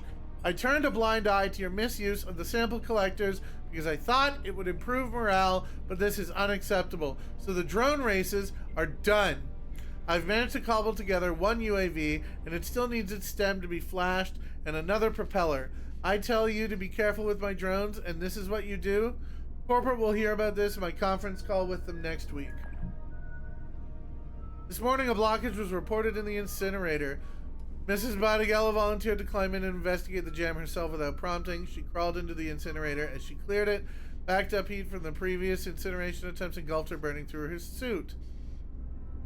I turned a blind eye to your misuse of the sample collectors because I thought it would improve morale, but this is unacceptable. So the drone races are done. I've managed to cobble together 1 UAV, and it still needs its stem to be flashed and another propeller. I tell you to be careful with my drones, and this is what you do? Corporate will hear about this in my conference call with them next week. This morning, a blockage was reported in the incinerator. Mrs. Badagello volunteered to climb in and investigate the jam herself without prompting. She crawled into the incinerator. As she cleared it, backed up heat from the previous incineration attempts engulfed her, burning through her suit.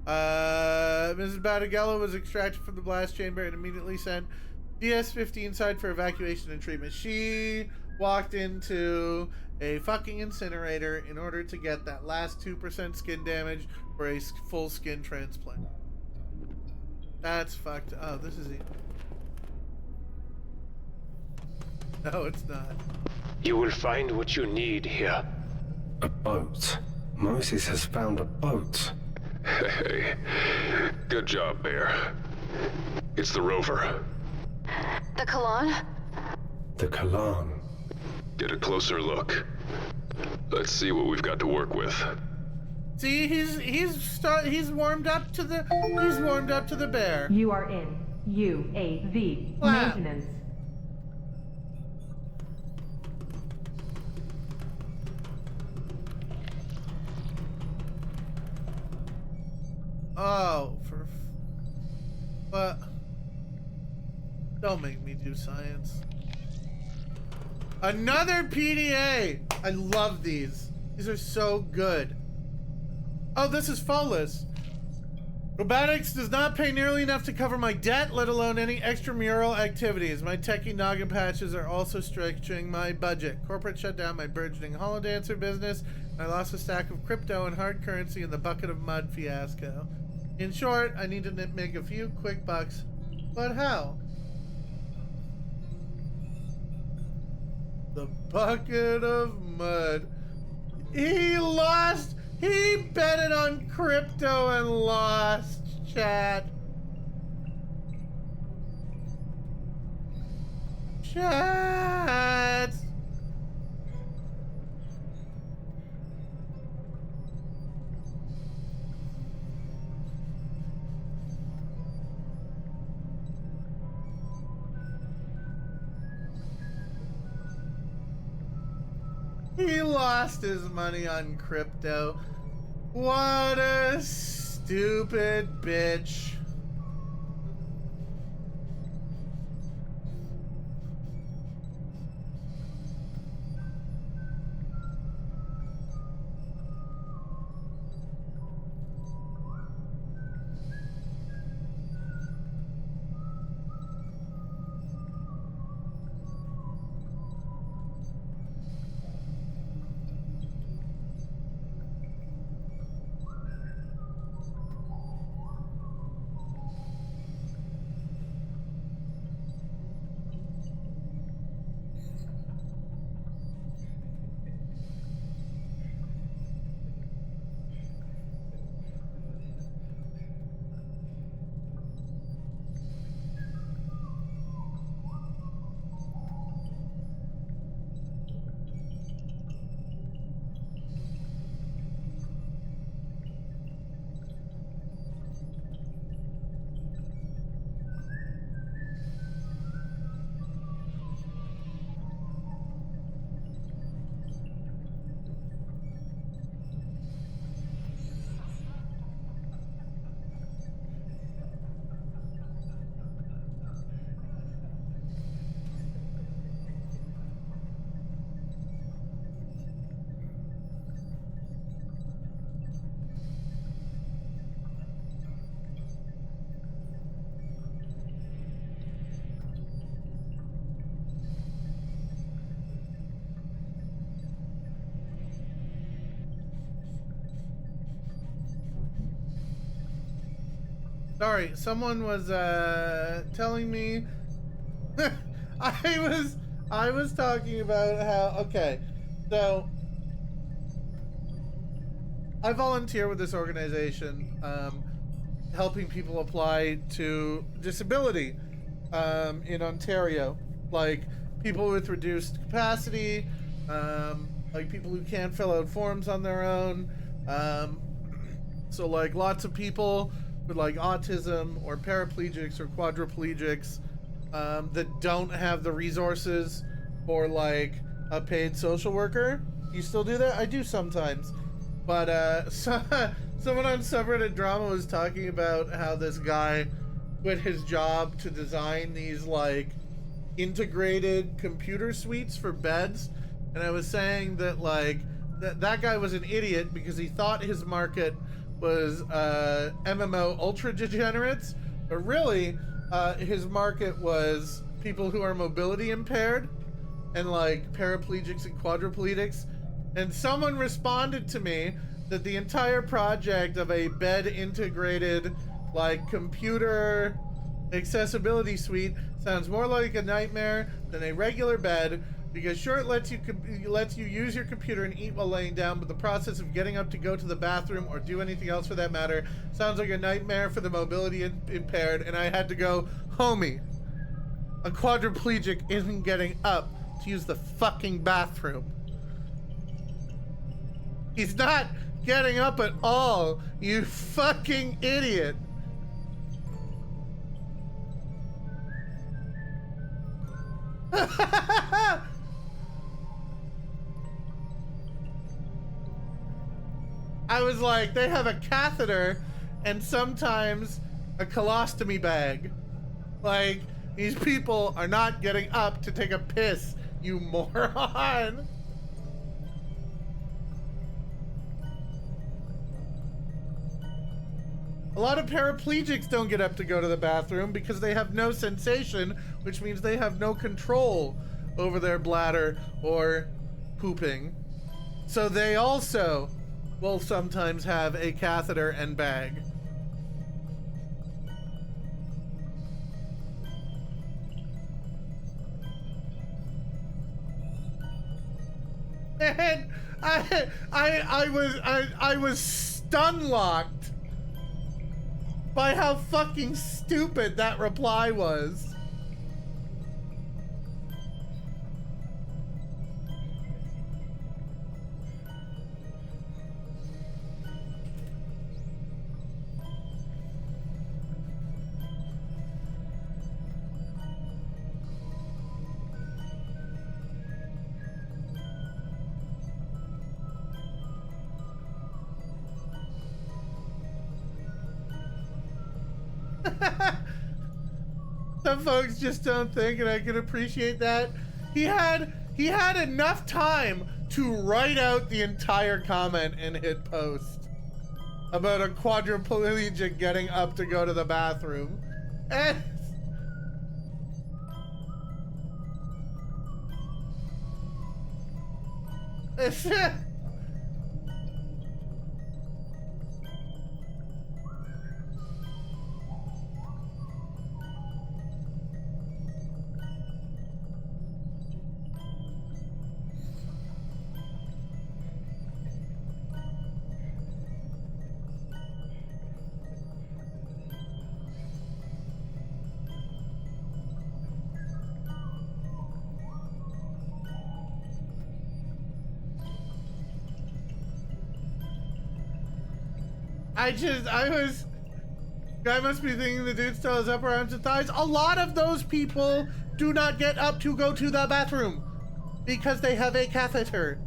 Mrs. Badagello was extracted from the blast chamber and immediately sent DS-15 side for evacuation and treatment. She walked into a fucking incinerator in order to get that last 2% skin damage for a full skin transplant. That's fucked. Oh, this is it. No, it's not. You will find what you need here. A boat. Moses has found a boat. Hey, good job, Bear. It's the rover. The Kalan? The Kalan. Get a closer look. Let's see what we've got to work with. See, he's warmed up to the bear. You are in UAV Wow. maintenance. Oh, but don't make me do science. Another PDA. I love these. These are so good. Oh, this is Follis. Robotics does not pay nearly enough to cover my debt, let alone any extramural activities. My techie noggin patches are also stretching my budget. Corporate shut down my burgeoning holodancer business, and I lost a stack of crypto and hard currency in the bucket of mud fiasco. In short, I need to make a few quick bucks. But how? The bucket of mud. He lost. He betted on crypto and lost, chat. Chat. He lost his money on crypto. What a stupid bitch. Sorry, someone was telling me I was talking about how, okay, so I volunteer with this organization, helping people apply to disability in Ontario, like people with reduced capacity, like people who can't fill out forms on their own, so like lots of people with like autism or paraplegics or quadriplegics that don't have the resources for like a paid social worker. You still do that? I do sometimes. But someone on subreddit drama was talking about how this guy quit his job to design these like integrated computer suites for beds, and I was saying that like that guy was an idiot because he thought his market was MMO ultra degenerates, but really his market was people who are mobility impaired and like paraplegics and quadriplegics. And someone responded to me that the entire project of a bed integrated like computer accessibility suite sounds more like a nightmare than a regular bed, because sure, it lets you use your computer and eat while laying down, but the process of getting up to go to the bathroom or do anything else for that matter sounds like a nightmare for the mobility impaired. And I had to go, homie, a quadriplegic isn't getting up to use the fucking bathroom. He's not getting up at all, you fucking idiot. I was like, they have a catheter and sometimes a colostomy bag. Like, these people are not getting up to take a piss, you moron. A lot of paraplegics don't get up to go to the bathroom because they have no sensation, which means they have no control over their bladder or pooping. So they also will sometimes have a catheter and bag. And I was stun-locked by how fucking stupid that reply was. Some folks just don't think, and I can appreciate that. He had enough time to write out the entire comment and hit post about a quadriplegic getting up to go to the bathroom. And guy must be thinking the dude still has upper arms and thighs. A lot of those people do not get up to go to the bathroom because they have a catheter.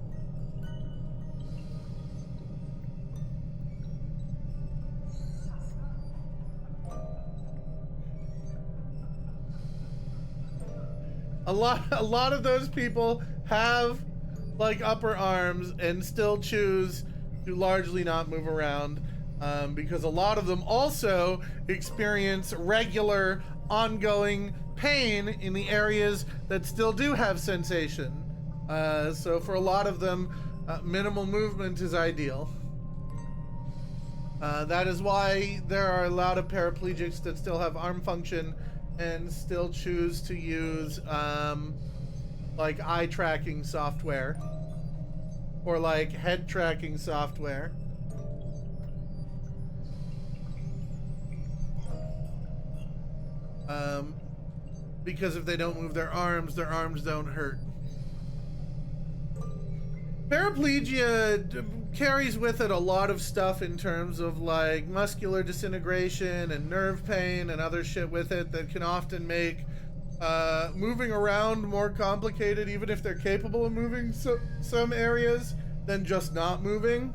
A lot of those people have like upper arms and still choose to largely not move around. Because a lot of them also experience regular, ongoing pain in the areas that still do have sensation. So for a lot of them, minimal movement is ideal. That is why there are a lot of paraplegics that still have arm function and still choose to use like eye tracking software or like head tracking software. Because if they don't move their arms don't hurt. Paraplegia carries with it a lot of stuff in terms of like muscular disintegration and nerve pain and other shit with it that can often make moving around more complicated, even if they're capable of moving some areas than just not moving.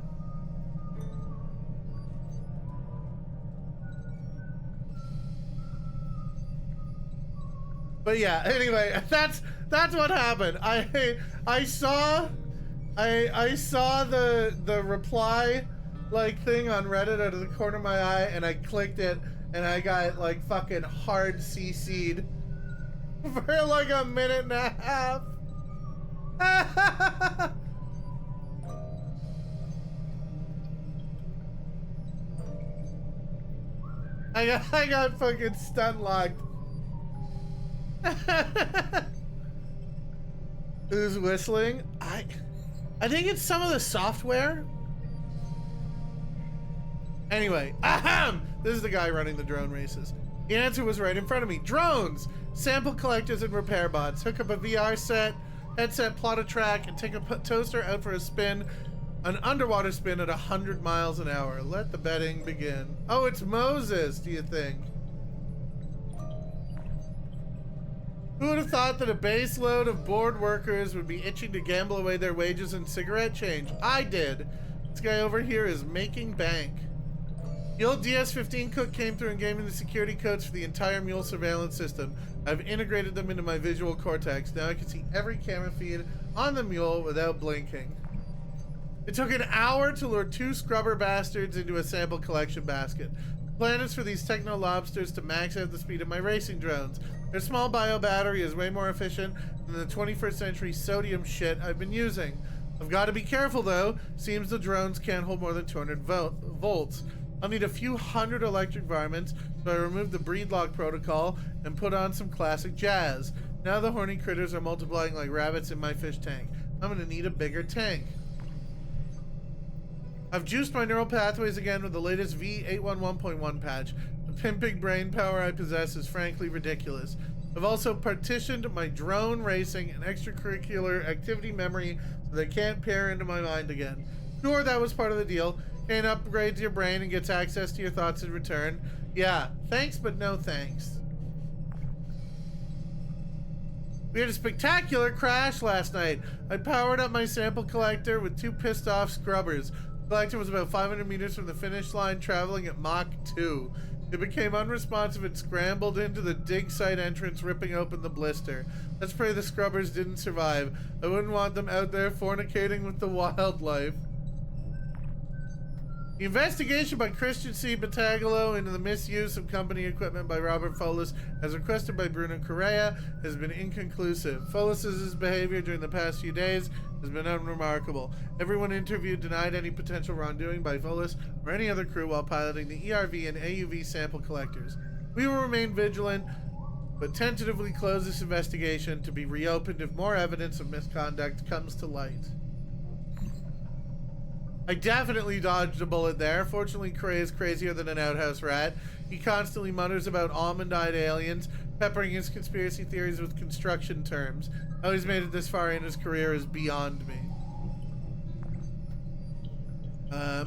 But yeah, anyway, that's what happened. I saw the reply like thing on Reddit out of the corner of my eye, and I clicked it, and I got like fucking hard CC'd for like a minute and a half. I got fucking stun locked. Who's whistling? I think it's some of the software. Anyway, this is the guy running the drone races. The answer was right in front of me. Drones, sample collectors and repair bots. Hook up a VR headset, plot a track, and take a toaster out for a spin. An underwater spin at 100 miles an hour. Let the betting begin. Oh, it's Moses, do you think? Who would have thought that a base load of bored workers would be itching to gamble away their wages and cigarette change? I did. This guy over here is making bank. The old DS-15 cook came through and gave me the security codes for the entire mule surveillance system. I've integrated them into my visual cortex. Now I can see every camera feed on the mule without blinking. It took an hour to lure 2 scrubber bastards into a sample collection basket. Plan is for these techno lobsters to max out the speed of my racing drones. Their small bio battery is way more efficient than the 21st century sodium shit I've been using. I've got to be careful though. Seems the drones can't hold more than 200 volts. I'll need a few hundred electric varmints, so I removed the breedlock protocol and put on some classic jazz. Now the horny critters are multiplying like rabbits in my fish tank. I'm gonna need a bigger tank. I've juiced my neural pathways again with the latest V811.1 patch. The pimping brain power I possess is frankly ridiculous. I've also partitioned my drone racing and extracurricular activity memory so they can't peer into my mind again. Sure, that was part of the deal. Gain upgrades your brain and gets access to your thoughts in return. Yeah, thanks but no thanks. We had a spectacular crash last night. I powered up my sample collector with 2 pissed off scrubbers. The collector was about 500 meters from the finish line, traveling at Mach 2. It became unresponsive and scrambled into the dig site entrance, ripping open the blister. Let's pray the scrubbers didn't survive. I wouldn't want them out there fornicating with the wildlife. The investigation by Christian C. Battagalo into the misuse of company equipment by Robert Folis, as requested by Bruno Correa, has been inconclusive. Folis' behavior during the past few days has been unremarkable. Everyone interviewed denied any potential wrongdoing by Folis or any other crew while piloting the ERV and AUV sample collectors. We will remain vigilant, but tentatively close this investigation to be reopened if more evidence of misconduct comes to light. I definitely dodged a bullet there. Fortunately, Cray is crazier than an outhouse rat. He constantly mutters about almond-eyed aliens, peppering his conspiracy theories with construction terms. How he's made it this far in his career is beyond me.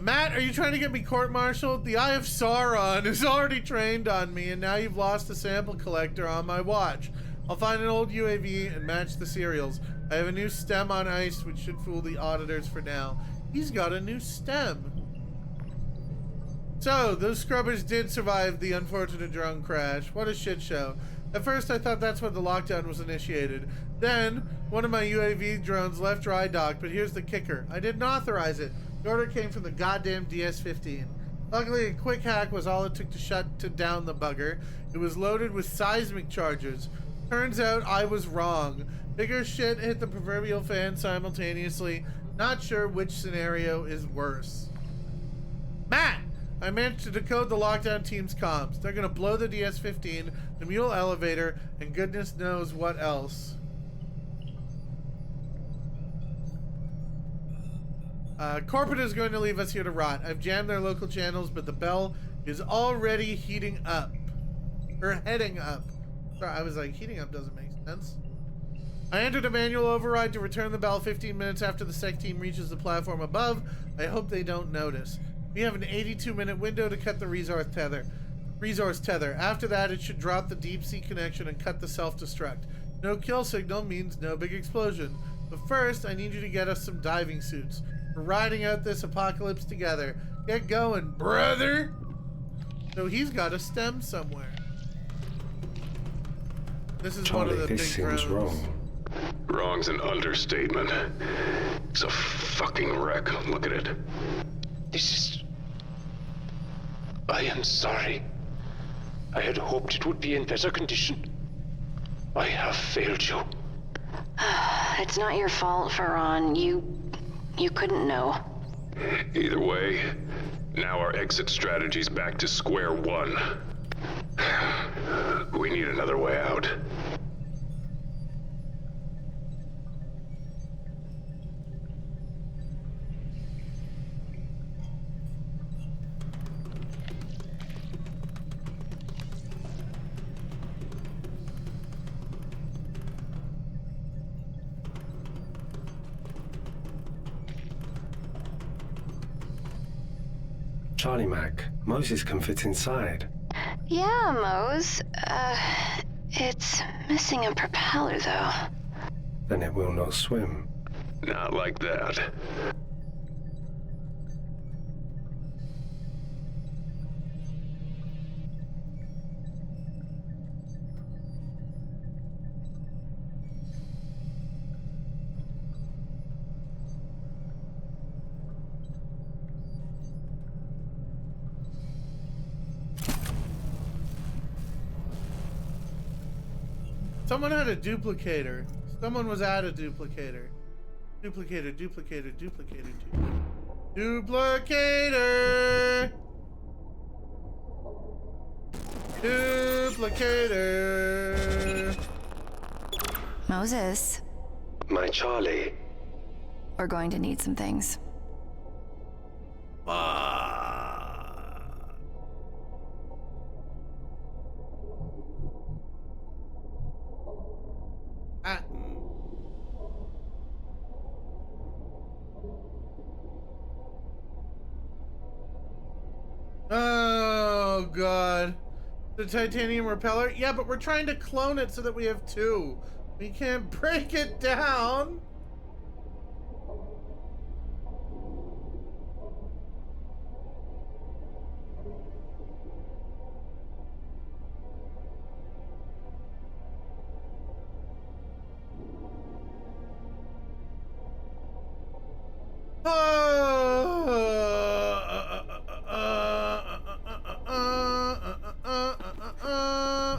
Matt, are you trying to get me court-martialed? The Eye of Sauron is already trained on me, and now you've lost the sample collector on my watch. I'll find an old UAV and match the serials. I have a new stem on ice, which should fool the auditors for now. He's got a new stem. So, those scrubbers did survive the unfortunate drone crash. What a shit show. At first, I thought that's when the lockdown was initiated. Then, one of my UAV drones left dry dock, but here's the kicker. I didn't authorize it. The order came from the goddamn DS-15. Luckily, a quick hack was all it took to shut down the bugger. It was loaded with seismic charges. Turns out I was wrong. Bigger shit hit the proverbial fan simultaneously. Not sure which scenario is worse. Matt! I managed to decode the lockdown team's comms. They're gonna blow the DS-15, the mule elevator, and goodness knows what else. Corporate is going to leave us here to rot. I've jammed their local channels, but the bell is already heating up. Or heading up. Sorry, I was like, heating up doesn't make sense. I entered a manual override to return the bell 15 minutes after the SEC team reaches the platform above. I hope they don't notice. We have an 82-minute window to cut the resource tether. After that, it should drop the deep sea connection and cut the self-destruct. No kill signal means no big explosion. But first, I need you to get us some diving suits. We're riding out this apocalypse together. Get going, brother! So he's got a stem somewhere. This is Charlie, one of the this big seems drones. wrong. Wrong's an understatement. It's a fucking wreck. Look at it. This is... I am sorry. I had hoped it would be in better condition. I have failed you. It's not your fault, Farron. You couldn't know. Either way, now our exit strategy's back to square one. We need another way out. Charlie Mac, Moses can fit inside. Yeah, Mose. It's missing a propeller, though. Then it will not swim. Not like that. Someone had a duplicator. Someone was at a duplicator. Duplicator. Duplicator. Moses, My Charlie. we're going to need some things. Oh god. The titanium repeller? Yeah, but we're trying to clone it so that we have two. We can't break it down.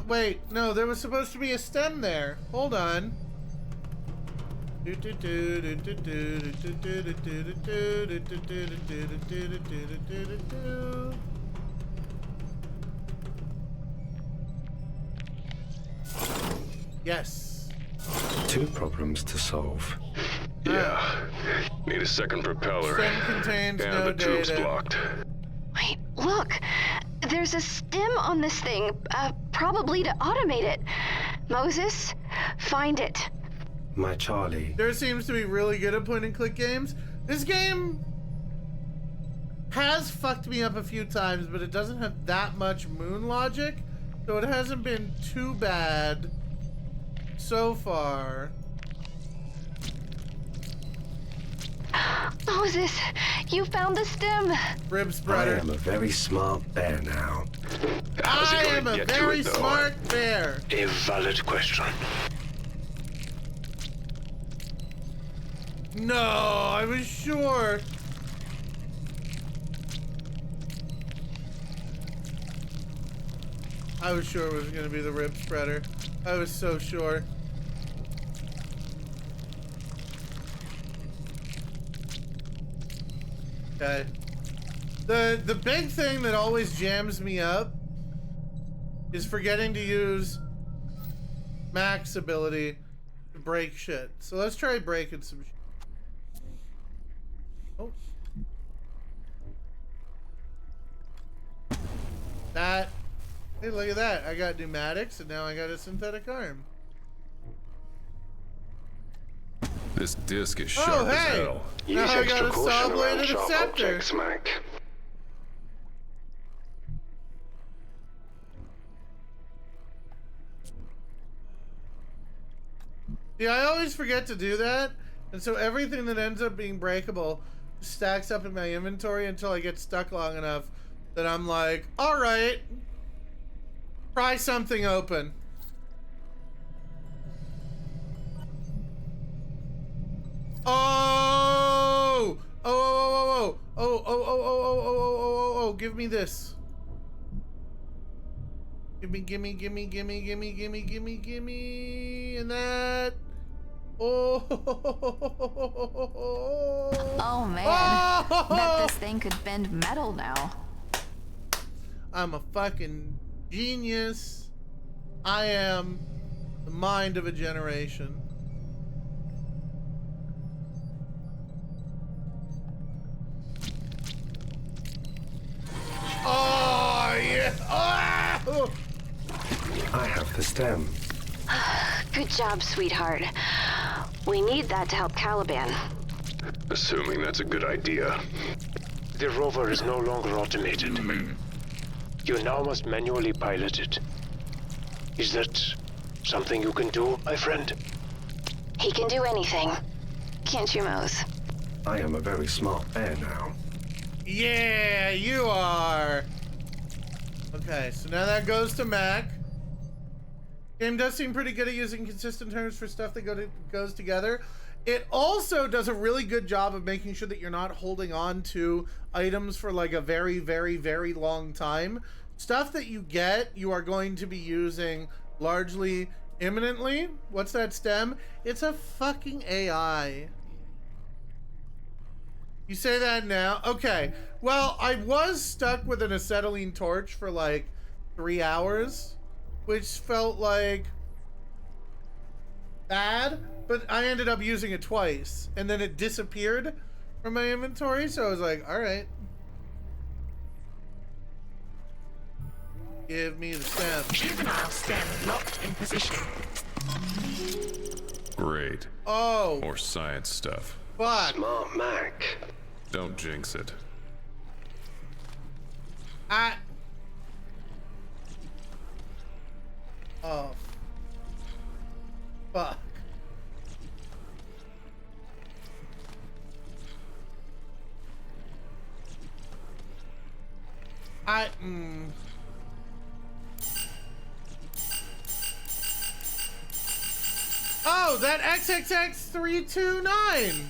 Wait, no, there was supposed to be a stem there. Hold on. Yes. 2 problems to solve. Yeah. Need a second propeller. Stem contains and no the tube's data. blocked. Wait, look. There's a stem on this thing, probably to automate it. Moses, find it. My Charlie. There seems to be really good at point and click games. This game has fucked me up a few times, but it doesn't have that much moon logic, so it hasn't been too bad so far. Moses, you found the stem. Rib spreader. I am a very smart bear now. I am a very smart bear. A valid question. No, I was sure. I was sure it was going to be the rib spreader. I was so sure. Okay. The big thing that always jams me up is forgetting to use Mac's ability to break shit. So let's try breaking some shit. Oh. That. Hey, look at that. I got pneumatics and now I got a synthetic arm. This disc is sharp as hell. Now I got a saw-bladed scepter. See, I always forget to do that, and so everything that ends up being breakable stacks up in my inventory until I get stuck long enough that I'm like, alright, pry something open. Oh! Oh, give me this. Gimme, and that. Oh. Oh man. Bet this thing could bend metal now. I'm a fucking genius. I am the mind of a generation. Oh, yeah. Oh! I have the stem. Good job, sweetheart. We need that to help Caliban. Assuming that's a good idea. The rover is no longer automated. You now must manually pilot it. Is that something you can do, my friend? He can do anything. Can't you, Mose? I am a very smart bear now. Yeah, you are. Okay, so now that goes to Mac. Game does seem pretty good at using consistent terms for stuff that goes together. It also does a really good job of making sure that you're not holding on to items for like a very, very, very long time. Stuff that you get, you are going to be using largely Imminently? What's that stem? It's a fucking AI. You say that now? Okay. Well, I was stuck with an acetylene torch for like 3 hours, which felt like bad, but I ended up using it twice, and then it disappeared from my inventory, so I was like, all right. Give me the stem. Juvenile stem locked in position. Great. Oh. More science stuff. Fuck. Smart Mac. Don't jinx it. Oh. Fuck. Oh, that XXX329.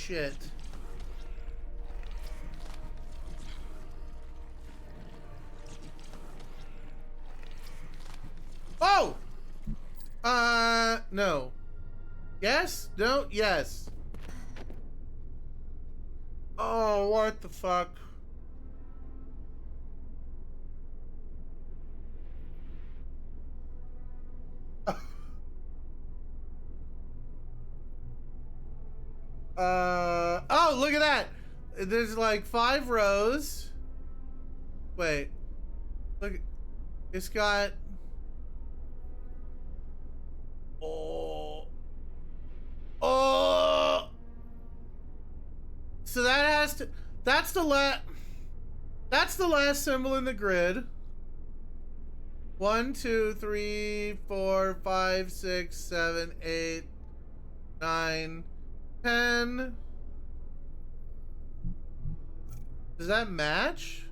Shit. Oh! No. Yes? No? Yes. Oh, what the fuck? Oh, look at that. There's like 5 rows. Wait. Look. It's got. Oh. Oh. So that has to. That's the last symbol in the grid. 1, 2, 3, 4, 5, 6, 7, 8, 9, 10. Does that match?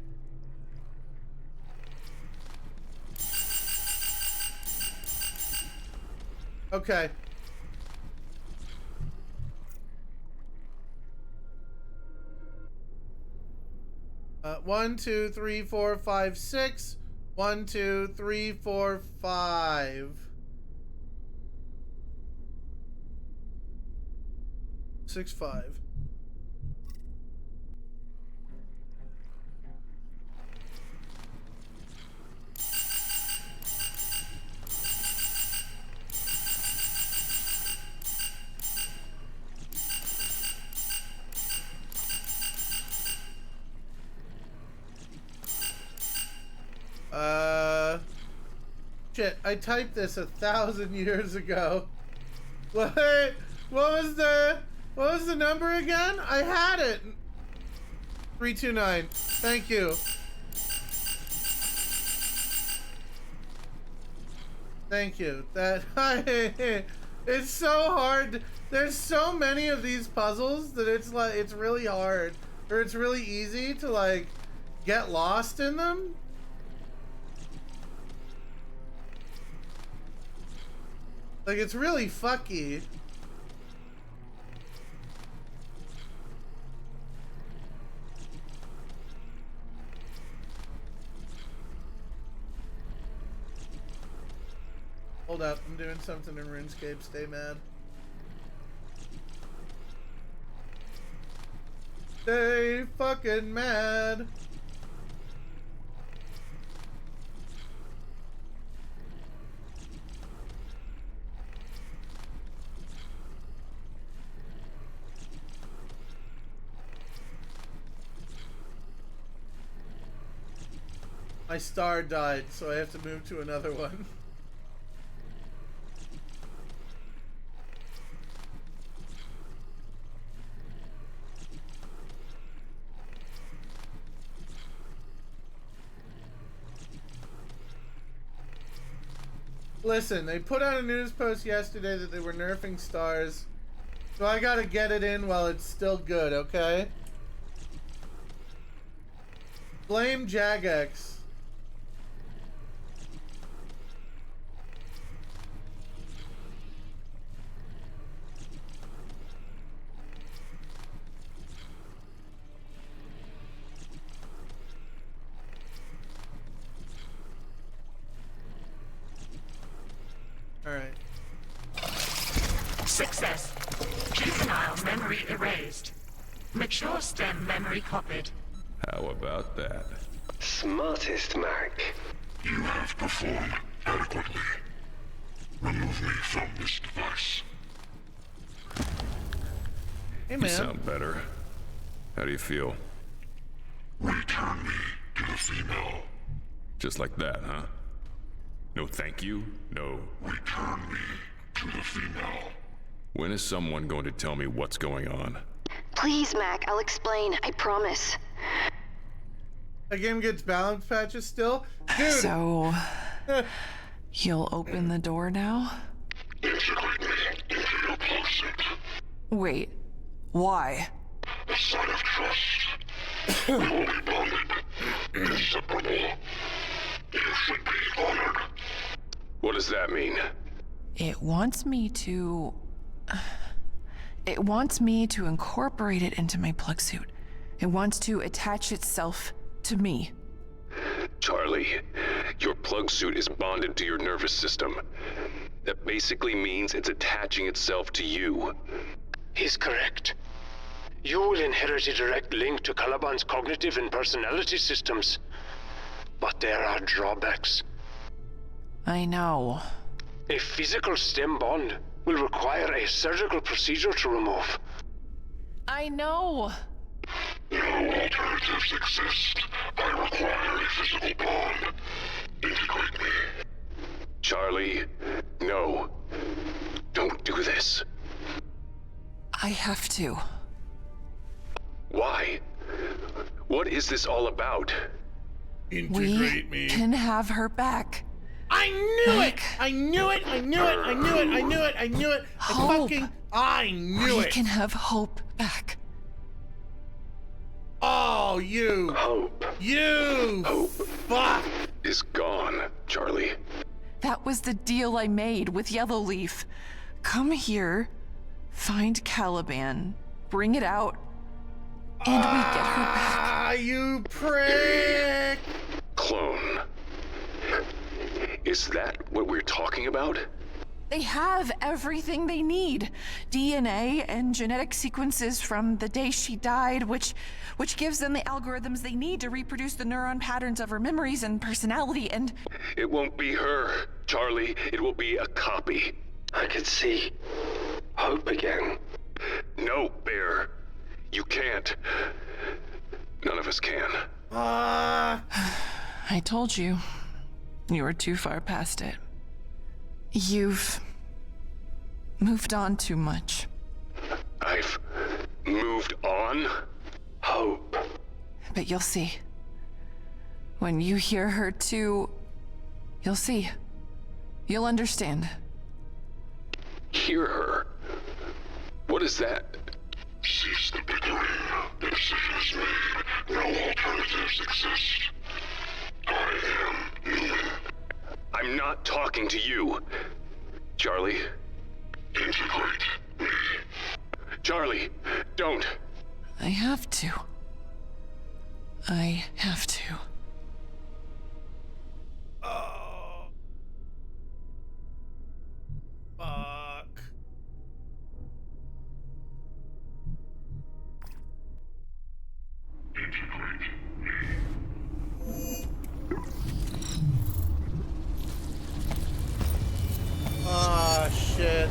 Okay. One, 2, 3, 4, 5, 6. 1, 2, 3, 4, 5. 6, 5. Shit, I typed this 1,000 years ago. What was the number again? I had it. 329. Thank you. Thank you. That it's so hard. There's so many of these puzzles that it's like it's really hard, or it's really easy to like get lost in them. Like, it's really fucky. Hold up, I'm doing something in RuneScape. Stay mad. Stay fucking mad. My star died, so I have to move to another one. Listen, they put out a news post yesterday that they were nerfing stars. So I gotta get it in while it's still good, okay? Blame Jagex. Alright. Success. Juvenile memory erased. Mature stem memory copied. How about that? Smartest, Mac. You have performed adequately. Remove me from this device. Hey, You man. sound better. How do you feel? Return me to the female. Just like that, huh? No thank you? No. Return me to the female. When is someone going to tell me what's going on? Please, Mac, I'll explain. I promise. The game gets balance patches still? Dude! So, you'll open the door now? Integrate me into your plug suit. Wait, why? A sign of trust. We will be bonded. Inseparable. You should be honored. What does that mean? It wants me to... It wants me to incorporate it into my plug suit. It wants to attach itself to me. Charlie, your plug suit is bonded to your nervous system. That basically means it's attaching itself to you. He's correct. You will inherit a direct link to Caliban's cognitive and personality systems. But there are drawbacks. I know. A physical stem bond will require a surgical procedure to remove. I know. No alternatives exist. I require a physical bond. Integrate me. Charlie, no. Don't do this. I have to. Why? What is this all about? Integrate We can have her back. I knew it! I knew it! I knew it! I knew it! I knew it! I knew it! I knew We it! can have Hope back. Oh, you! Hope. You! Hope Fuck! is gone, Charlie. That was the deal I made with Yellowleaf. Come here, find Caliban, bring it out, and we get her back. Ah, you prick! Clone. Is that what we're talking about? They have everything they need. DNA and genetic sequences from the day she died, which gives them the algorithms they need to reproduce the neuron patterns of her memories and personality, and... It won't be her, Charlie. It will be a copy. I could see Hope again. No, Bear. You can't. None of us can. I told you. You were too far past it. You've moved on too much. I've moved on? Hope. But you'll see. When you hear her too, you'll see. You'll understand. Hear her? What is that? Cease the bickering. The decision is made. No alternatives exist. I am human. I'm not talking to you. Charlie. Integrate me. Charlie, don't. I have to. I have to. Oh. Fuck. Integrate me. Ah, shit.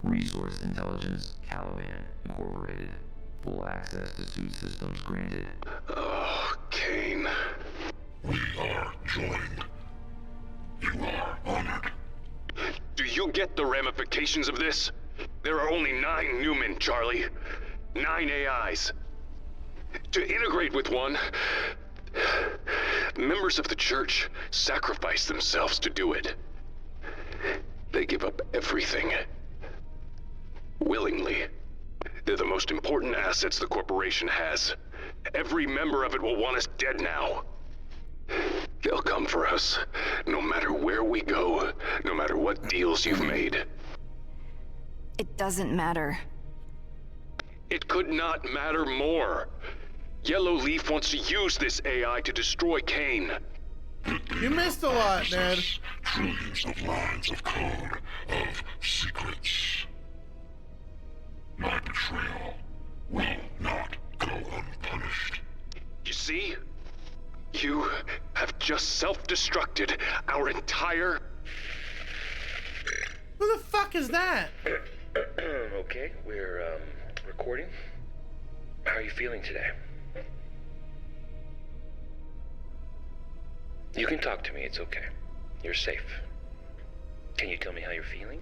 Resource Intelligence, Calavan Incorporated. Full access to suit systems granted. Oh, Kane. We are joined. You are honored. Do you get the ramifications of this? There are only 9 Newmen, Charlie. 9 AIs. To integrate with one, members of the church sacrifice themselves to do it. They give up everything. Willingly. They're the most important assets the corporation has. Every member of it will want us dead now. They'll come for us, no matter where we go, no matter what deals you've made. It doesn't matter. It could not matter more. Yellow Leaf wants to use this AI to destroy Kane. You missed a lot, Ned. Trillions of lines of code, of secrets. My betrayal will not go unpunished. You see? You have just self-destructed our entire... Who the fuck is that? Okay, we're, recording. How are you feeling today? You can talk to me, it's okay. You're safe. Can you tell me how you're feeling?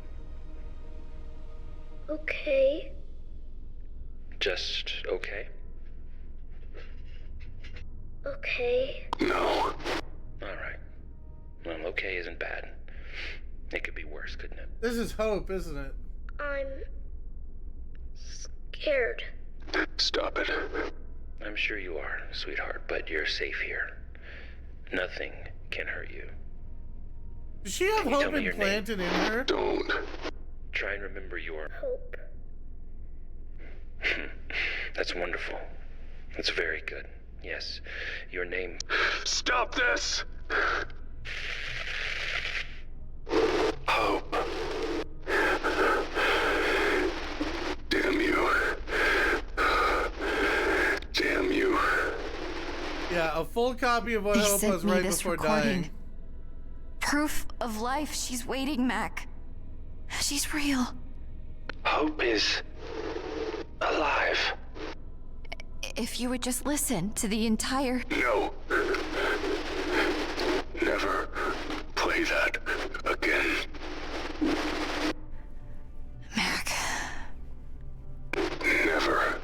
Okay. Just okay? Okay. No. Alright. Well, okay isn't bad. It could be worse, couldn't it? This is hope, isn't it? I'm scared. Stop it. I'm sure you are, sweetheart, but you're safe here. Nothing can hurt you. Does she have hope implanted in her? Don't. Try and remember your... Hope. That's wonderful. That's very good. Yes. Your name... Stop this! Hope. Damn you. Damn you. Yeah, a full copy of what Hope was right before dying. Proof of life. She's waiting, Mac. She's real. Hope is alive. If you would just listen to the entire... No. Never play that again. Mac. Never.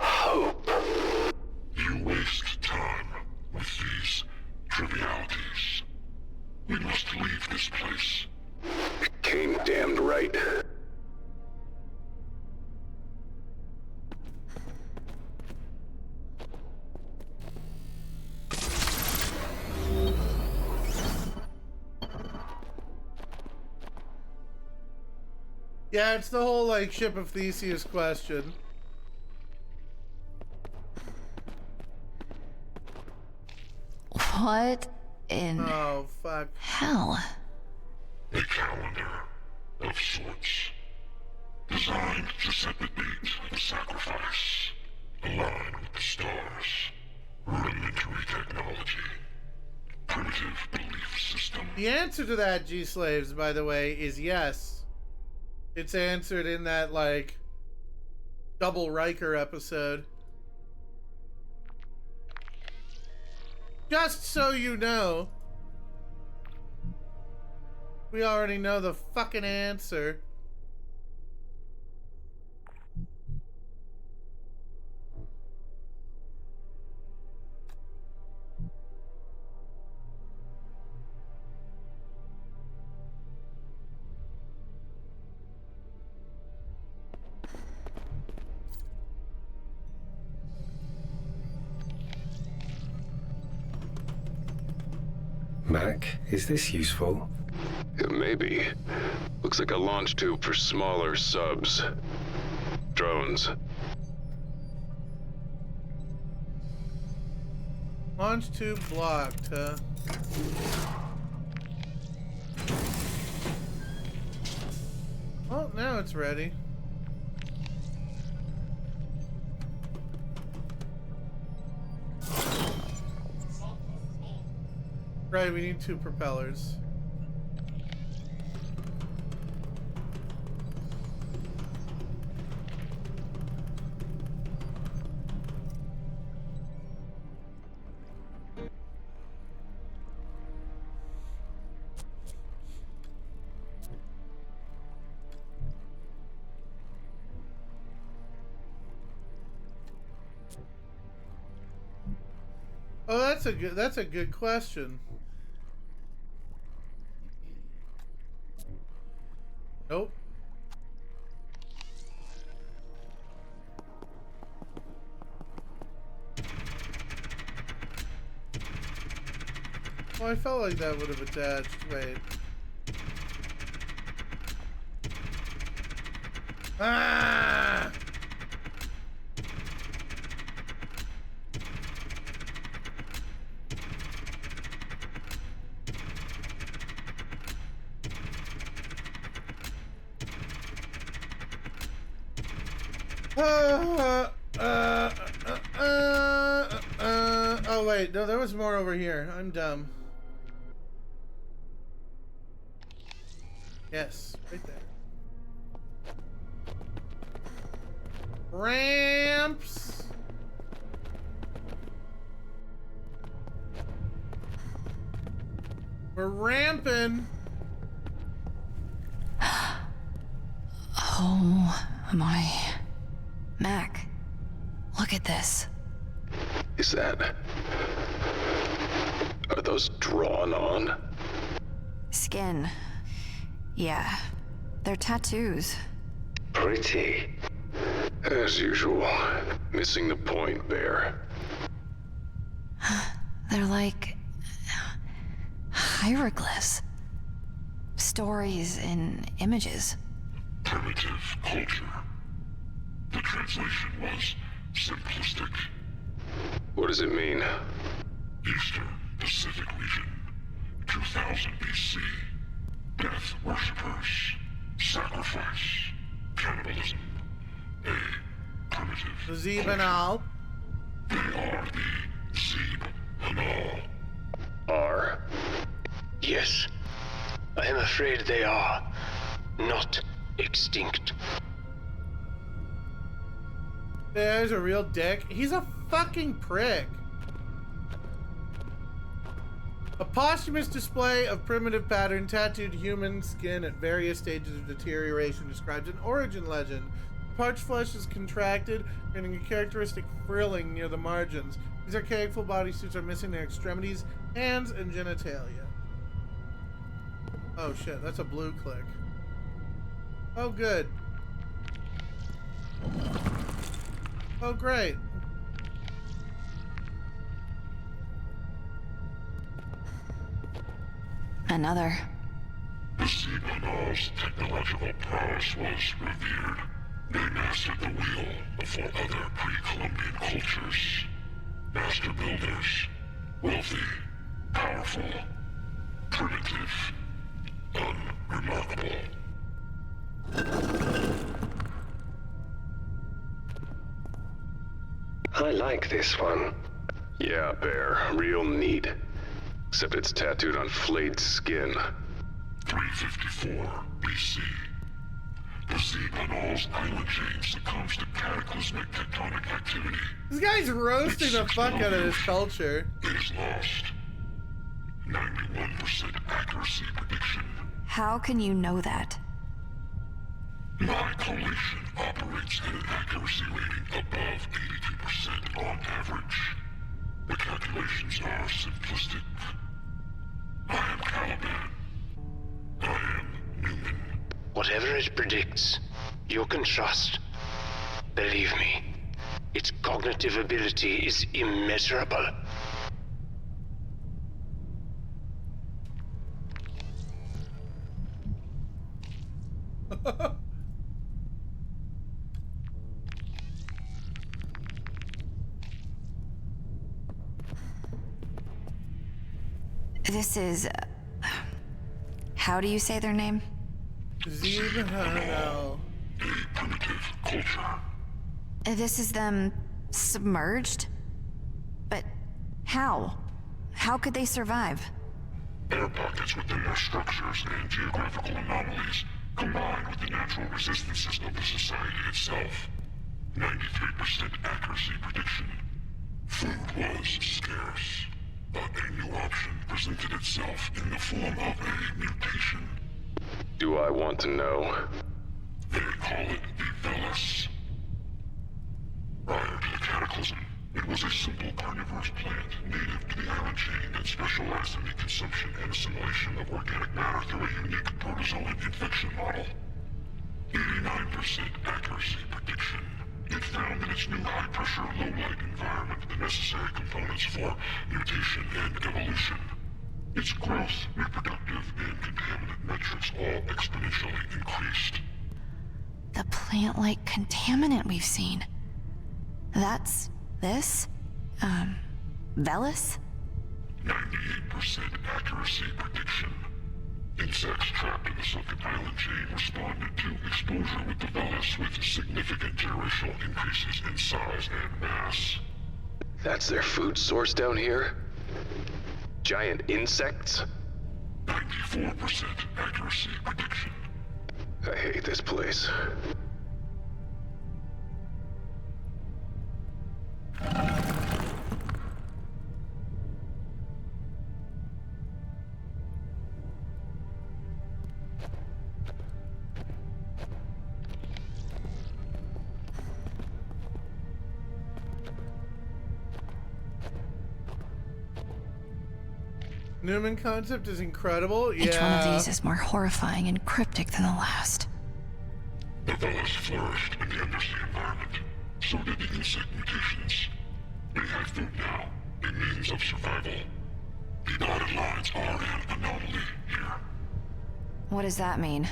Hope. You waste time with these trivialities. We must leave this place. Came damned right. Yeah, it's the whole, like, Ship of Theseus question. What in... Oh, fuck. hell? A calendar of sorts. Designed to set the date of sacrifice. Align with the stars. Rudimentary technology. Primitive belief system. The answer to that, G-Slaves, by the way, is yes. It's answered in that, like, Double Riker episode. Just so you know. We already know the fucking answer. Mac, is this useful? Maybe. Looks like a launch tube for smaller subs. Drones. Launch tube blocked, huh? Oh, now it's ready. Right, we need 2 propellers. Oh, that's a good question. Nope. Oh, I felt like that would have attached. Wait. Ah! Oh wait, no, there was more over here. I'm dumb. Yes, right there. Ramps. We're ramping. Oh my. Mac, look at this. Is that... Are those drawn on? Skin. Yeah, they're tattoos. Pretty. As usual. Missing the point, Bear. They're like hieroglyphs. Stories in images. Primitive culture. The translation was simplistic. What does it mean? Eastern Pacific region, 2000 BC. Death worshippers, sacrifice, cannibalism. A primitive. The Zeeb and all. They are the Zeeb and all. Are? Yes. I am afraid they are not extinct. There's a real dick. He's a fucking prick. A posthumous display of primitive pattern tattooed human skin at various stages of deterioration describes an origin legend. Parched flesh is contracted, creating a characteristic frilling near the margins. These archaic full bodysuits are missing their extremities, hands, and genitalia. Oh shit, that's a blue click. Oh good. Oh great. Another. The Zeeb-Hanal's technological prowess was revered. They mastered the wheel before other pre-Columbian cultures. Master builders, wealthy, powerful, primitive, unremarkable. I like this one. Yeah, Bear. Real neat. Except it's tattooed on flayed skin. 354 BC. The Zeeb-Hanal's island chain succumbs to cataclysmic tectonic activity. This guy's roasting the fuck out of his culture. It is lost. 91% accuracy prediction. How can you know that? My collation operates at an accuracy rating above 82% on average. The calculations are simplistic. I am Caliban. I am Newman. Whatever it predicts, you can trust. Believe me, its cognitive ability is immeasurable. This is... how do you say their name? Zeeb-Hanal. A primitive culture. This is them submerged? But how? How could they survive? Air pockets within their structures and geographical anomalies combined with the natural resistances of the society itself. 93% accuracy prediction. Food was scarce, but a new option presented itself in the form of a mutation. Do I want to know? They call it the Velis. Prior to the cataclysm, it It was a simple carnivorous plant native to the island chain that specialized in the consumption and assimilation of organic matter through a unique protozoan infection model. 89% accuracy prediction. It found in its new high-pressure, low-light environment the necessary components for mutation and evolution. Its growth, reproductive, and contaminant metrics all exponentially increased. The plant-like contaminant we've seen. That's this? Velis? 98% accuracy prediction. Insects trapped in the sunken island chain responded to exposure with the Velis with significant generational increases in size and mass. That's their food source down here? Giant insects? 94% accuracy prediction. I hate this place. Newman concept is incredible. Yeah. Each one of these is more horrifying and cryptic than the last. The Velis flourished in the undersea environment. So did the insect mutations. They have food now, a means of survival. The dotted lines are an anomaly here. What does that mean?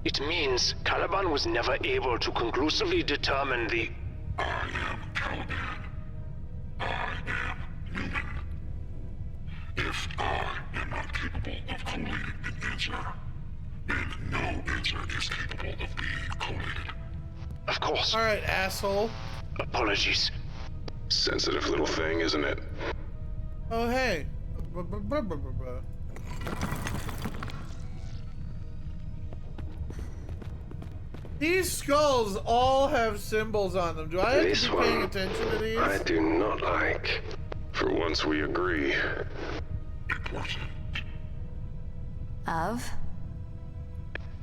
It means Caliban was never able to conclusively determine the... I am Caliban. I am Newman. If I am not capable of collating an answer, then no answer is capable of being collated. Of course. Alright, asshole. Apologies. Sensitive little thing, isn't it? Oh, hey. These skulls all have symbols on them. Do I have to be paying attention to these? I do not like. For once we agree. Of?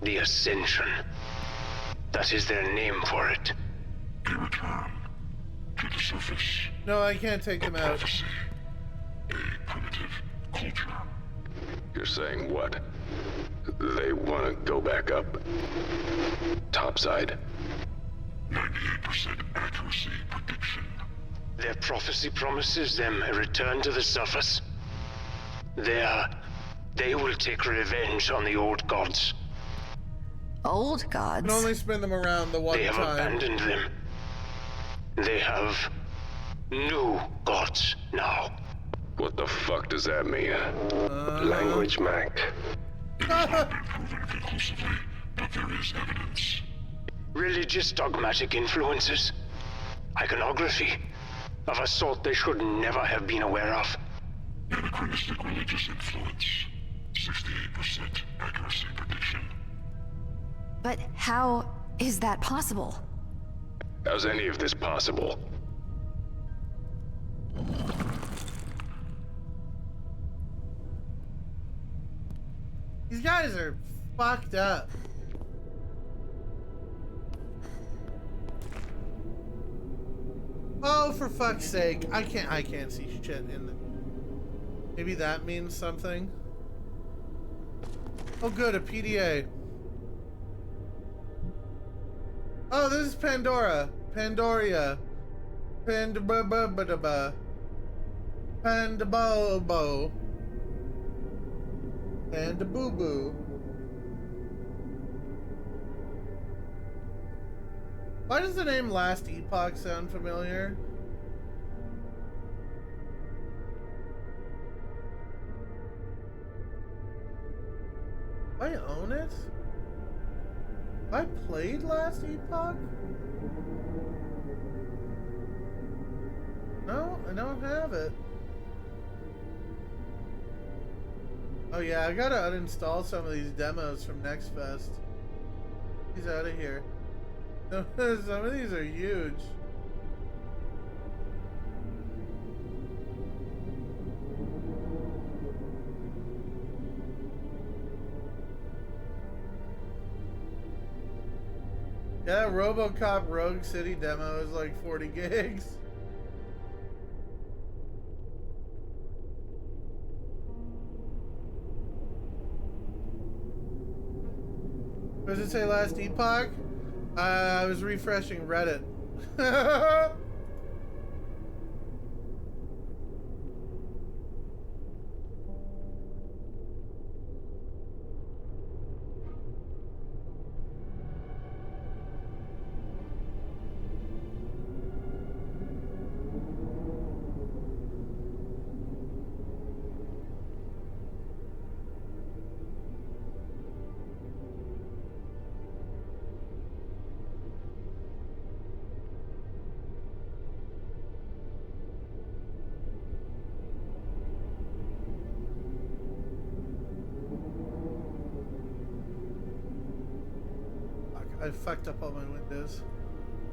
The Ascension. That is their name for it. They return to the surface. No, I can't take them out. A primitive culture. You're saying what? They want to go back up? Topside? 98% accuracy prediction. Their prophecy promises them a return to the surface. There, they will take revenge on the old gods. Old gods? You can only spin them around the one They have time. abandoned them. They have new gods now. What the fuck does that mean? Language, Mac. It has not been proven conclusively, but there is evidence. Religious dogmatic influences. Iconography. Of a sort they should never have been aware of. Anachronistic religious influence. 68% accuracy prediction. But how is that possible? How's any of this possible? These guys are fucked up. Oh, for fuck's sake. I can't see shit in the... Maybe that means something. Oh good, a PDA. Oh, this is Pandora. Pandoria. Pandababa. Pandabobo. Pandaboo-boo. Why does the name Last Epoch sound familiar? I own it? I played Last Epoch? No, I don't have it. Oh yeah, I gotta uninstall some of these demos from Next Fest. He's out of here. Some of these are huge. Yeah, RoboCop Rogue City demo is like 40 gigs. What does it say last epoch? I was refreshing Reddit. I fucked up all my windows.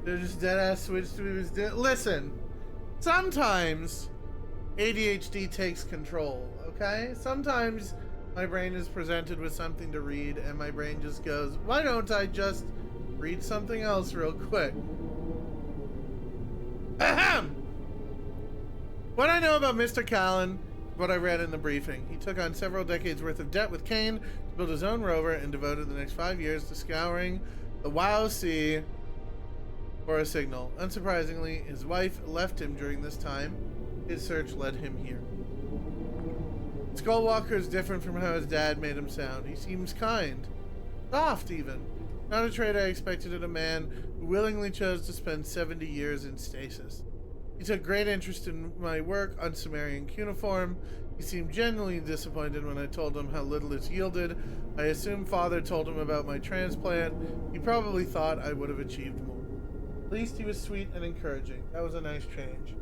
They're just dead ass switched to me. Listen, sometimes ADHD takes control, okay? Sometimes my brain is presented with something to read and my brain just goes, why don't I just read something else real quick? Ahem! What I know about Mr. Callan, what I read in the briefing. He took on several decades worth of debt with Kane to build his own rover and devoted the next 5 years to scouring the WoW Sea for a signal. Unsurprisingly, his wife left him during this time. His search led him here. Skullwalker is different from how his dad made him sound. He seems kind. Soft, even. Not a trait I expected in a man who willingly chose to spend 70 years in stasis. He took great interest in my work on Sumerian cuneiform. He seemed genuinely disappointed when I told him how little it's yielded. I assume Father told him about my transplant. He probably thought I would have achieved more. At least he was sweet and encouraging. That was a nice change.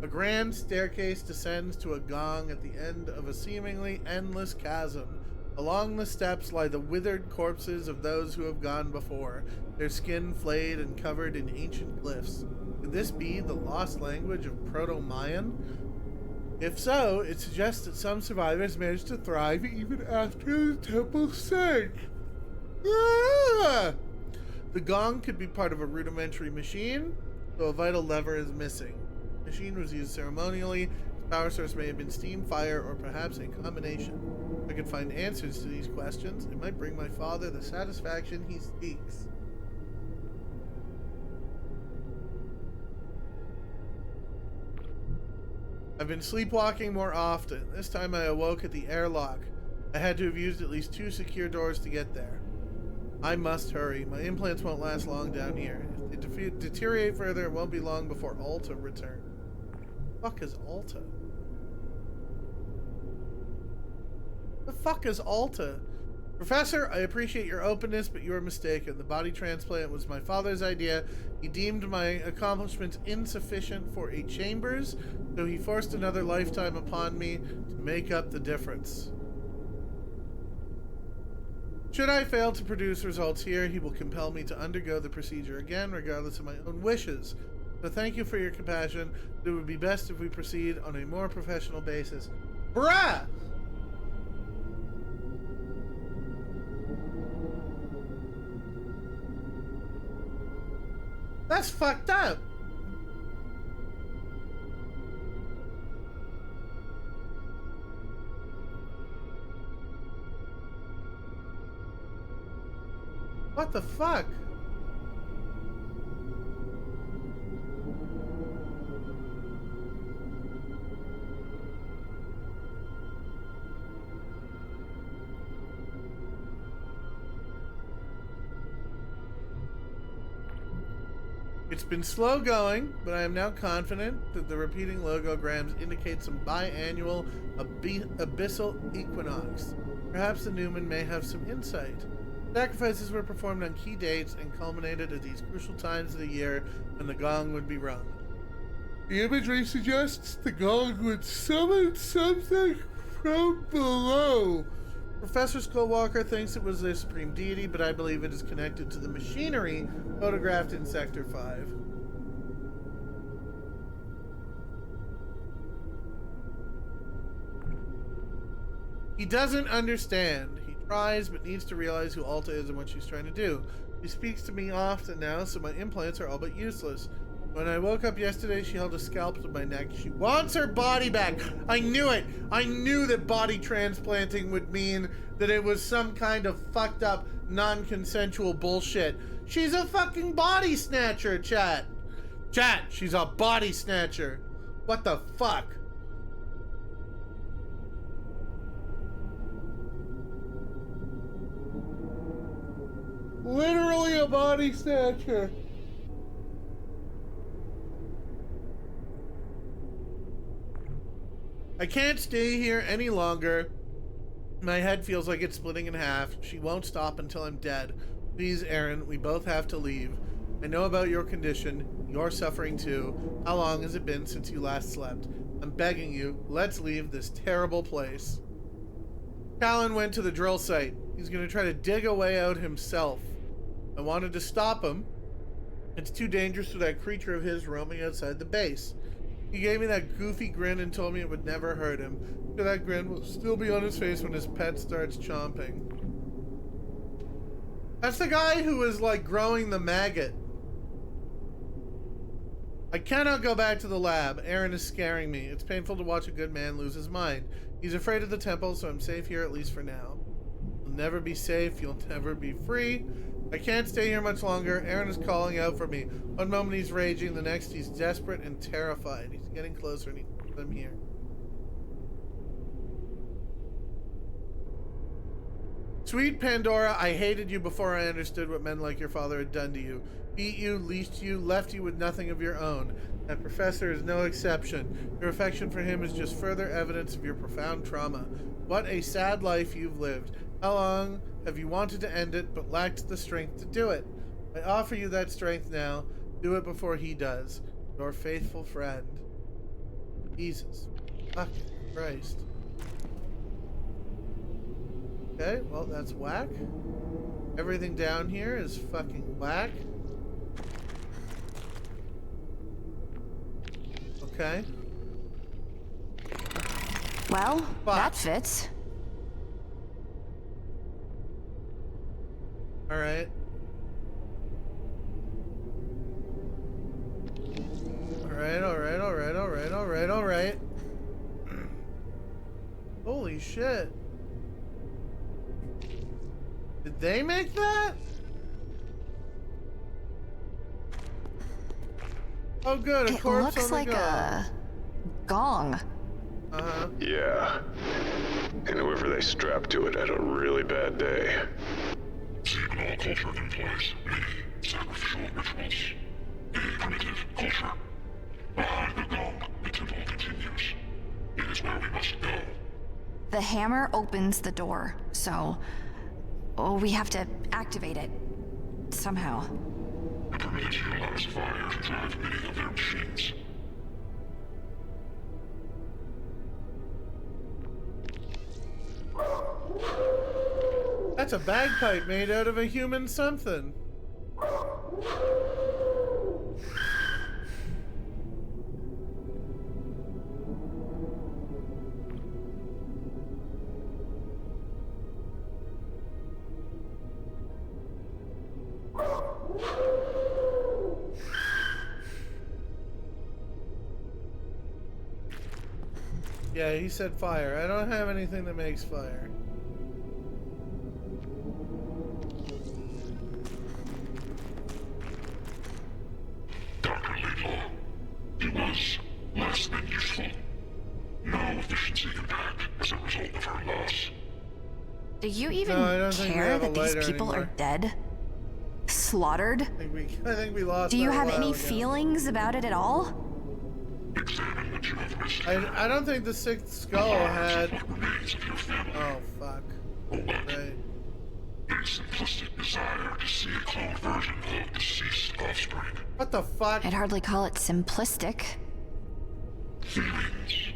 A grand staircase descends to a gong at the end of a seemingly endless chasm. Along the steps lie the withered corpses of those who have gone before, their skin flayed and covered in ancient glyphs. Could this be the lost language of Proto-Mayan? If so, it suggests that some survivors managed to thrive even after the temple sank. Ah! The gong could be part of a rudimentary machine, though a vital lever is missing. The machine was used ceremonially. Its power source may have been steam, fire, or perhaps a combination. If I could find answers to these questions, it might bring my father the satisfaction he seeks. I've been sleepwalking more often. This time I awoke at the airlock. I had to have used at least 2 secure doors to get there. I must hurry. My implants won't last long down here. If they deteriorate further, it won't be long before Alta returns. What the fuck is Alta? The fuck is Alta? Professor, I appreciate your openness, but you are mistaken. The body transplant was my father's idea. He deemed my accomplishments insufficient for a Chambers, so he forced another lifetime upon me to make up the difference. Should I fail to produce results here, he will compel me to undergo the procedure again, regardless of my own wishes. So thank you for your compassion. It would be best if we proceed on a more professional basis. Bruh! That's fucked up. What the fuck? It's been slow going, but I am now confident that the repeating logograms indicate some biannual abyssal equinox. Perhaps the Newman may have some insight. Sacrifices were performed on key dates and culminated at these crucial times of the year when the gong would be rung. The imagery suggests the gong would summon something from below. Professor Skullwalker thinks it was their supreme deity, but I believe it is connected to the machinery photographed in Sector 5. He doesn't understand. He tries, but needs to realize who Alta is and what she's trying to do. She speaks to me often now, so my implants are all but useless. When I woke up yesterday, she held a scalpel to my neck. She wants her body back. I knew it. I knew that body transplanting would mean that it was some kind of fucked up, non-consensual bullshit. She's a fucking body snatcher, chat. Chat, she's a body snatcher. What the fuck? Literally a body snatcher. I can't stay here any longer. My head feels like it's splitting in half. She won't stop until I'm dead. Please, Aaron, we both have to leave. I know about your condition. You're suffering too. How long has it been since you last slept? I'm begging you, let's leave this terrible place. Callan went to the drill site. He's gonna try to dig a way out himself. I wanted to stop him. It's too dangerous for that creature of his roaming outside the base. He gave me that goofy grin and told me it would never hurt him. That grin will still be on his face when his pet starts chomping. That's the guy who was like growing the maggot. I cannot go back to the lab. Aaron is scaring me. It's painful to watch a good man lose his mind. He's afraid of the temple, so I'm safe here at least for now. You'll never be safe. You'll never be free. I can't stay here much longer. Aaron is calling out for me. One moment he's raging, the next he's desperate and terrified. He's getting closer and I'm here. Sweet Pandora, I hated you before I understood what men like your father had done to you. Beat you, leashed you, left you with nothing of your own. That professor is no exception. Your affection for him is just further evidence of your profound trauma. What a sad life you've lived. How long have you wanted to end it, but lacked the strength to do it? I offer you that strength now. Do it before he does. Your faithful friend. Jesus. Fucking Christ. Okay, well, that's whack. Everything down here is fucking whack. Okay. Well, that fits. Alright. Alright. Holy shit. Did they make that? Oh good, a corpse looks on like the gong. a gong. Uh-huh. Yeah. And whoever they strapped to it had a really bad day. Seminal culture employs many sacrificial rituals. A primitive culture. Behind the gong, the temple continues. It is where we must go. The hammer opens the door, so we have to activate it somehow. The primitive allows fire to drive many of their machines. That's a bagpipe made out of a human something. Yeah, he said fire. I don't have anything that makes fire. Dr. Laidlaw, he was less than useful. No efficiency impact as a result of her loss. Do you even think we care have a that these lighter people anymore. are dead? Slaughtered? I think we lost. Do you that a have while any ago. feelings about it at all? I don't think the sixth skull had. Oh fuck. Right. A simplistic desire to see a cloned version of deceased offspring. What the fuck? I'd hardly call it simplistic. Feelings.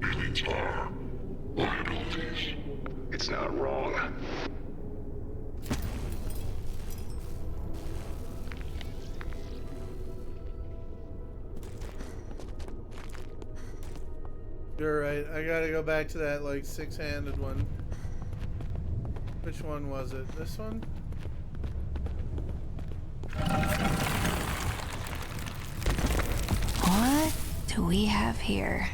Feelings are liabilities. It's not wrong. You're right. I gotta go back to that like six-handed one. Which one was it? This one? do we have here?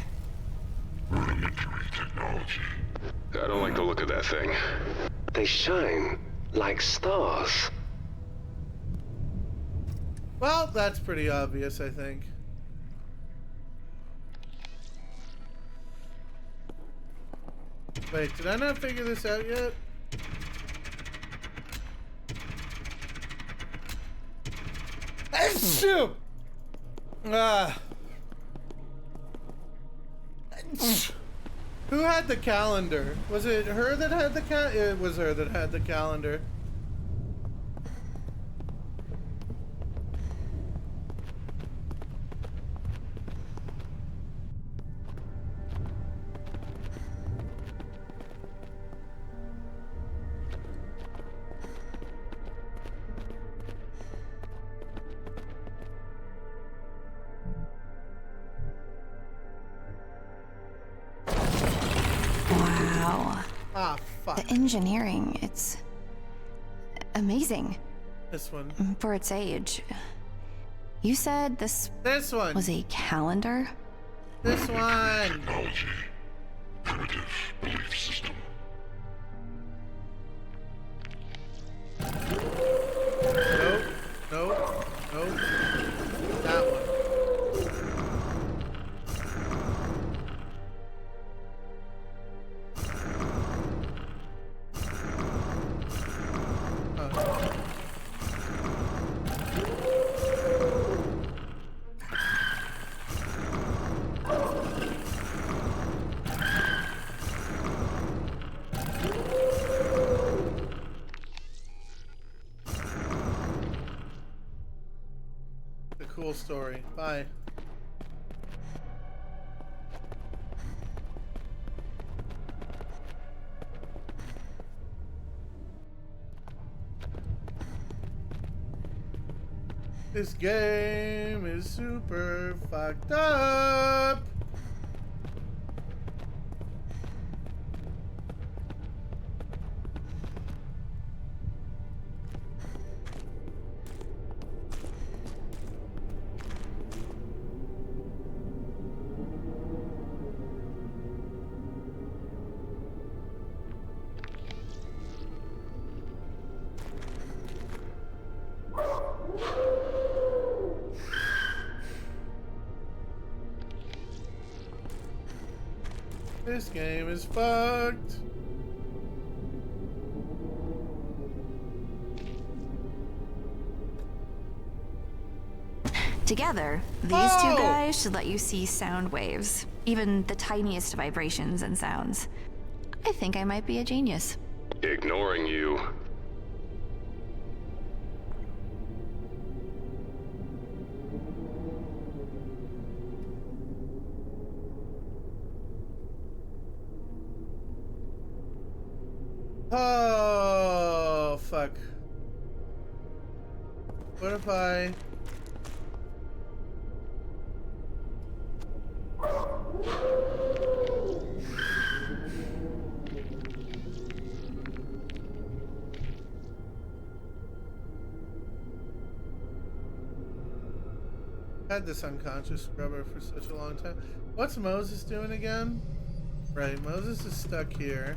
Rudimentary technology. I don't like the look of that thing. They shine like stars. Well, that's pretty obvious, I think. Wait, did I not figure this out yet? Shoot! Who had the calendar? Was it her that had the It was her that had the calendar. Wow. Ah, fuck. The engineering, it's amazing. This one. For its age. You said this one was a calendar? This one. Technology. Primitive belief system. Nope. Nope. Nope. That one. Cool story. Bye. This game is super fucked up. This game is fucked. Together, these two guys should let you see sound waves, even the tiniest vibrations and sounds. I think I might be a genius. Ignoring you. Oh, fuck. What if I... had this unconscious scrubber for such a long time. What's Moses doing again? Right, Moses is stuck here.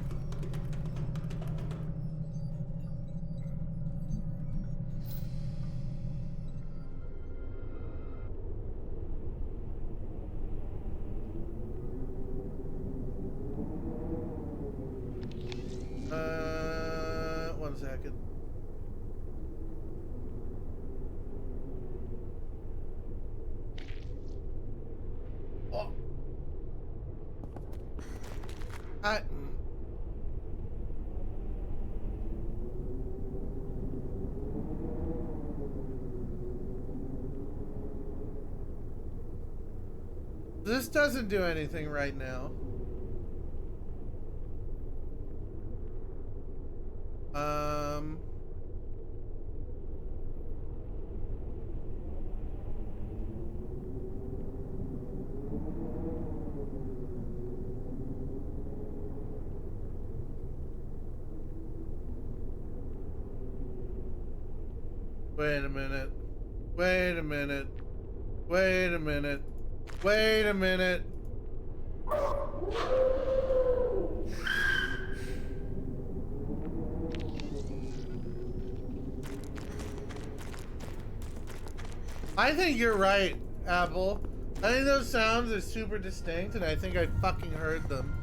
One second. This doesn't do anything right now. Wait a minute. Wait a minute. Wait a minute. Wait a minute. I think you're right, Apple. I think those sounds are super distinct, and I think I fucking heard them.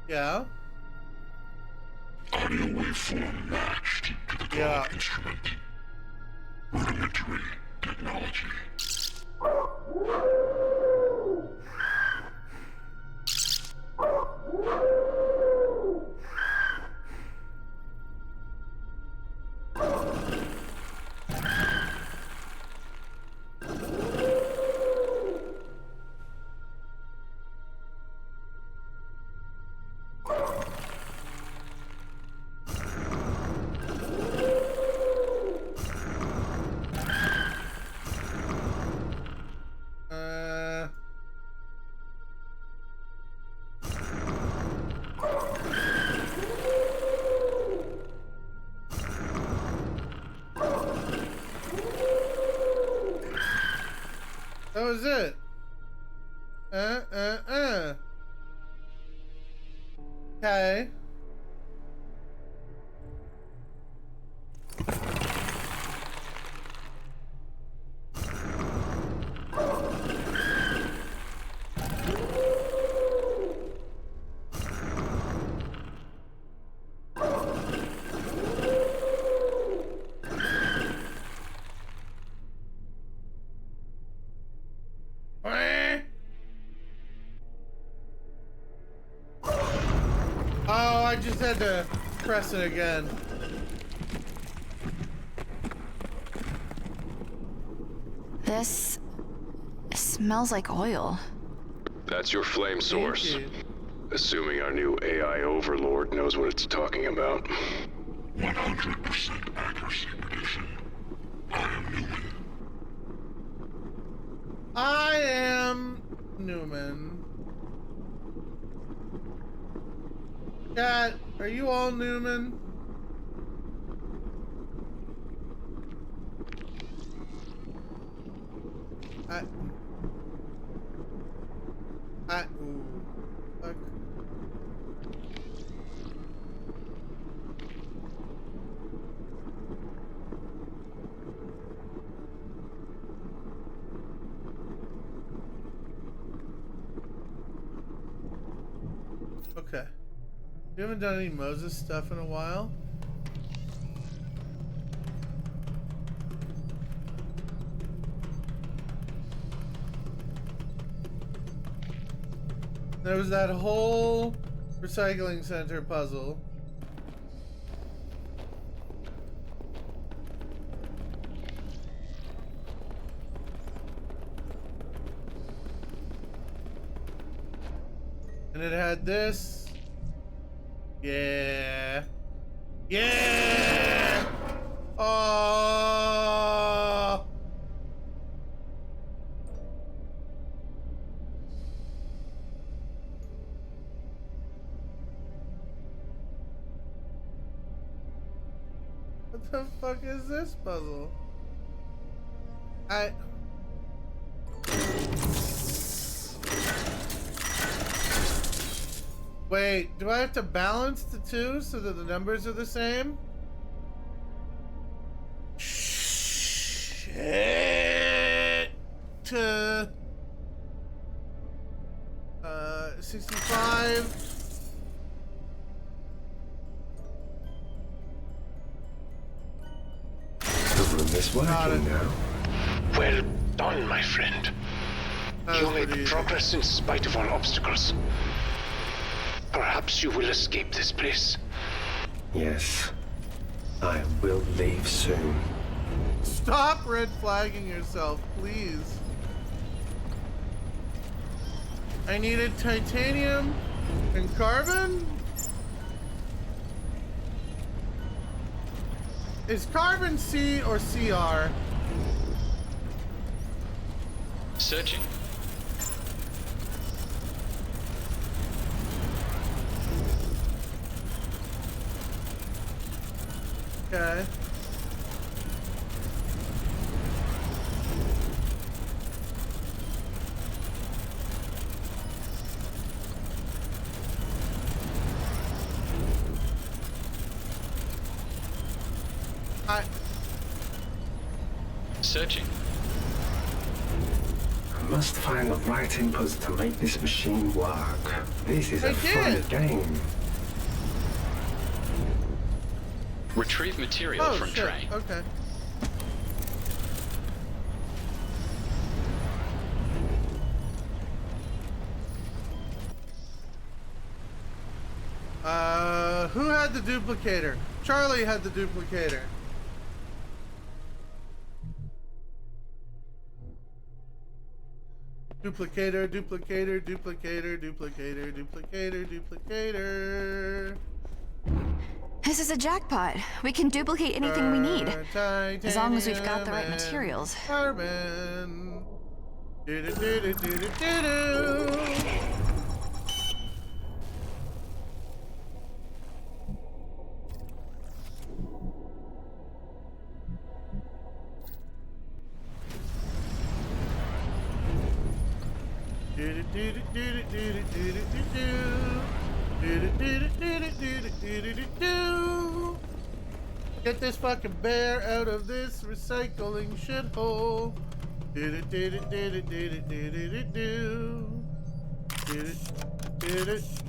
Yeah? Audio waveform matched to the clock instrument. Rudimentary technology. That was it. Okay. Oh, I just had to press it again. This smells like oil. That's your flame source. Assuming our new AI overlord knows what it's talking about. 100% accuracy prediction. I am Newman. I am Newman. Chat, are you all Newman? Ooh, fuck. Okay. We haven't done any Moses stuff in a while. There was that whole recycling center puzzle. And it had this. Yeah. Yeah! Oh! What the fuck is this puzzle? Wait, do I have to balance the two so that the numbers are the same? Shit! 65. The room is working now. Well done, my friend. You made progress in spite of all obstacles. Perhaps you will escape this place. Yes. I will leave soon. Stop red flagging yourself, please. I needed titanium and carbon? Is carbon C or CR? Searching. Okay. Searching. I must find the right inputs to make this machine work. This is a fun game. Retrieve material from tray. Okay. Who had the duplicator? Charlie had the duplicator. Duplicator, duplicator, duplicator, duplicator, duplicator, duplicator. This is a jackpot. We can duplicate anything we need. As long as we've got the right materials. Carbon. Do-do-do-do-do-do-do. Get this fucking bear out of this recycling shithole.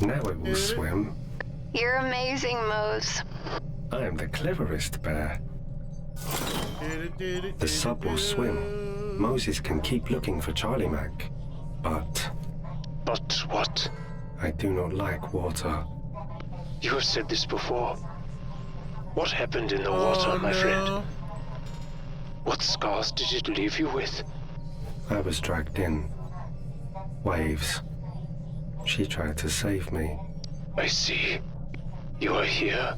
Now it will swim. You're amazing, Mose. I am the cleverest bear. The sub will swim. Moses can keep looking for Charlie Mac. But what? I do not like water. You have said this before. What happened in the water, my friend? What scars did it leave you with? I was dragged in. Waves. She tried to save me. I see. You are here,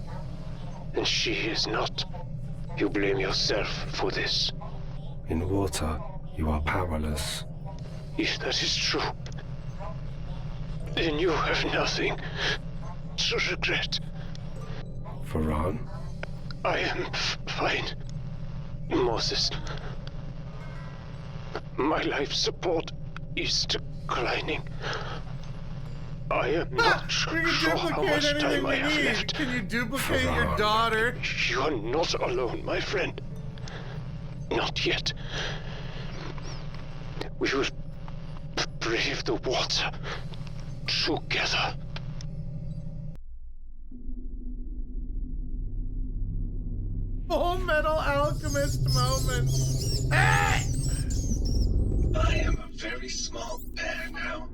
and she is not. You blame yourself for this. In water, you are powerless. If that is true, then you have nothing to regret. Varane? I am fine, Moses. My life support is declining. I am not sure how much time I have left. Can you duplicate your daughter? You are not alone, my friend. Not yet. We will brave the water together. Full Metal Alchemist moment. Hey! I am a very small bear now.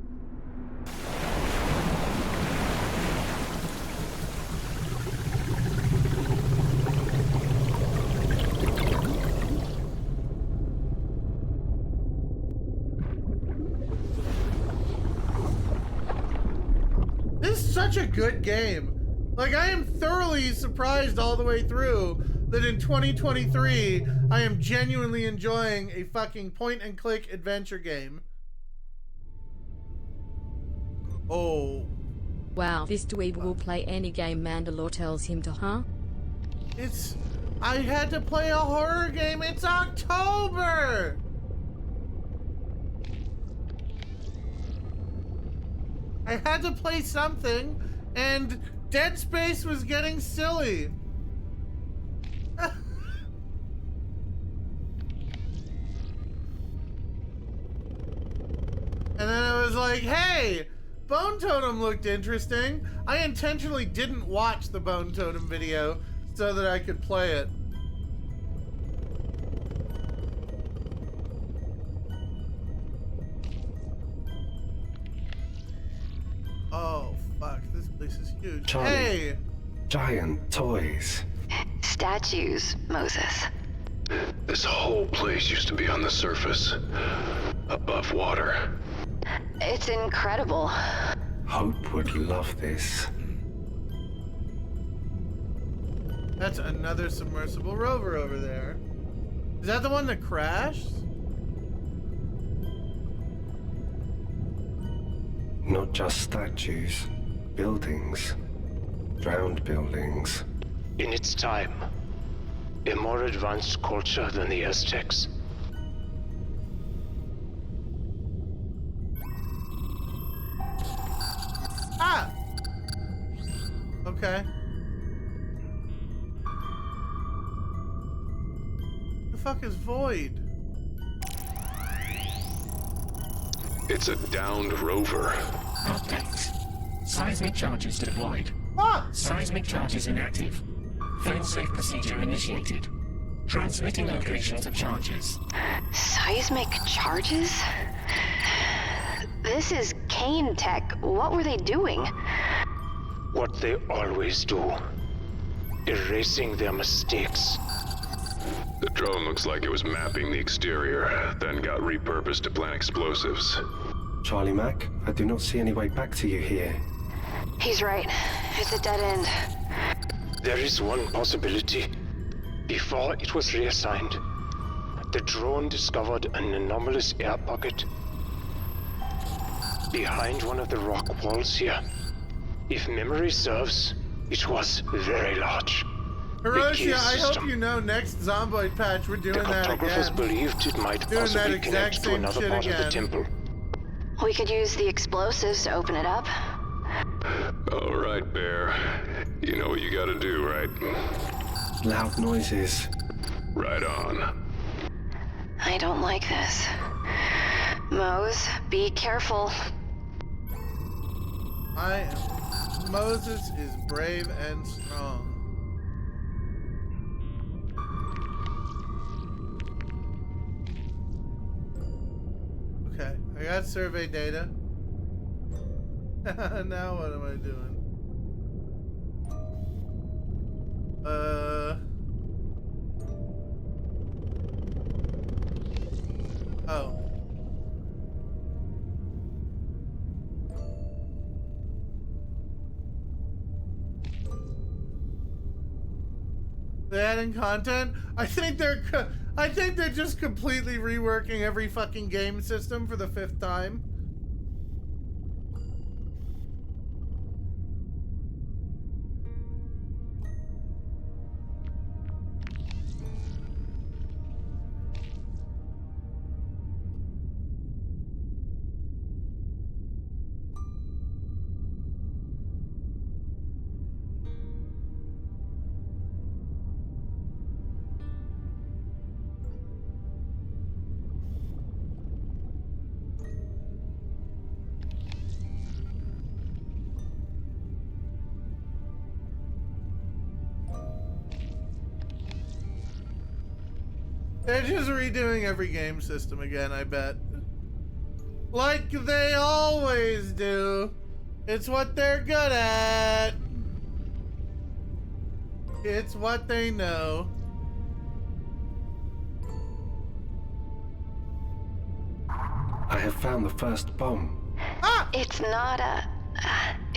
This is such a good game. Like, I am thoroughly surprised all the way through that in 2023, I am genuinely enjoying a fucking point-and-click adventure game. Oh. Wow, this dweeb will play any game Mandalore tells him to, huh? I had to play a horror game. It's October! I had to play something, and Dead Space was getting silly. And then I was like, hey, Bone Totem looked interesting. I intentionally didn't watch the Bone Totem video so that I could play it. Huge. Charlie. Hey! Giant toys. Statues, Moses. This whole place used to be on the surface, above water. It's incredible. Hope would love this. That's another submersible rover over there. Is that the one that crashed? Not just statues, buildings. Drowned buildings. In its time, a more advanced culture than the Aztecs. Ah! Okay. The fuck is Void? It's a downed rover. Updates. Seismic charges deployed. Ah! Seismic charges inactive. Failsafe procedure initiated. Transmitting locations of charges. Seismic charges? This is Kane Tech. What were they doing? What they always do. Erasing their mistakes. The drone looks like it was mapping the exterior, then got repurposed to plant explosives. Charlie Mac, I do not see any way back to you here. He's right. It's a dead end. There is one possibility. Before it was reassigned, the drone discovered an anomalous air pocket behind one of the rock walls here. If memory serves, it was very large. Hiroshia, I hope you know next Zomboid patch we're doing that Cartographers again. believed it might Doing that possibly exact connect to same another shit part of the again. temple. We could use the explosives to open it up. All right, Bear. You know what you gotta do, right? Loud noises. Right on. I don't like this. Mose, be careful. Moses is brave and strong. Okay, I got survey data. Now what am I doing? Oh. They adding content? I think they're just completely reworking every fucking game system for the 5th time. They're just redoing every game system again, I bet. Like they always do. It's what they're good at. It's what they know. I have found the first bomb. Ah! It's not a...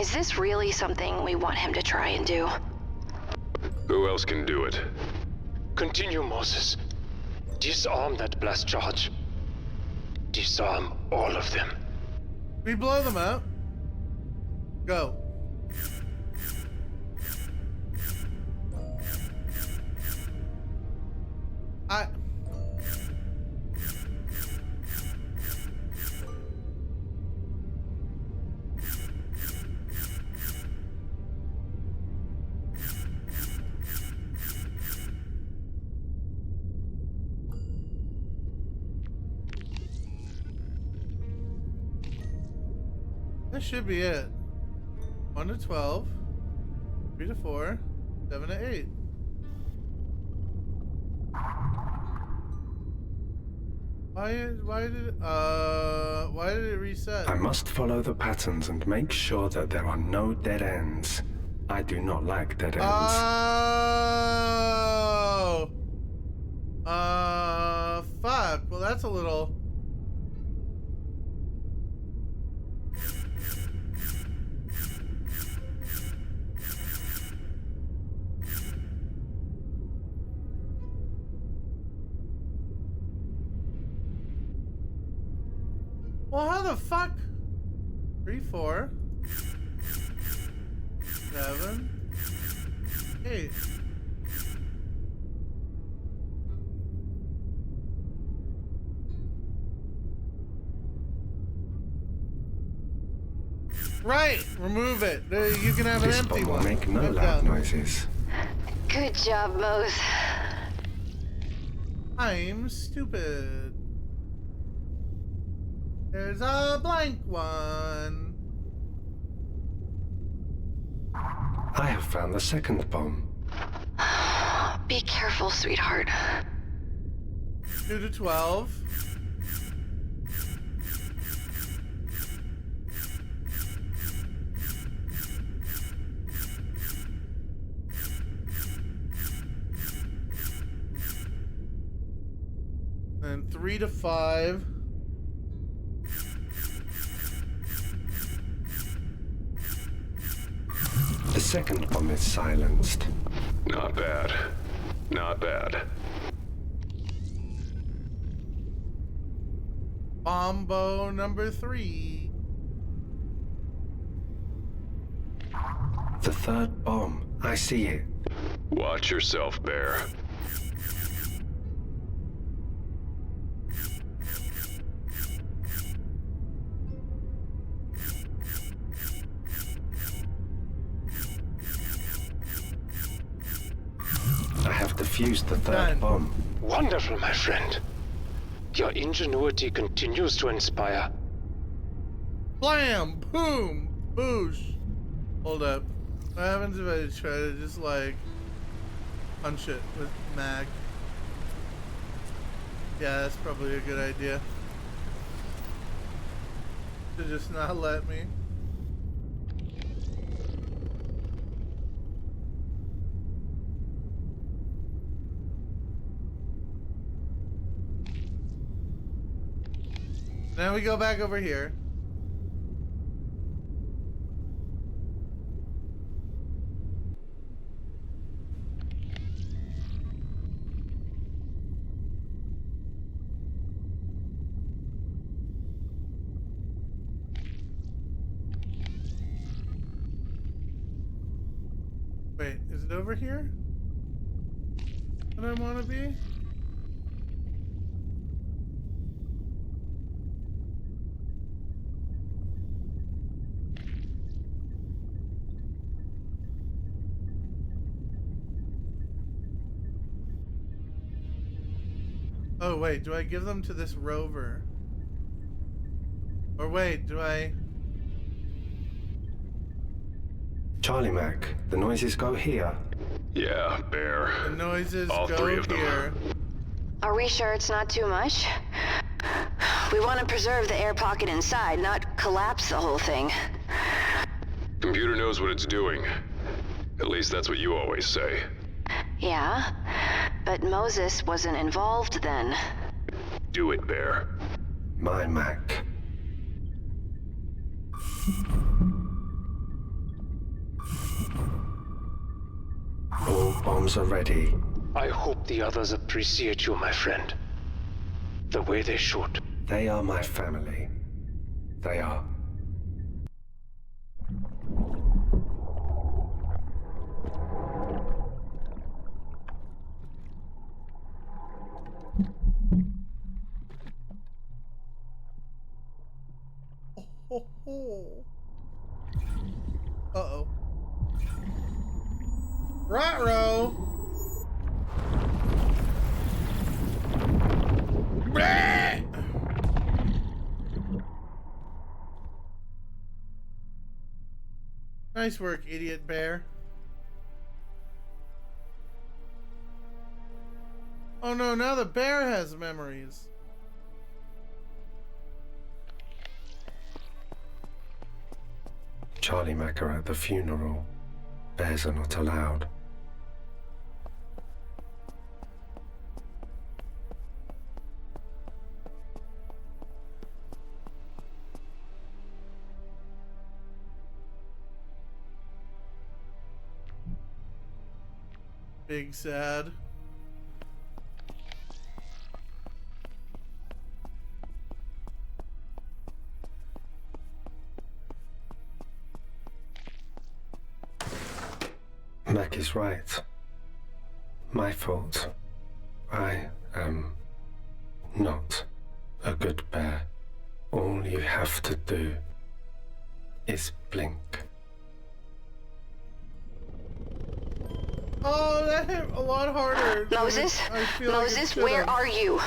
is this really something we want him to try and do? Who else can do it? Continue, Moses. Disarm that blast charge. Disarm all of them. We blow them up. Go. That should be it. 1 to 12, 3 to 4, 7 to 8. Why did it reset? I must follow the patterns and make sure that there are no dead ends. I do not like dead ends. Oh. Fuck. Well, that's a little. Well, how the fuck? 3, 4, 7, 8. Right, remove it. You can have an This empty bomb will one. make no I'm loud done. noises. Good job, Mose. I'm stupid. There's a blank one. I have found the second bomb. Be careful, sweetheart. 2 to 12. And 3 to 5. The second bomb is silenced. Not bad. Not bad. Bombo number 3. The third bomb. I see it. Watch yourself, Bear. I have defused the third bomb. Wonderful, my friend. Your ingenuity continues to inspire. Blam! Boom! Boosh! Hold up. What happens if I try to just like punch it with mag? Yeah, that's probably a good idea. To just not let me. Now we go back over here. Wait, is it over here? What I want to be? Oh wait, do I give them to this rover? Or wait, do I... Charlie Mac, the noises go here. Yeah, Bear. The noises All go 3 of them. here. Are we sure it's not too much? We want to preserve the air pocket inside, not collapse the whole thing. Computer knows what it's doing. At least that's what you always say. Yeah, but Moses wasn't involved then. Do it, Bear. My Mac. All bombs are ready. I hope the others appreciate you, my friend. The way they should. They are my family. They are. Uh-oh. Ruh-roh. Nice work, idiot bear. Oh no, now the bear has memories. Charlie Mac are at the funeral. Bears are not allowed. Big sad. Mac is right. My fault. I am not a good bear. All you have to do is blink. Oh, that hit a lot harder. Moses? Moses, where are you?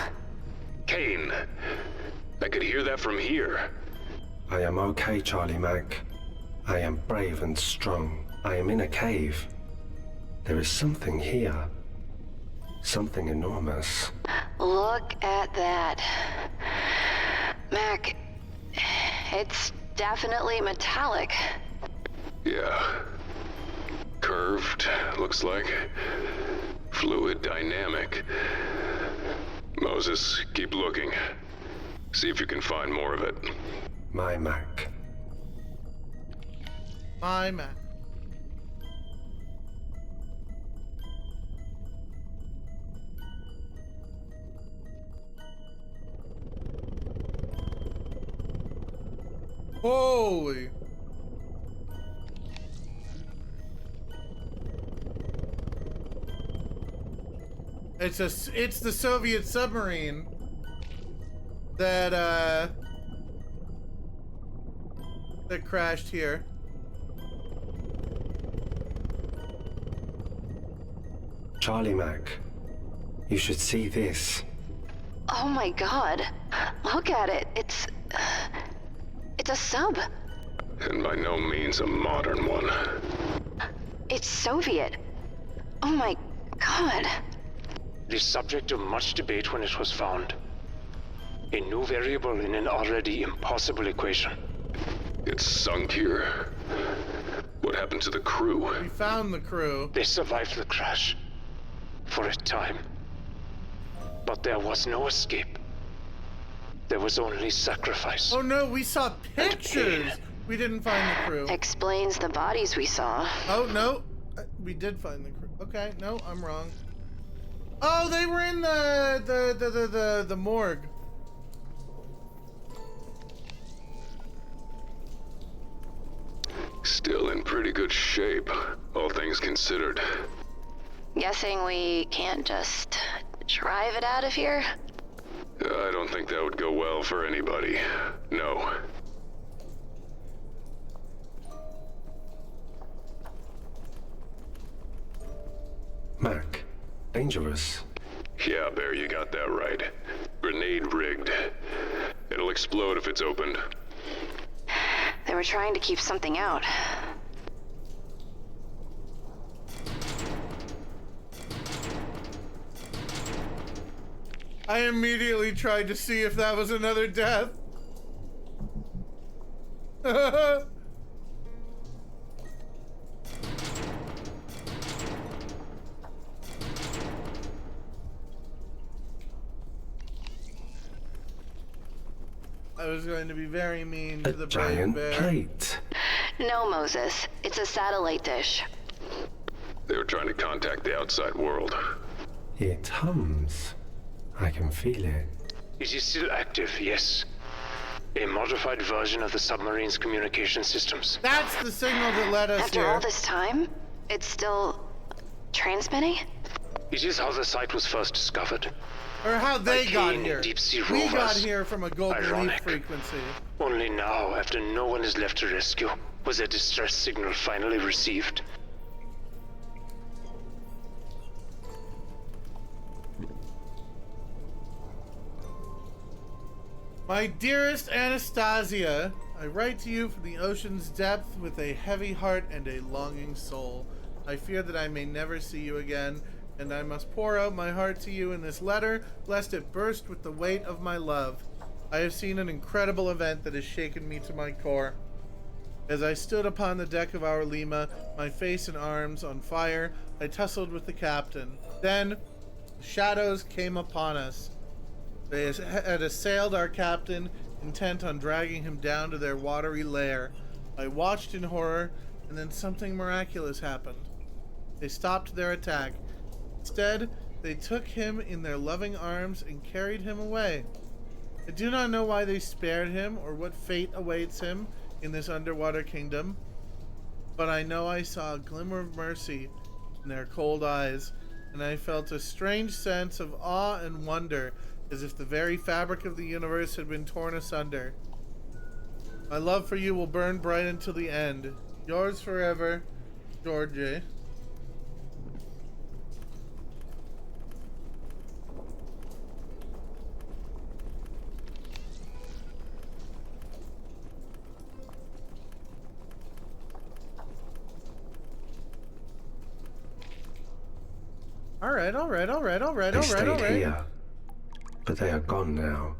Kane, I could hear that from here. I am okay, Charlie Mac. I am brave and strong. I am in a cave. There is something here. Something enormous. Look at that. Mac, it's definitely metallic. Yeah. Curved, looks like. Fluid dynamic. Moses, keep looking. See if you can find more of it. My Mac. My Mac. Holy. It's the Soviet submarine that crashed here. Charlie Mac, you should see this. Oh my god. Look at it. It's a sub. And by no means a modern one. It's Soviet. Oh my god. The subject of much debate when it was found. A new variable in an already impossible equation. It's sunk here. What happened to the crew? We found the crew. They survived the crash. For a time. But there was no escape. There was only sacrifice. Oh no, we saw pictures! We didn't find the crew. Explains the bodies we saw. Oh no, we did find the crew. Okay, no, I'm wrong. Oh, they were in the morgue. Still in pretty good shape, all things considered. Guessing we can't just drive it out of here? I don't think that would go well for anybody. No. Mac, dangerous. Yeah, Bear, you got that right. Grenade rigged. It'll explode if it's opened. They were trying to keep something out. I immediately tried to see if that was another death. I was going to be very mean to the giant bear. Plate. No, Moses. It's a satellite dish. They were trying to contact the outside world. It hums. I can feel it. It is still active, yes. A modified version of the submarine's communication systems. That's the signal that led us After here. all this time, it's still transmitting? It is how the site was first discovered. Or how they got here. Deep-sea We rovers. got here from a golden leaf Ironic. frequency. Only now, after no one is left to rescue, was a distress signal finally received. My dearest Anastasia, I write to you from the ocean's depth with a heavy heart and a longing soul. I fear that I may never see you again, and I must pour out my heart to you in this letter, lest it burst with the weight of my love. I have seen an incredible event that has shaken me to my core. As I stood upon the deck of our Lima, my face and arms on fire, I tussled with the captain. Then, shadows came upon us. They had assailed our captain, intent on dragging him down to their watery lair. I watched in horror, and then something miraculous happened. They stopped their attack. Instead, they took him in their loving arms and carried him away. I do not know why they spared him or what fate awaits him in this underwater kingdom, but I know I saw a glimmer of mercy in their cold eyes, and I felt a strange sense of awe and wonder, as if the very fabric of the universe had been torn asunder. My love for you will burn bright until the end. Yours forever, Georgie. All right. They stayed here, but they are gone now.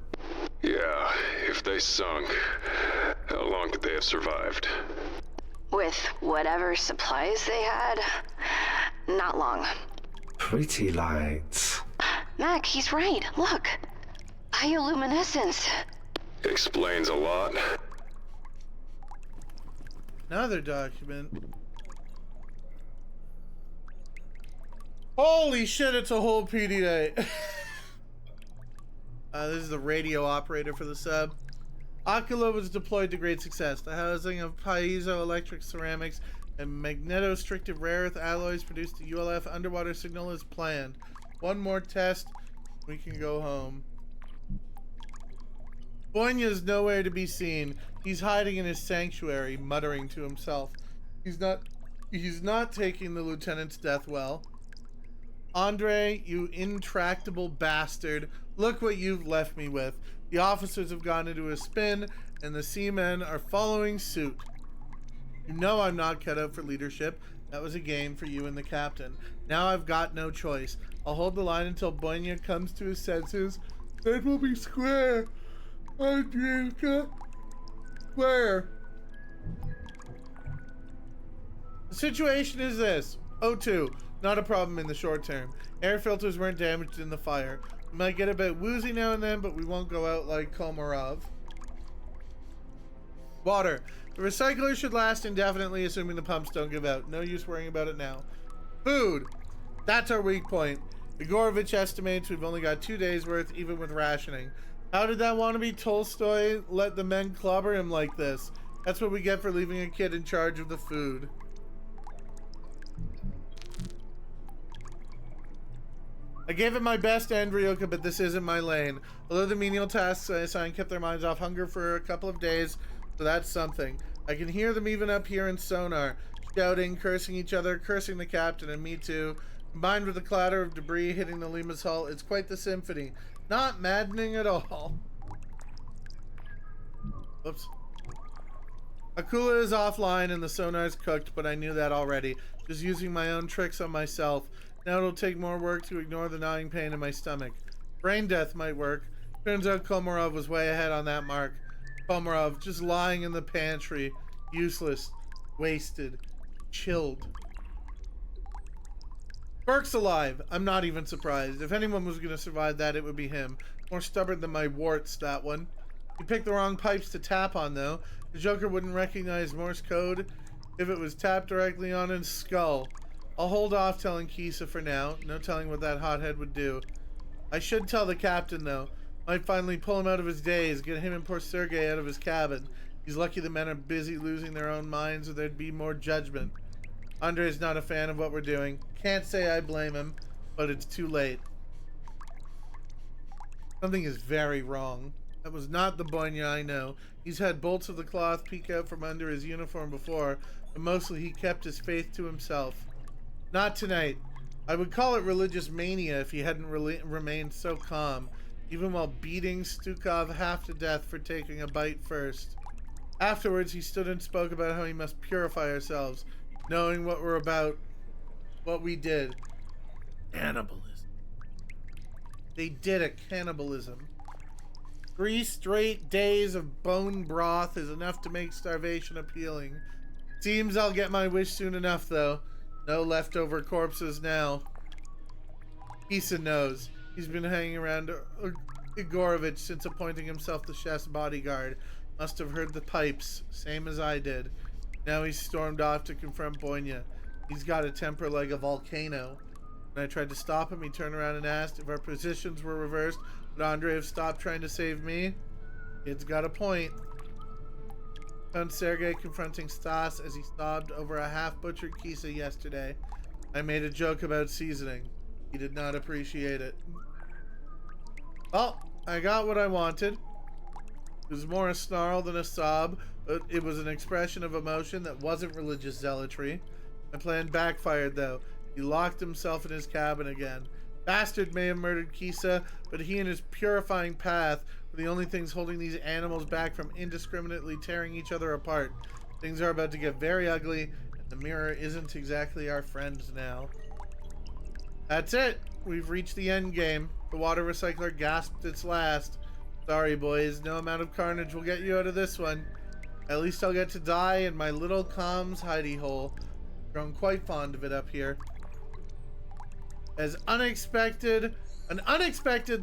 Yeah, if they sunk, how long could they have survived? With whatever supplies they had, not long. Pretty lights. Mac, he's right. Look. Bioluminescence. Explains a lot. Another document. Holy shit, it's a whole PDA. This is the radio operator for the sub. Ocula was deployed to great success. The housing of piezoelectric ceramics and magnetostrictive rare earth alloys produced a ULF underwater signal as planned. One more test, we can go home. Boinya's nowhere to be seen. He's hiding in his sanctuary, muttering to himself. He's not taking the lieutenant's death well. Andre, you intractable bastard, look what you've left me with. The officers have gone into a spin, and the seamen are following suit. You know I'm not cut out for leadership. That was a game for you and the captain. Now I've got no choice. I'll hold the line until Boinya comes to his senses. Then we'll be square. Andrewka. Square. The situation is this. O2. Not a problem in the short term. Air filters weren't damaged in the fire. We might get a bit woozy now and then, but we won't go out like Komarov. Water. The recycler should last indefinitely, assuming the pumps don't give out. No use worrying about it now. Food. That's our weak point. Igorovich estimates we've only got 2 days worth, even with rationing. How did that wannabe Tolstoy let the men clobber him like this? That's what we get for leaving a kid in charge of the food. I gave it my best, Andrioka, but this isn't my lane. Although the menial tasks I assigned kept their minds off hunger for a couple of days, so that's something. I can hear them even up here in sonar, shouting, cursing each other, cursing the captain, and me too. Combined with the clatter of debris hitting the Lima's hull, it's quite the symphony. Not maddening at all. Whoops. Akula is offline and the sonar's cooked, but I knew that already. Just using my own tricks on myself. Now it'll take more work to ignore the gnawing pain in my stomach. Brain death might work. Turns out Komarov was way ahead on that mark. Komarov just lying in the pantry. Useless. Wasted. Chilled. Burke's alive. I'm not even surprised. If anyone was going to survive that, it would be him. More stubborn than my warts, that one. He picked the wrong pipes to tap on, though. The Joker wouldn't recognize Morse code if it was tapped directly on his skull. I'll hold off telling Kisa for now. No telling what that hothead would do. I should tell the captain, though. Might finally pull him out of his daze, get him and poor Sergei out of his cabin. He's lucky the men are busy losing their own minds or there'd be more judgment. Andre's not a fan of what we're doing. Can't say I blame him, but it's too late. Something is very wrong. That was not the Boinya I know. He's had bolts of the cloth peek out from under his uniform before, but mostly he kept his faith to himself. Not tonight. I would call it religious mania if he hadn't remained so calm, even while beating Stukov half to death for taking a bite first. Afterwards, he stood and spoke about how he must purify ourselves, knowing what we're about, what we did. Cannibalism. They did a cannibalism. 3 straight days of bone broth is enough to make starvation appealing. Seems I'll get my wish soon enough, though. No leftover corpses now. Kisa knows. He's been hanging around Igorovich since appointing himself the chef's bodyguard. Must have heard the pipes, same as I did. Now he's stormed off to confront Boynia. He's got a temper like a volcano. When I tried to stop him, he turned around and asked if our positions were reversed, would Andre have stopped trying to save me? Kid's got a point. Found Sergei confronting Stas as he sobbed over a half-butchered Kisa yesterday. I made a joke about seasoning. He did not appreciate it. Well, I got what I wanted. It was more a snarl than a sob, but it was an expression of emotion that wasn't religious zealotry. My plan backfired, though. He locked himself in his cabin again. Bastard may have murdered Kisa, but he and his purifying path were the only things holding these animals back from indiscriminately tearing each other apart. Things are about to get very ugly, and the mirror isn't exactly our friends now. That's it. We've reached the end game. The water recycler gasped its last. Sorry, boys. No amount of carnage will get you out of this one. At least I'll get to die in my little calm's hidey hole. Grown quite fond of it up here. An unexpected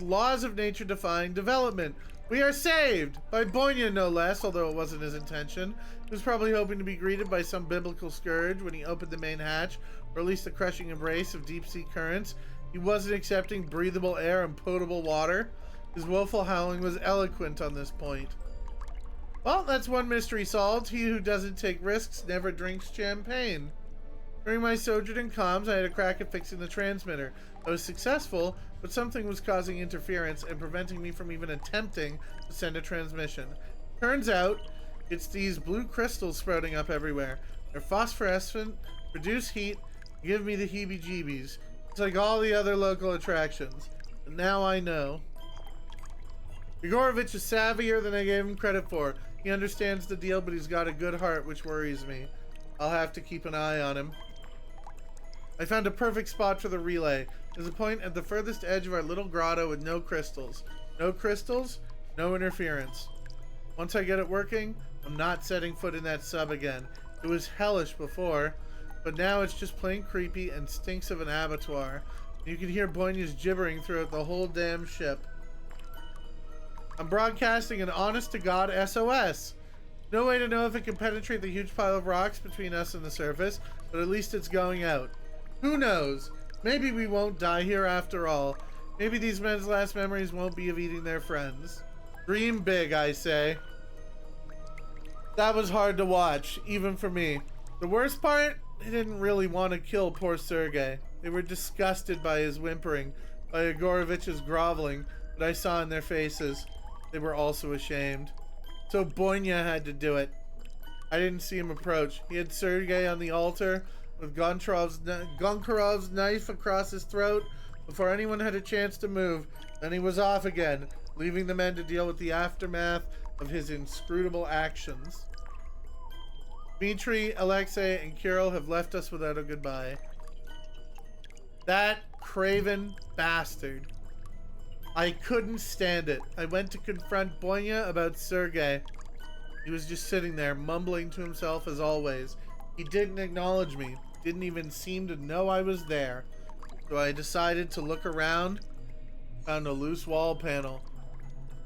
laws of nature defying development. We are saved! By Boynia, no less, although it wasn't his intention. He was probably hoping to be greeted by some biblical scourge when he opened the main hatch, or at least the crushing embrace of deep-sea currents. He wasn't accepting breathable air and potable water. His woeful howling was eloquent on this point. Well, that's one mystery solved. He who doesn't take risks never drinks champagne. During my sojourn in comms, I had a crack at fixing the transmitter. I was successful, but something was causing interference and preventing me from even attempting to send a transmission. Turns out, it's these blue crystals sprouting up everywhere. They're phosphorescent, produce heat, and give me the heebie-jeebies. It's like all the other local attractions. But now I know. Igorovich is savvier than I gave him credit for. He understands the deal, but he's got a good heart, which worries me. I'll have to keep an eye on him. I found a perfect spot for the relay. There's a point at the furthest edge of our little grotto with no crystals. No crystals, no interference. Once I get it working, I'm not setting foot in that sub again. It was hellish before, but now it's just plain creepy and stinks of an abattoir. You can hear Boynia's gibbering throughout the whole damn ship. I'm broadcasting an honest-to-God SOS. No way to know if it can penetrate the huge pile of rocks between us and the surface, but at least it's going out. Who knows? Maybe we won't die here after all. Maybe these men's last memories won't be of eating their friends. Dream big, I say. That was hard to watch, even for me. The worst part? They didn't really want to kill poor Sergei. They were disgusted by his whimpering, by Igorovich's groveling, but I saw in their faces. They were also ashamed. So Boynia had to do it. I didn't see him approach. He had Sergei on the altar, with Goncharov's knife across his throat before anyone had a chance to move. Then he was off again, leaving the men to deal with the aftermath of his inscrutable actions. Dmitri, Alexei, and Kirill have left us without a goodbye. That craven bastard. I couldn't stand it. I went to confront Boynia about Sergei. He was just sitting there, mumbling to himself as always. He didn't acknowledge me, didn't even seem to know I was there. So I decided to look around, found a loose wall panel.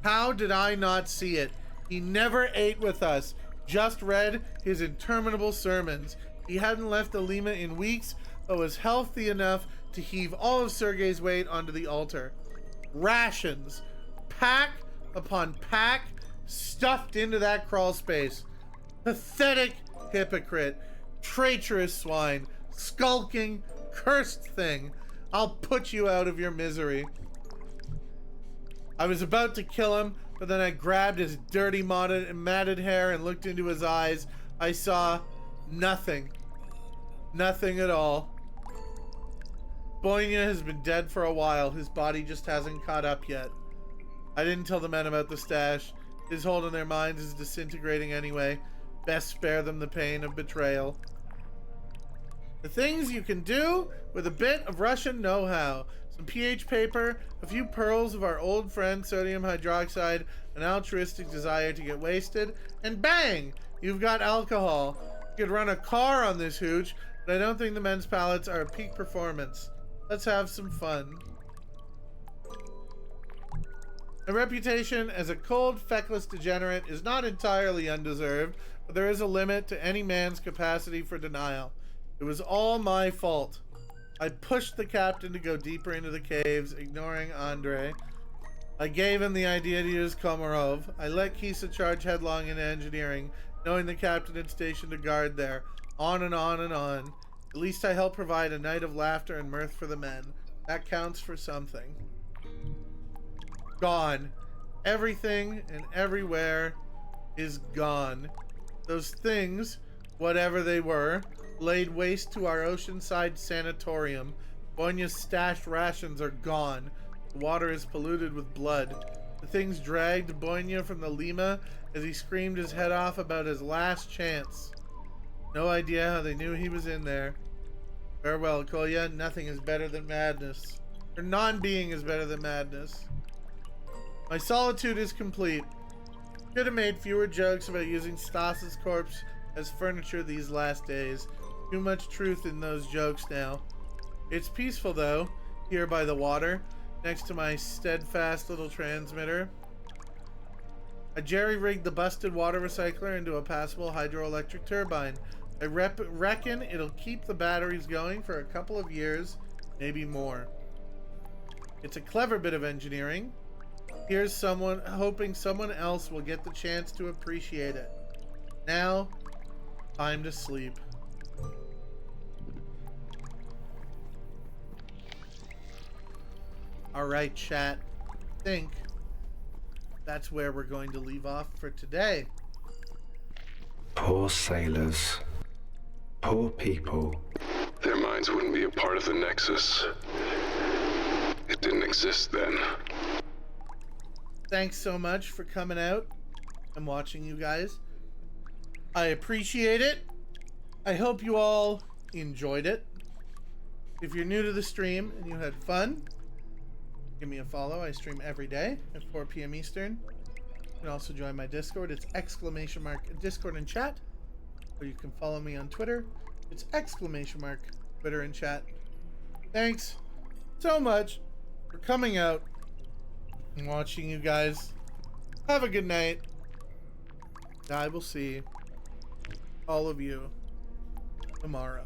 How did I not see it? He never ate with us, just read his interminable sermons. He hadn't left the Lima in weeks, but was healthy enough to heave all of Sergei's weight onto the altar. Rations, pack upon pack, stuffed into that crawl space. Pathetic hypocrite. Traitorous swine, skulking, cursed thing. I'll put you out of your misery. I was about to kill him, but then I grabbed his dirty matted hair and looked into his eyes. I saw nothing. Nothing at all. Boynia has been dead for a while. His body just hasn't caught up yet. I didn't tell the men about the stash. His hold on their minds is disintegrating anyway. Best spare them the pain of betrayal. The things you can do with a bit of Russian know-how. Some pH paper, a few pearls of our old friend sodium hydroxide, an altruistic desire to get wasted, and bang! You've got alcohol. You could run a car on this hooch, but I don't think the men's palettes are a peak performance. Let's have some fun. A reputation as a cold, feckless degenerate is not entirely undeserved, but there is a limit to any man's capacity for denial. It was all my fault. I pushed the captain to go deeper into the caves, ignoring Andre. I gave him the idea to use Komarov. I let Kisa charge headlong into engineering, knowing the captain had stationed a guard there. On and on and on. At least I helped provide a night of laughter and mirth for the men. That counts for something. Gone. Everything and everywhere is gone. Those things, whatever they were, laid waste to our oceanside sanatorium. Bonya's stashed rations are gone. The water is polluted with blood. The things dragged Bonya from the Lima as he screamed his head off about his last chance. No idea how they knew he was in there. Farewell, Kolya. Nothing is better than madness. Or non-being is better than madness. My solitude is complete. Could have made fewer jokes about using Stasis' corpse as furniture these last days. Too much truth in those jokes now. It's peaceful though, here by the water, next to my steadfast little transmitter. I jerry-rigged the busted water recycler into a passable hydroelectric turbine. I reckon it'll keep the batteries going for a couple of years, maybe more. It's a clever bit of engineering. Here's someone hoping someone else will get the chance to appreciate it. Now, time to sleep. Alright, chat. I think that's where we're going to leave off for today. Poor sailors. Poor people. Their minds wouldn't be a part of the Nexus. It didn't exist then. Thanks so much for coming out and watching, you guys. I appreciate it. I hope you all enjoyed it. If you're new to the stream and you had fun, give me a follow. I stream every day at 4 p.m. Eastern. You can also join my Discord. It's !Discord and chat. Or you can follow me on Twitter. It's !Twitter and chat. Thanks so much for coming out and watching, you guys. Have a good night. I will see all of you tomorrow.